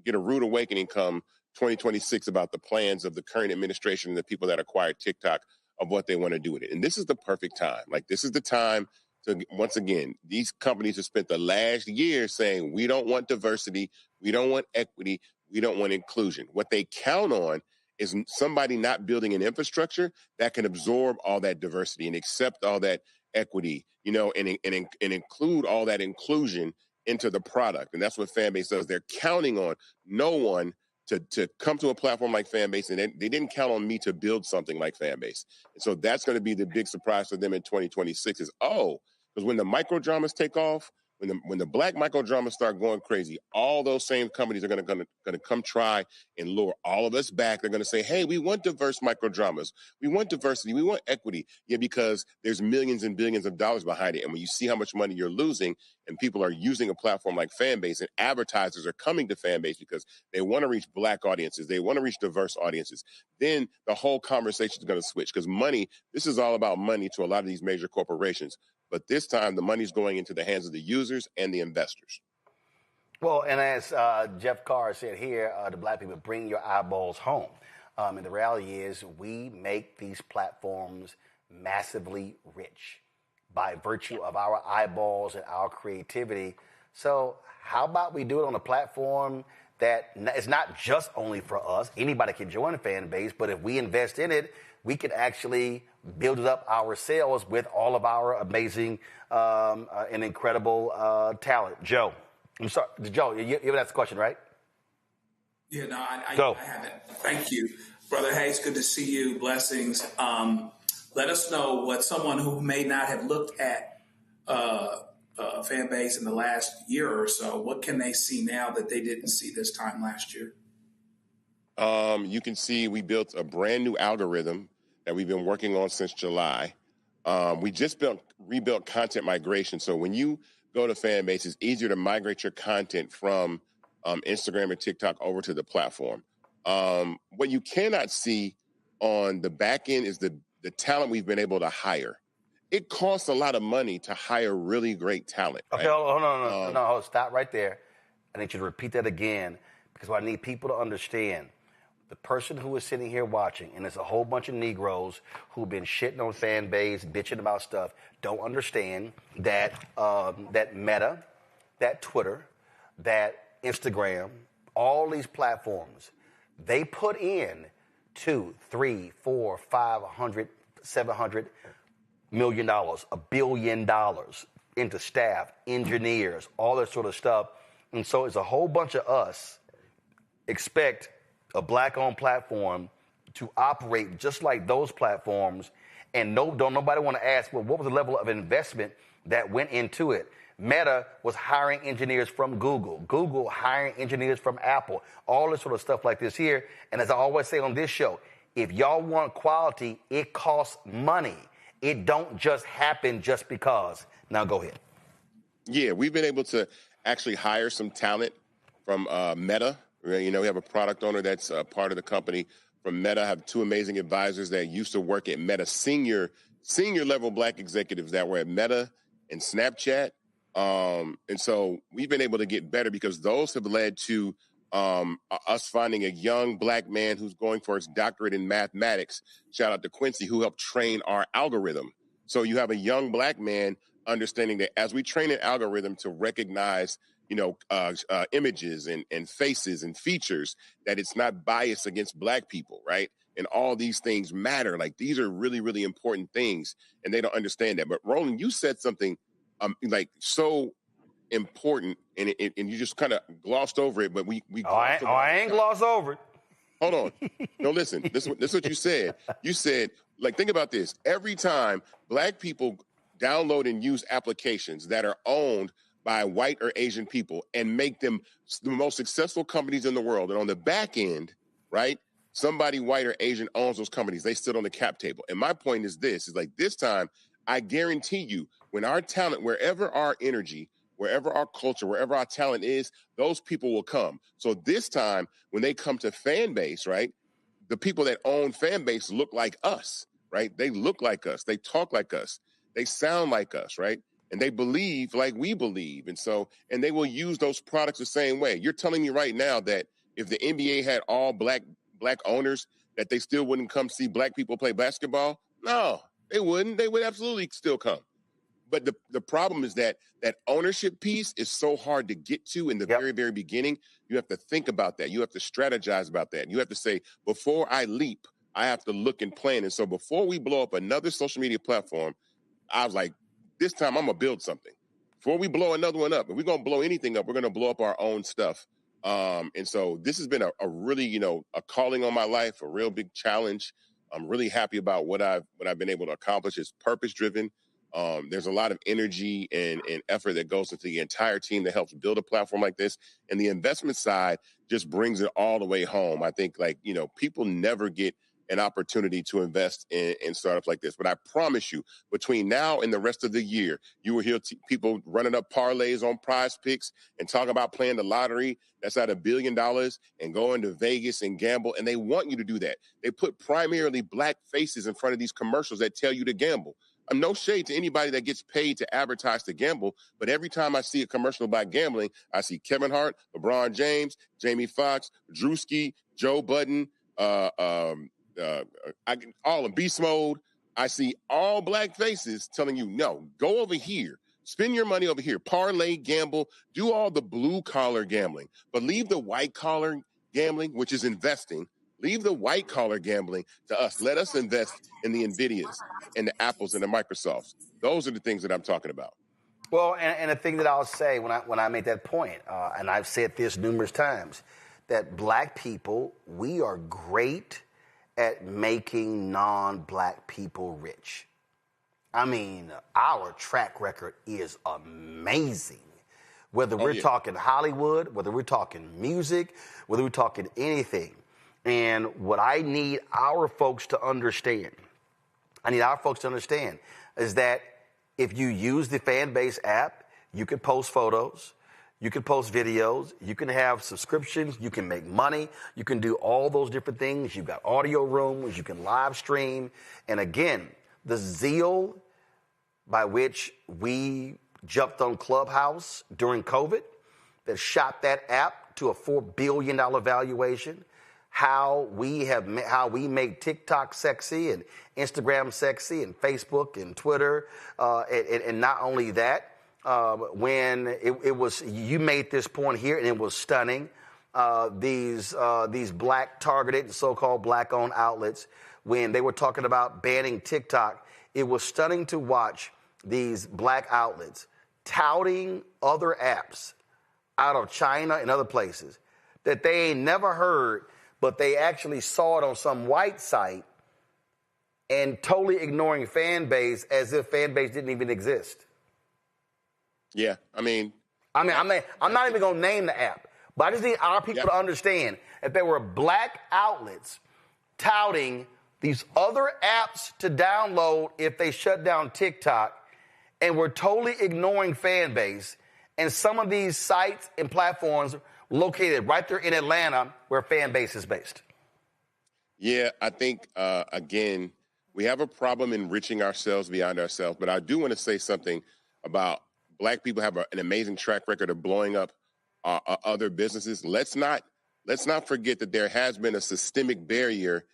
get a rude awakening come 2026 about the plans of the current administration and the people that acquired TikTok of what they want to do with it. And this is the perfect time. Like, this is the time to, once again, these companies have spent the last year saying, we don't want diversity, we don't want equity, we don't want inclusion. What they count on is somebody not building an infrastructure that can absorb all that diversity and accept all that equity, and include all that inclusion into the product. And that's what Fanbase does. They're counting on no one to come to a platform like Fanbase, and they didn't count on me to build something like Fanbase. And so that's going to be the big surprise for them in 2026 is, because when the micro dramas take off, when the Black micro dramas start going crazy, all those same companies are going to come try and lure all of us back. They're going to say, hey, we want diverse micro dramas. We want diversity. We want equity. Yeah, because there's millions and billions of dollars behind it. And when you see how much money you're losing and people are using a platform like Fanbase and advertisers are coming to Fanbase because they want to reach Black audiences, they want to reach diverse audiences, then the whole conversation is going to switch because money, this is all about money to a lot of these major corporations. But this time, the money's going into the hands of the users and the investors. Well, and as Jeff Carr said here, the Black people bring your eyeballs home. And the reality is we make these platforms massively rich by virtue of our eyeballs and our creativity. So how about we do it on a platform that is not just only for us. Anybody can join a Fanbase, but if we invest in it, we can actually build it up ourselves with all of our amazing and incredible talent. Joe, I'm sorry, Joe, you asked the question, right? Yeah, no, I haven't. Thank you. Brother Hayes, good to see you. Blessings. Let us know what someone who may not have looked at Fanbase in the last year or so, what can they see now that they didn't see this time last year? You can see we built a brand new algorithm that we've been working on since July. We just rebuilt content migration. So when you go to Fanbase, it's easier to migrate your content from Instagram and TikTok over to the platform. What you cannot see on the back end is the talent we've been able to hire. It costs a lot of money to hire really great talent. Okay, right? hold on, stop right there. I need you to repeat that again because what I need people to understand, the person who is sitting here watching, and it's a whole bunch of Negroes who've been shitting on Fanbase, bitching about stuff, don't understand that that Meta, that Twitter, that Instagram, all these platforms, they put in $200, $300, $400, $500, $700 million, $1 billion into staff, engineers, all that sort of stuff. And so it's a whole bunch of us expect a black-owned platform to operate just like those platforms, and don't nobody want to ask, well, what was the level of investment that went into it? Meta was hiring engineers from Google. Google hiring engineers from Apple. All this sort of stuff like this here. And as I always say on this show, if y'all want quality, it costs money. It don't just happen just because. Now go ahead. Yeah, we've been able to actually hire some talent from Meta. You know, we have a product owner that's part of the company from Meta. I have 2 amazing advisors that used to work at Meta, senior level black executives that were at Meta and Snapchat. And so we've been able to get better because those have led to us finding a young black man who's going for his doctorate in mathematics. Shout out to Quincy, who helped train our algorithm. So you have a young black man understanding that as we train an algorithm to recognize images and faces and features, that it's not biased against black people, right? And all these things matter. Like, these are really, really important things, and they don't understand that. But Roland, you said something so important, and you just kind of glossed over it. But we I ain't glossed over it. Hold on. No, listen. This is what you said. You said, like, think about this. Every time black people download and use applications that are owned by white or Asian people and make them the most successful companies in the world, and on the back end, right, somebody white or Asian owns those companies. They sit on the cap table. And my point is this, is like, this time, I guarantee you, when our talent, wherever our energy, wherever our culture, wherever our talent is, those people will come. So this time, when they come to Fanbase, right, the people that own Fanbase look like us, right? They look like us. They talk like us. They sound like us, right? And they believe like we believe. And so, and they will use those products the same way. You're telling me right now that if the NBA had all black owners, that they still wouldn't come see black people play basketball? No, they wouldn't. They would absolutely still come. But the problem is that ownership piece is so hard to get to in the very, very beginning. You have to think about that. You have to strategize about that. You have to say, before I leap, I have to look and plan. And so before we blow up another social media platform, I was like, this time I'm going to build something. Before we blow another one up, if we're going to blow anything up, we're going to blow up our own stuff. And so this has been a really, a calling on my life, a real big challenge. I'm really happy about what I've been able to accomplish. It's purpose-driven. There's a lot of energy and effort that goes into the entire team that helps build a platform like this. And the investment side just brings it all the way home. I think, people never get an opportunity to invest in startups like this. But I promise you, between now and the rest of the year, you will hear people running up parlays on Prize Picks and talk about playing the lottery that's at $1 billion and going to Vegas and gamble. And they want you to do that. They put primarily black faces in front of these commercials that tell you to gamble. I'm no shade to anybody that gets paid to advertise to gamble, but every time I see a commercial about gambling, I see Kevin Hart, LeBron James, Jamie Foxx, Drewski, Joe Budden, all in beast mode. I see all black faces telling you, no, go over here, spend your money over here, parlay, gamble, do all the blue collar gambling, but leave the white collar gambling, which is investing. Leave the white collar gambling to us. Let us invest in the NVIDIAs and the Apples and the Microsofts. Those are the things that I'm talking about. Well, and the thing that I'll say when I make that point, and I've said this numerous times, that black people, we are great at making non-black people rich. I mean, our track record is amazing. Whether we're talking Hollywood, whether we're talking music, whether we're talking anything. And what I need our folks to understand, is that if you use the Fanbase app, you can post photos, you can post videos, you can have subscriptions, you can make money, you can do all those different things. You've got audio rooms, you can live stream. And again, the zeal by which we jumped on Clubhouse during COVID that shot that app to a $4 billion valuation, how we make TikTok sexy and Instagram sexy and Facebook and Twitter, and not only that, when it was, you made this point here and it was stunning. These black targeted and so-called black-owned outlets, when they were talking about banning TikTok, it was stunning to watch these black outlets touting other apps out of China and other places that they ain't never heard, but they actually saw it on some white site and totally ignoring Fanbase as if Fanbase didn't even exist. Yeah, I'm not even going to name the app, but I just need our people to understand that there were black outlets touting these other apps to download if they shut down TikTok, and were totally ignoring Fanbase. And some of these sites and platforms located right there in Atlanta where Fanbase is based. Yeah, I think, again, we have a problem enriching ourselves beyond ourselves. But I do want to say something about black people have an amazing track record of blowing up other businesses. Let's not forget that there has been a systemic barrier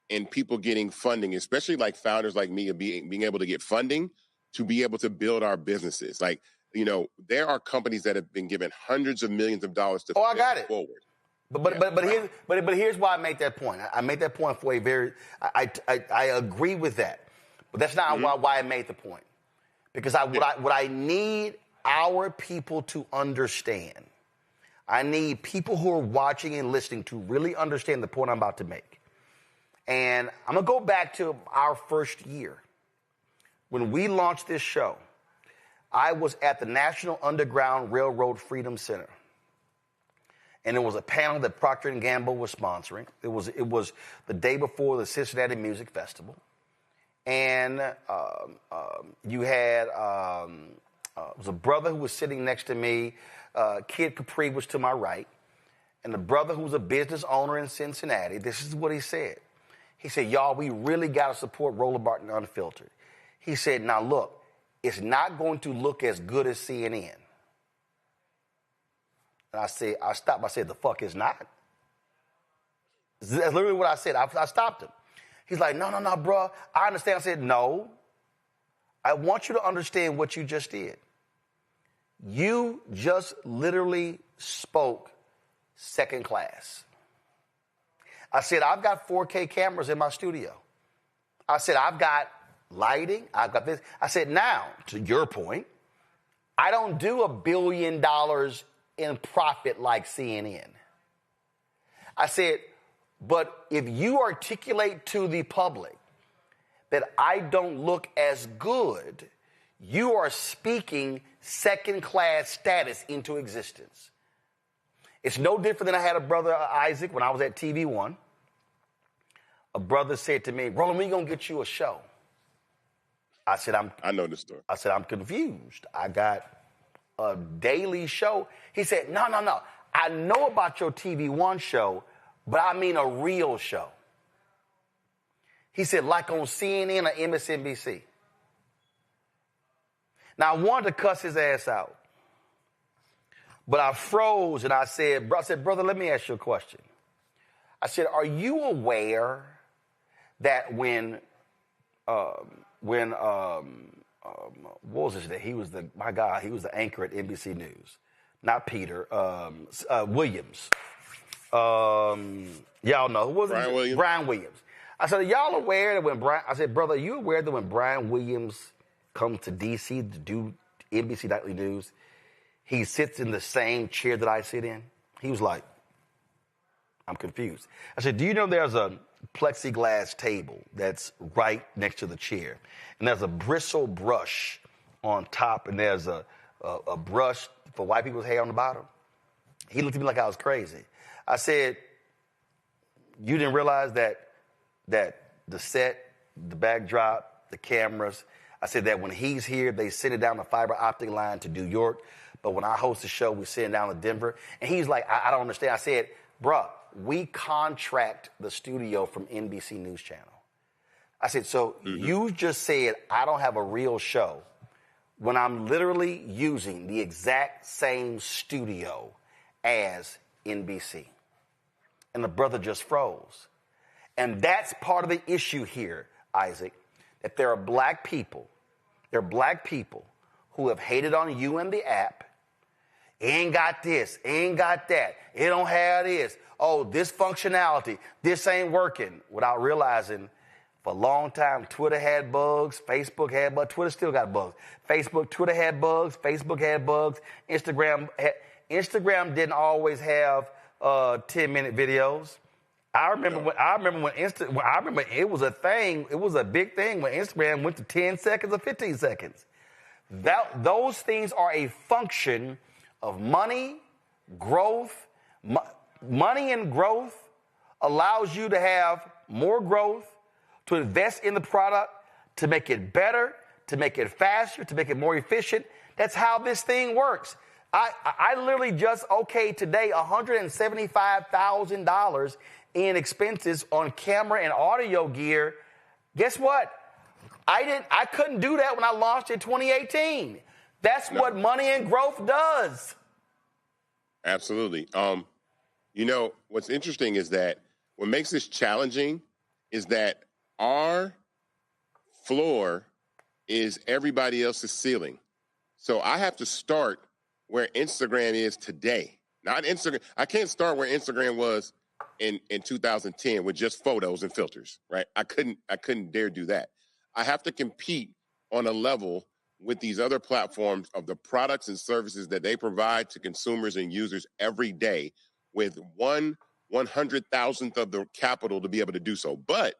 in people getting funding, especially like founders like me, of being able to get funding to be able to build our businesses. Like, there are companies that have been given hundreds of millions of dollars to I got it. forward. But here's why I make that point. I made that point for a very, I agree with that. But that's not why I made the point. Because what I need our people to understand, I need people who are watching and listening to really understand the point I'm about to make. And I'm going to go back to our first year. When we launched this show, I was at the National Underground Railroad Freedom Center. And it was a panel that Procter & Gamble was sponsoring. It was the day before the Cincinnati Music Festival. And you had, it was a brother who was sitting next to me. Kid Capri was to my right. And the brother who was a business owner in Cincinnati, this is what he said. He said, y'all, we really got to support Roland Martin Unfiltered. He said, now look, it's not going to look as good as CNN. And I stopped. I said, the fuck is not? That's literally what I said. I stopped him. He's like, no, bro. I understand. I said, no. I want you to understand what you just did. You just literally spoke second class. I said, I've got 4K cameras in my studio. I said, I've got lighting. I've got this. I said, now, to your point, I don't do $1 billion in profit like CNN. I said, but if you articulate to the public that I don't look as good, you are speaking second-class status into existence. It's no different than I had a brother, Isaac, when I was at TV One. A brother said to me, Roland, when are you going to get you a show? I said, I know the story. I said, I'm confused. I got a daily show. He said, no. I know about your TV One show, but I mean a real show. He said, like on CNN or MSNBC. Now, I wanted to cuss his ass out, but I froze and I said, brother, let me ask you a question. I said, are you aware that when what was his name? He was the anchor at NBC News. Not Peter, Williams. Y'all know. Who was it? Williams. Brian Williams. I said, are y'all aware that I said, brother, are you aware that when Brian Williams comes to D.C. to do NBC Nightly News, he sits in the same chair that I sit in? He was like, I'm confused. I said, do you know there's a plexiglass table that's right next to the chair? And there's a bristle brush on top, and there's a brush for white people's hair on the bottom. He looked at me like I was crazy. I said, you didn't realize that the set, the backdrop, the cameras, I said that when he's here, they send it down the fiber optic line to New York. But when I host the show, we send it down to Denver. And he's like, I don't understand. I said, bruh, we contract the studio from NBC News Channel. I said, so you just said I don't have a real show when I'm literally using the exact same studio as NBC. and the brother just froze. And that's part of the issue here, Isaac, that there are black people who have hated on you and the app. Ain't got this, ain't got that, it don't have this. Oh, this functionality, this ain't working, without realizing for a long time, Twitter had bugs, Facebook had bugs, Twitter still got bugs. Twitter had bugs, Facebook had bugs, Instagram didn't always have 10-minute videos. I remember it was a thing, it was a big thing when Instagram went to 10 seconds or 15 seconds. Those things are a function of money, growth. Money and growth allows you to have more growth, to invest in the product, to make it better, to make it faster, to make it more efficient. That's how this thing works. I literally just okayed today $175,000 in expenses on camera and audio gear. Guess what? I couldn't do that when I launched in 2018. That's what money and growth does. Absolutely. What's interesting is that what makes this challenging is that our floor is everybody else's ceiling. So I have to start where Instagram is today. Not Instagram. I can't start where Instagram was in 2010 with just photos and filters, right? I couldn't dare do that. I have to compete on a level with these other platforms of the products and services that they provide to consumers and users every day with 1/100,000th of the capital to be able to do so. But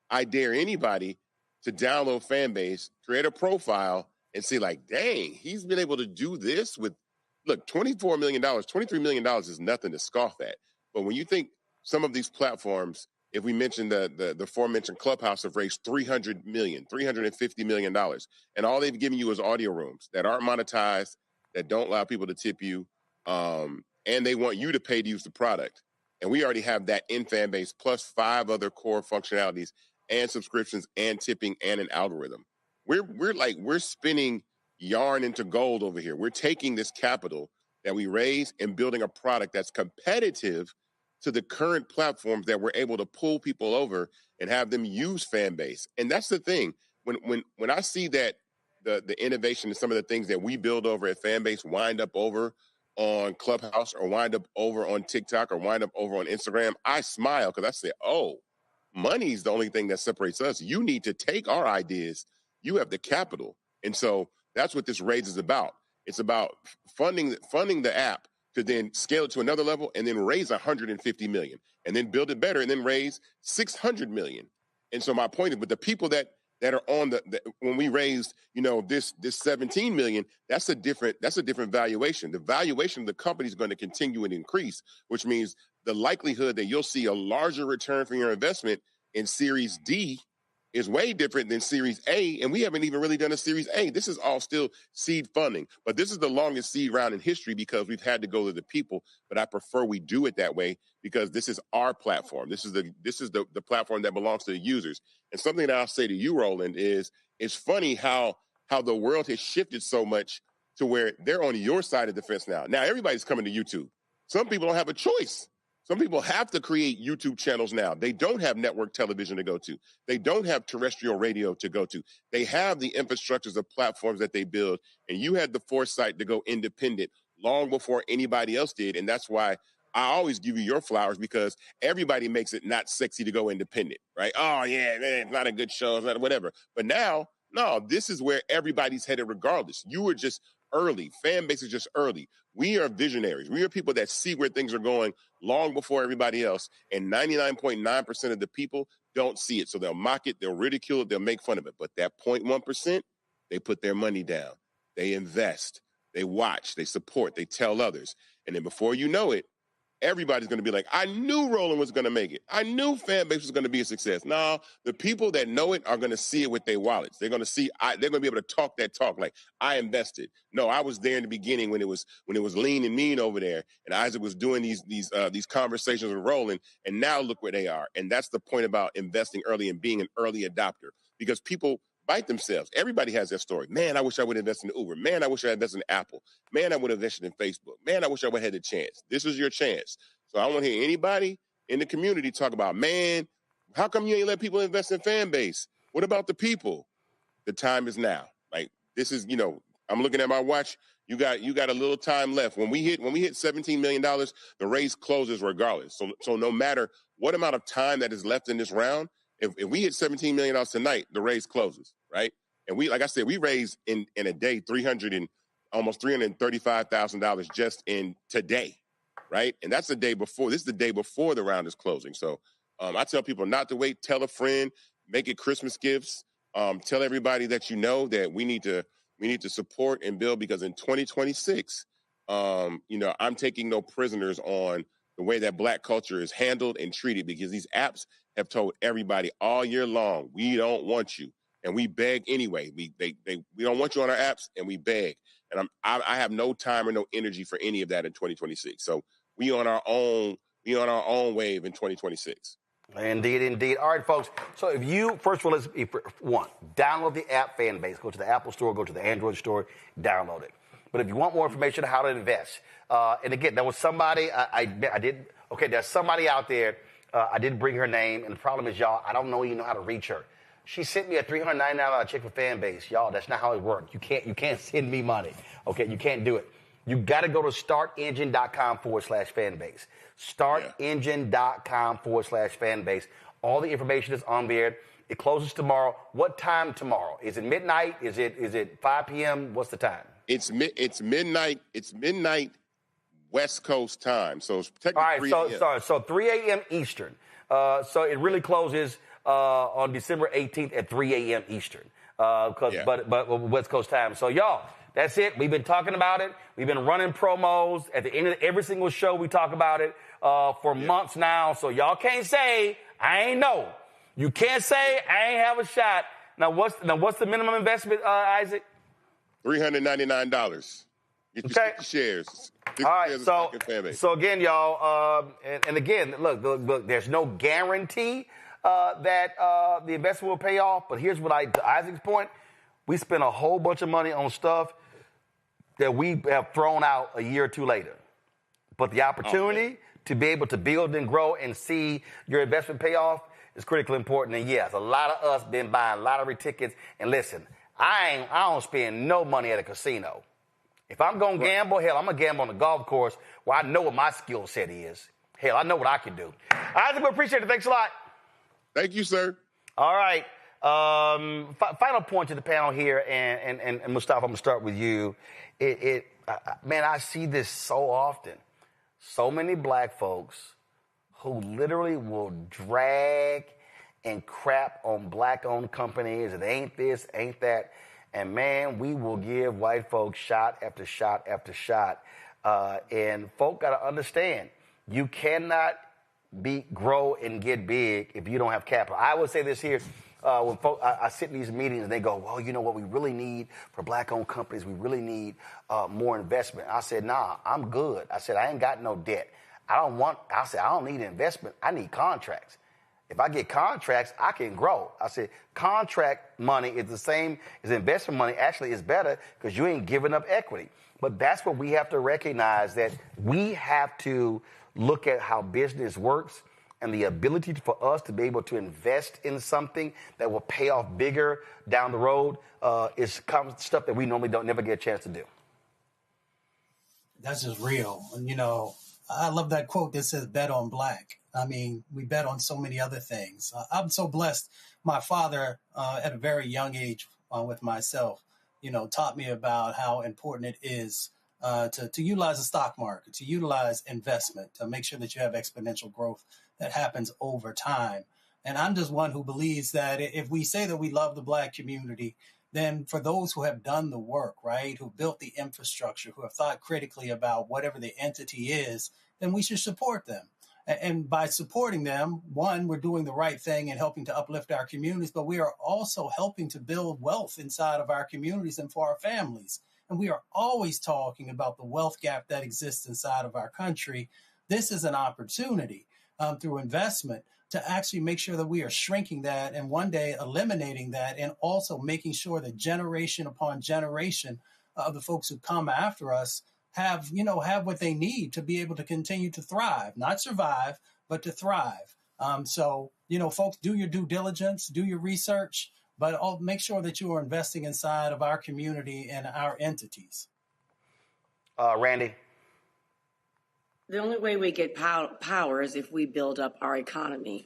I dare anybody to download Fanbase, create a profile, and see like, dang, he's been able to do this with, look, $24 million, $23 million is nothing to scoff at. But when you think some of these platforms, if we mention the aforementioned Clubhouse, have raised $300 million, $350 million, and all they've given you is audio rooms that aren't monetized, that don't allow people to tip you, and they want you to pay to use the product. And we already have that in Fanbase, plus 5 other core functionalities and subscriptions and tipping and an algorithm. We're spinning yarn into gold over here. We're taking this capital that we raise and building a product that's competitive to the current platforms that we're able to pull people over and have them use Fanbase. And that's the thing. When I see that the innovation and some of the things that we build over at Fanbase wind up over on Clubhouse or wind up over on TikTok or wind up over on Instagram, I smile because I say, oh, money's the only thing that separates us. You need to take our ideas. You have the capital. And so that's what this raise is about. It's about funding the app to then scale it to another level and then raise $150 million and then build it better and then raise $600 million. And so my point is, with the people that are on when we raised, this $17 million, that's a different valuation. The valuation of the company is going to continue and increase, which means the likelihood that you'll see a larger return for your investment in Series D is way different than Series A, and we haven't even really done a Series A. This is all still seed funding, but this is the longest seed round in history because we've had to go to the people, but I prefer we do it that way because this is our platform. This is the platform that belongs to the users. And something that I'll say to you, Roland, is it's funny how the world has shifted so much to where they're on your side of the fence now. Now everybody's coming to YouTube. Some people don't have a choice. Some people have to create YouTube channels now. They don't have network television to go to. They don't have terrestrial radio to go to. They have the infrastructures of platforms that they build. And you had the foresight to go independent long before anybody else did. And that's why I always give you your flowers, because everybody makes it not sexy to go independent, right? Oh, yeah, man, it's not a good show, it's not whatever. But now, no, this is where everybody's headed regardless. You were just early. Fanbase is just early. We are visionaries. We are people that see where things are going long before everybody else. And 99.9% of the people don't see it. So they'll mock it, they'll ridicule it, they'll make fun of it. But that 0.1%, they put their money down. They invest, they watch, they support, they tell others. And then before you know it, everybody's going to be like, I knew Roland was going to make it. I knew Fanbase was going to be a success. No, the people that know it are going to see it with their wallets. They're going to see, they're going to be able to talk that talk like, I invested. No, I was there in the beginning when it was lean and mean over there. And Isaac was doing these conversations with Roland. And now look where they are. And that's the point about investing early and being an early adopter, because people bite themselves. Everybody has their story. Man, I wish I would invest in Uber. Man, I wish I invested in Apple. Man, I would have invested in Facebook. Man, I wish I would have had the chance. This is your chance. So I don't want to hear anybody in the community talk about, man, how come you ain't let people invest in Fanbase? What about the people? The time is now. Like, this is, I'm looking at my watch. You got a little time left. When we hit $17 million, the race closes regardless. So no matter what amount of time that is left in this round, if we hit $17 million tonight, the race closes, right? And we, like I said, we raised in a day almost $335,000 just in today, right? And that's the day before. This is the day before the round is closing. So I tell people not to wait. Tell a friend. Make it Christmas gifts. Tell everybody that you know that we need to support and build, because in 2026, I'm taking no prisoners on the way that Black culture is handled and treated, because these apps have told everybody all year long, we don't want you. And we beg anyway. We don't want you on our apps, and we beg. And I have no time or no energy for any of that in 2026. So we on our own wave in 2026. Indeed. All right, folks. So if you, first of all, download the app Fanbase. Go to the Apple Store, go to the Android Store, download it. But if you want more information on how to invest, and again, there was somebody, there's somebody out there, I didn't bring her name, and the problem is, y'all, I don't know how to reach her. She sent me a $399 check for Fanbase. Y'all, that's not how it works. You can't send me money. Okay, you can't do it. You got to go to startengine.com/Fanbase. Startengine.com/Fanbase. All the information is on there. It closes tomorrow. What time tomorrow? Is it midnight? Is it 5 p.m.? What's the time? It's midnight. It's midnight West Coast time. So it's technically all right. So 3 a.m. Eastern. So it really closes on December 18th at 3 a.m. Eastern. But West Coast time. So y'all, that's it. We've been talking about it. We've been running promos at the end of every single show. We talk about it for months now. So y'all can't say I ain't know. You can't say I ain't have a shot. Now what's the minimum investment, Isaac? $399. Get your 60 shares. All right. So again, y'all, and again, look, there's no guarantee that the investment will pay off. But here's what to Isaac's point, we spent a whole bunch of money on stuff that we have thrown out a year or two later. But the opportunity to be able to build and grow and see your investment pay off is critically important. And yes, a lot of us been buying lottery tickets. And listen, I don't spend no money at a casino. If I'm going to gamble, hell, I'm going to gamble on the golf course where I know what my skill set is. Hell, I know what I can do. Isaac, we appreciate it. Thanks a lot. Thank you, sir. All right. Final point to the panel here, and Mustafa, I'm going to start with you. Man, I see this so often. So many Black folks who literally will drag and crap on Black-owned companies. It ain't this, ain't that. And, man, we will give white folks shot after shot after shot. And folk got to understand, you cannot grow and get big if you don't have capital. I would say this here. When I sit in these meetings and they go, well, you know what we really need for Black-owned companies? We really need more investment. I said, nah, I'm good. I said, I ain't got no debt. I don't need investment. I need contracts. If I get contracts, I can grow. I said, contract money is the same as investment money. Actually, it's better because you ain't giving up equity. But that's what we have to recognize, that we have to look at how business works, and the ability for us to be able to invest in something that will pay off bigger down the road is stuff that we normally never get a chance to do. That's just real. And, I love that quote that says, bet on Black. I mean, we bet on so many other things. I'm so blessed. My father, at a very young age with myself, taught me about how important it is to utilize the stock market, to utilize investment, to make sure that you have exponential growth that happens over time. And I'm just one who believes that if we say that we love the Black community, then for those who have done the work, right, who built the infrastructure, who have thought critically about whatever the entity is, then we should support them. And by supporting them, one, we're doing the right thing and helping to uplift our communities, but we are also helping to build wealth inside of our communities and for our families. And we are always talking about the wealth gap that exists inside of our country. This is an opportunity through investment to actually make sure that we are shrinking that and one day eliminating that, and also making sure that generation upon generation of the folks who come after us have what they need to be able to continue to thrive, not survive, but to thrive. So, folks, do your due diligence, do your research, but make sure that you are investing inside of our community and our entities. Randy? The only way we get power is if we build up our economy.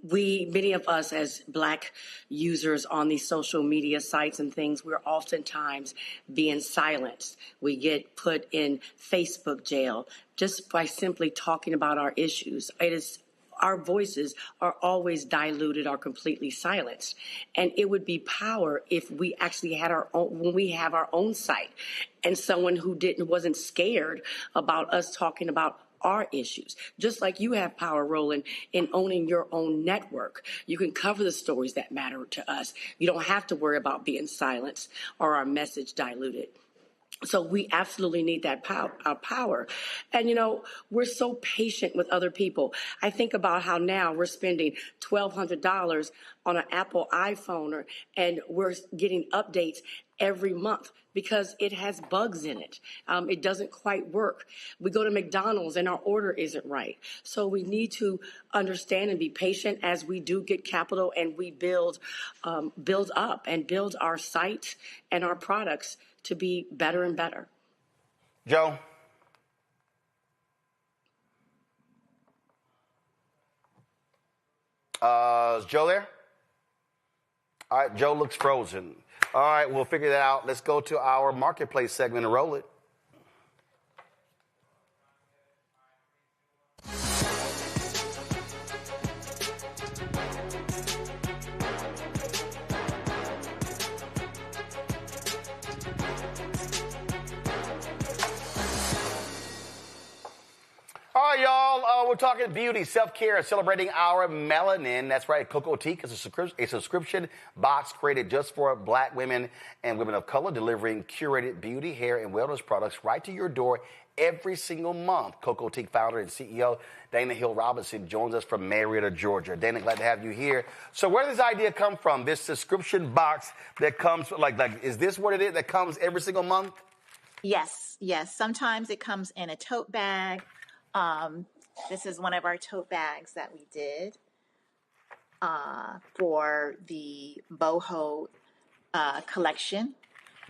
Many of us as Black users on these social media sites and things, we're oftentimes being silenced. We get put in Facebook jail just by simply talking about our issues. Our voices are always diluted or completely silenced. And it would be power if we actually had when we have our own site and someone who wasn't scared about us talking about our issues. Just like you have power, Roland, in owning your own network. You can cover the stories that matter to us. You don't have to worry about being silenced or our message diluted. So we absolutely need that power. And, we're so patient with other people. I think about how now we're spending $1,200 on an Apple iPhone and we're getting updates every month because it has bugs in it. It doesn't quite work. We go to McDonald's and our order isn't right. So we need to understand and be patient as we do get capital and we build up and build our site and our products to be better and better. Joe? Is Joe there? All right, Joe looks frozen. All right, we'll figure that out. Let's go to our marketplace segment and roll it. All right, y'all, we're talking beauty, self-care, and celebrating our melanin. That's right, Cocotique is a subscription box created just for Black women and women of color, delivering curated beauty, hair, and wellness products right to your door every single month. Cocotique founder and CEO Dana Hill Robinson joins us from Marietta, Georgia. Dana, glad to have you here. So where does this idea come from, this subscription box that comes, is this what it is that comes every single month? Yes. Sometimes it comes in a tote bag. This is one of our tote bags that we did for the boho collection,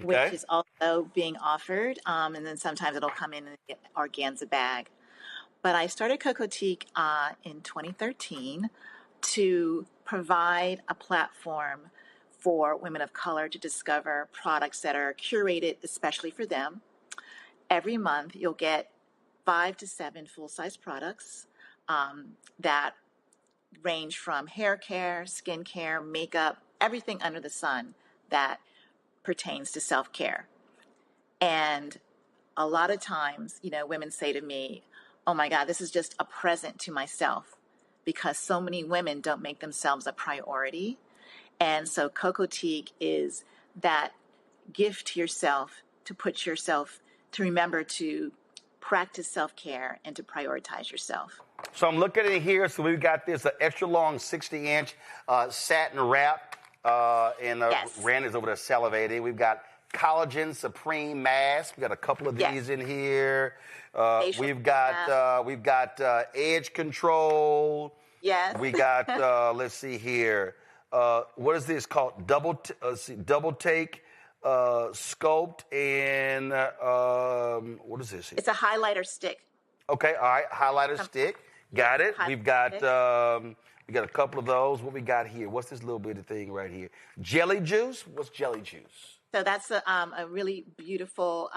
which is also being offered. And then sometimes it'll come in an organza bag. But I started Cocotique in 2013 to provide a platform for women of color to discover products that are curated especially for them. Every month you'll get 5 to 7 full-size products that range from hair care, skin care, makeup, everything under the sun that pertains to self-care. And a lot of times, women say to me, oh my God, this is just a present to myself, because so many women don't make themselves a priority. And so Cocotique is that gift to yourself, to remember to practice self-care and to prioritize yourself. So I'm looking at it here. So we've got this extra long 60-inch satin wrap, and Randy's over there salivating. We've got Collagen Supreme Mask. We've got a couple of these in here. We've got Edge Control. Yes. We got let's see here. What is this called? Double Take. Sculpt and what is this? It's a highlighter stick. Okay, all right, highlighter stick. Got it. We've got a couple of those. What we got here? What's this little bitty thing right here? Jelly juice. What's jelly juice? So that's a really beautiful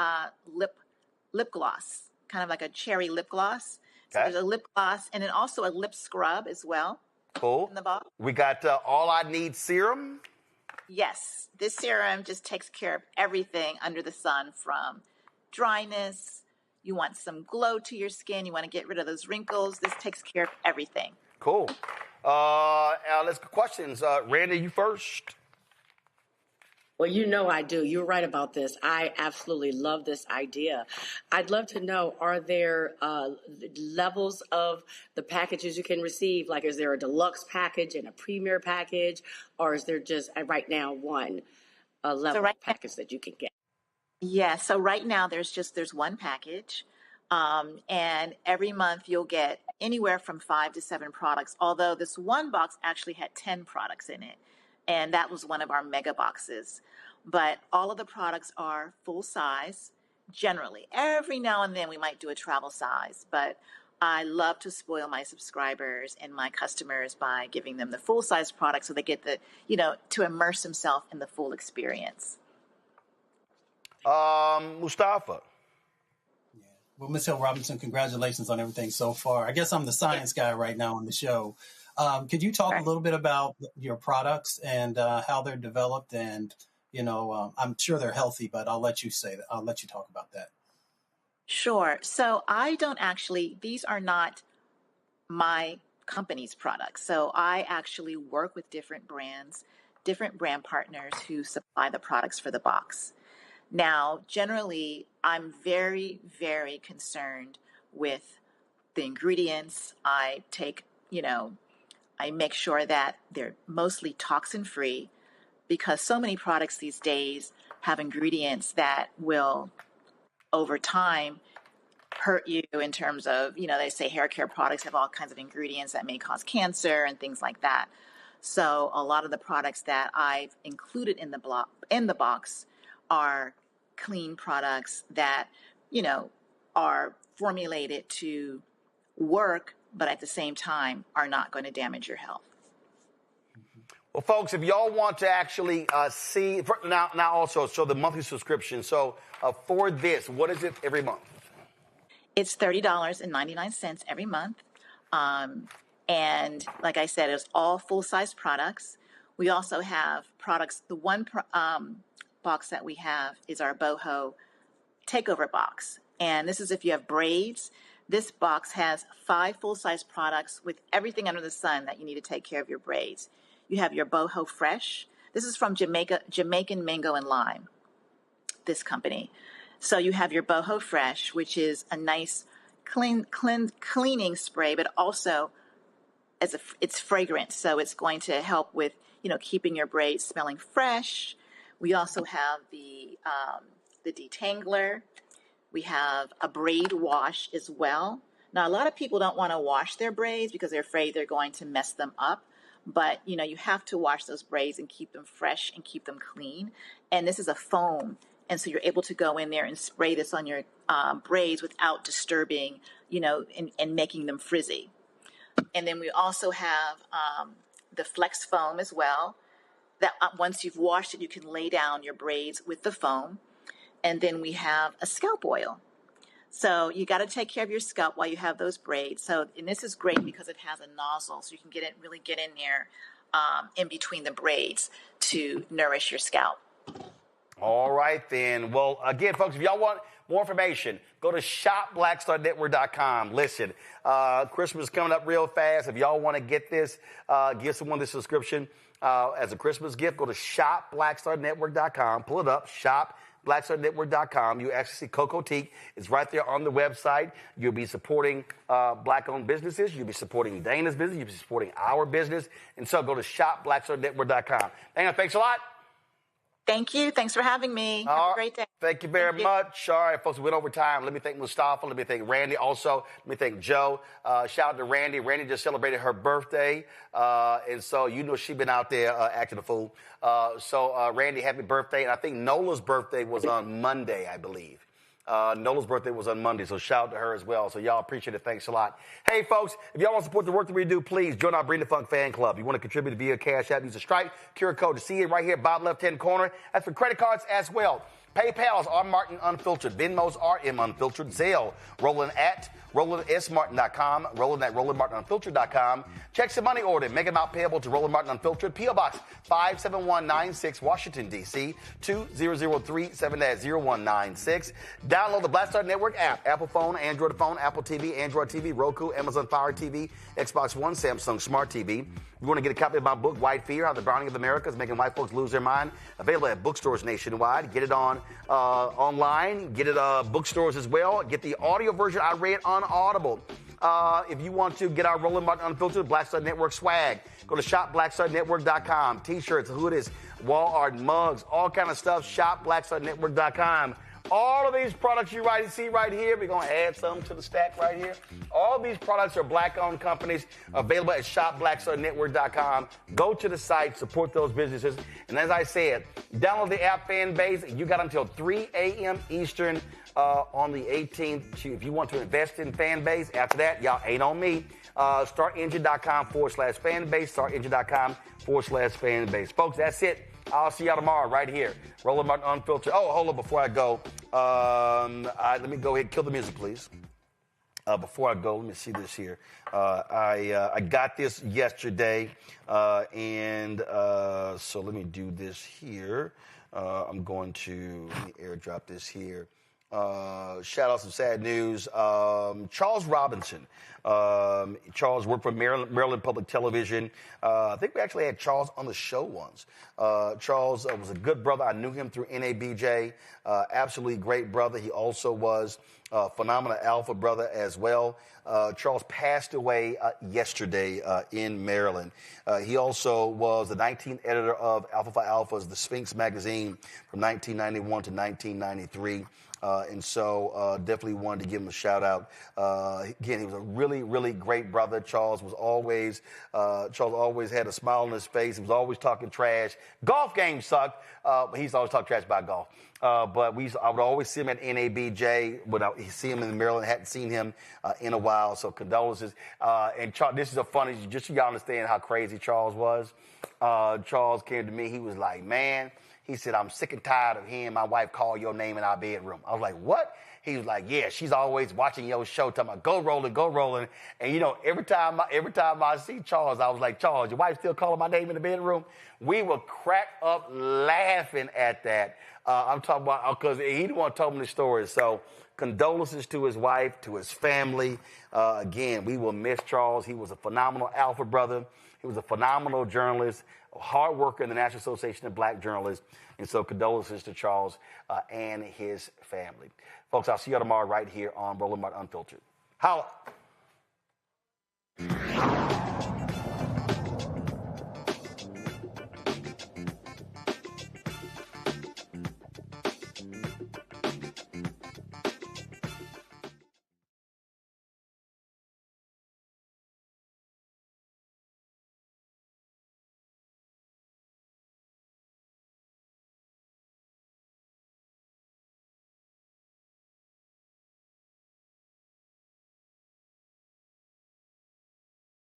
lip gloss, kind of like a cherry lip gloss. So there's a lip gloss and then also a lip scrub as well. Cool. In the box. We got All I Need serum. Yes, this serum just takes care of everything under the sun, from dryness. You want some glow to your skin. You want to get rid of those wrinkles. This takes care of everything. Cool. Let's go questions. Randy, you first. Well, I do. You're right about this. I absolutely love this idea. I'd love to know, are there levels of the packages you can receive? Like, is there a deluxe package and a premier package? Or is there just right now one level package that you can get? Yeah, so right now there's one package. And every month you'll get anywhere from 5 to 7 products, although this one box actually had 10 products in it. And that was one of our mega boxes. But all of the products are full size, generally. Every now and then we might do a travel size, but I love to spoil my subscribers and my customers by giving them the full size product so they get the, to immerse themselves in the full experience. Mustafa. Well, Ms. Hill Robinson, congratulations on everything so far. I guess I'm the science guy right now on the show. Could you talk a little bit about your products and how they're developed? And, I'm sure they're healthy, but I'll let you say that. I'll let you talk about that. Sure. So these are not my company's products. So I actually work with different brands, different brand partners who supply the products for the box. Now, generally, I'm very, very concerned with the ingredients. I make sure that they're mostly toxin-free because so many products these days have ingredients that will, over time, hurt you in terms of, they say hair care products have all kinds of ingredients that may cause cancer and things like that. So a lot of the products that I've included in the box are clean products that, are formulated to work, but at the same time are not going to damage your health. Well, folks, if y'all want to actually see now also, so the monthly subscription. So for this, what is it every month? It's $30.99 every month. And like I said, it's all full-size products. We also have products. The one box that we have is our boho takeover box. And this is if you have braids. This box has 5 full-size products with everything under the sun that you need to take care of your braids. You have your boho fresh. This is from Jamaican Mango and Lime, this company. So you have your boho fresh, which is a nice cleaning spray, but also it's fragrant. So it's going to help with, keeping your braids smelling fresh. We also have the detangler. We have a braid wash as well. Now, a lot of people don't want to wash their braids because they're afraid they're going to mess them up. But, you have to wash those braids and keep them fresh and keep them clean. And this is a foam. And so you're able to go in there and spray this on your braids without disturbing, and making them frizzy. And then we also have the flex foam as well. That once you've washed it, you can lay down your braids with the foam. And then we have a scalp oil. So you got to take care of your scalp while you have those braids. And this is great because it has a nozzle, so you can really get in there in between the braids to nourish your scalp. All right, then. Well, again, folks, if y'all want more information, go to shopblackstarnetwork.com. Listen, Christmas is coming up real fast. If y'all want to get this, give someone this subscription as a Christmas gift, go to shopblackstarnetwork.com. Pull it up, shopblackstarnetwork.com. You actually see Coco Teak. It's right there on the website. You'll be supporting Black-owned businesses. You'll be supporting Dana's business. You'll be supporting our business. And so go to shopblackstarnetwork.com. Dana, thanks a lot. Thank you. Thanks for having me. Have a great day. Thank you very much. All right, folks, we went over time. Let me thank Mustafa. Let me thank Randy also. Let me thank Joe. Shout out to Randy. Randy just celebrated her birthday. And so she's been out there acting a fool. So Randy, happy birthday. And I think Nola's birthday was on Monday, I believe. Nola's birthday was on Monday, so shout out to her as well. So y'all appreciate it. Thanks a lot. Hey, folks, if y'all want to support the work that we do, please join our Bring the Funk fan club. You want to contribute via Cash App, use a Stripe QR code to see it right here, bottom left-hand corner. That's for credit cards as well. PayPal's R Martin Unfiltered. Venmo's RM Unfiltered. Zelle, Roland at RolandSMartin.com. Roland at RolandMartinUnfiltered.com. Checks and money order. Mega amount payable to Roland Martin Unfiltered. P.O. Box 57196, Washington, D.C. 20037-0196. Download the Black Star Network app. Apple phone, Android phone, Apple TV, Android TV, Roku, Amazon Fire TV, Xbox One, Samsung Smart TV. You want to get a copy of my book, White Fear, How the Browning of America is Making White Folks Lose Their Mind. Available at bookstores nationwide. Get it on online. Get it bookstores as well. Get the audio version I read on Audible. If you want to get our Roland Martin Unfiltered Black Star Network swag, go to shopblackstarnetwork.com. T-shirts, hoodies, wall art, mugs, all kind of stuff. Shopblackstarnetwork.com. All of these products you see right here, we're going to add some to the stack right here. All of these products are black-owned companies available at shopblackstarnetwork.com. Go to the site, support those businesses. And as I said, download the app Fanbase. You got until 3 a.m. Eastern on the 18th if you want to invest in Fanbase. After that, y'all ain't on me. StartEngine.com/Fanbase. StartEngine.com/Fanbase. Folks, that's it. I'll see y'all tomorrow right here. Roland Martin Unfiltered. Oh, hold on before I go. Let me go ahead and kill the music, please. Before I go, let me see this here. I got this yesterday, so let me do this here. I'm going to let me airdrop this here. Shout out some sad news. Charles Robinson. Charles worked for Maryland Public Television. I think we actually had Charles on the show once. Charles was a good brother. I knew him through NABJ. Absolutely great brother. He also was a phenomenal alpha brother as well. Charles passed away yesterday in Maryland. He also was the 19th editor of Alpha Phi Alpha's The Sphinx magazine from 1991 to 1993. And so definitely wanted to give him a shout out. Again, he was a really, really great brother. Charles always had a smile on his face. He was always talking trash. Golf games sucked, but he's always talking trash about golf. But I would always see him at NABJ. When I see him in Maryland, hadn't seen him in a while. So condolences. And Charles, this is a funny, just so y'all understand how crazy Charles was. Charles came to me. He was like, man. He said, I'm sick and tired of hearing my wife call your name in our bedroom. I was like, what? He was like, yeah, she's always watching your show, talking about go Roland, go Roland. And, you know, every time I see Charles, I was like, Charles, your wife still calling my name in the bedroom? We would crack up laughing at that. I'm talking about, because he the one told me the story. So condolences to his wife, to his family. Again, we will miss Charles. He was a phenomenal alpha brother. He was a phenomenal journalist, a hard worker in the National Association of Black Journalists. And so condolences to Charles and his family. Folks, I'll see you tomorrow right here on Roland Martin Unfiltered. Holla.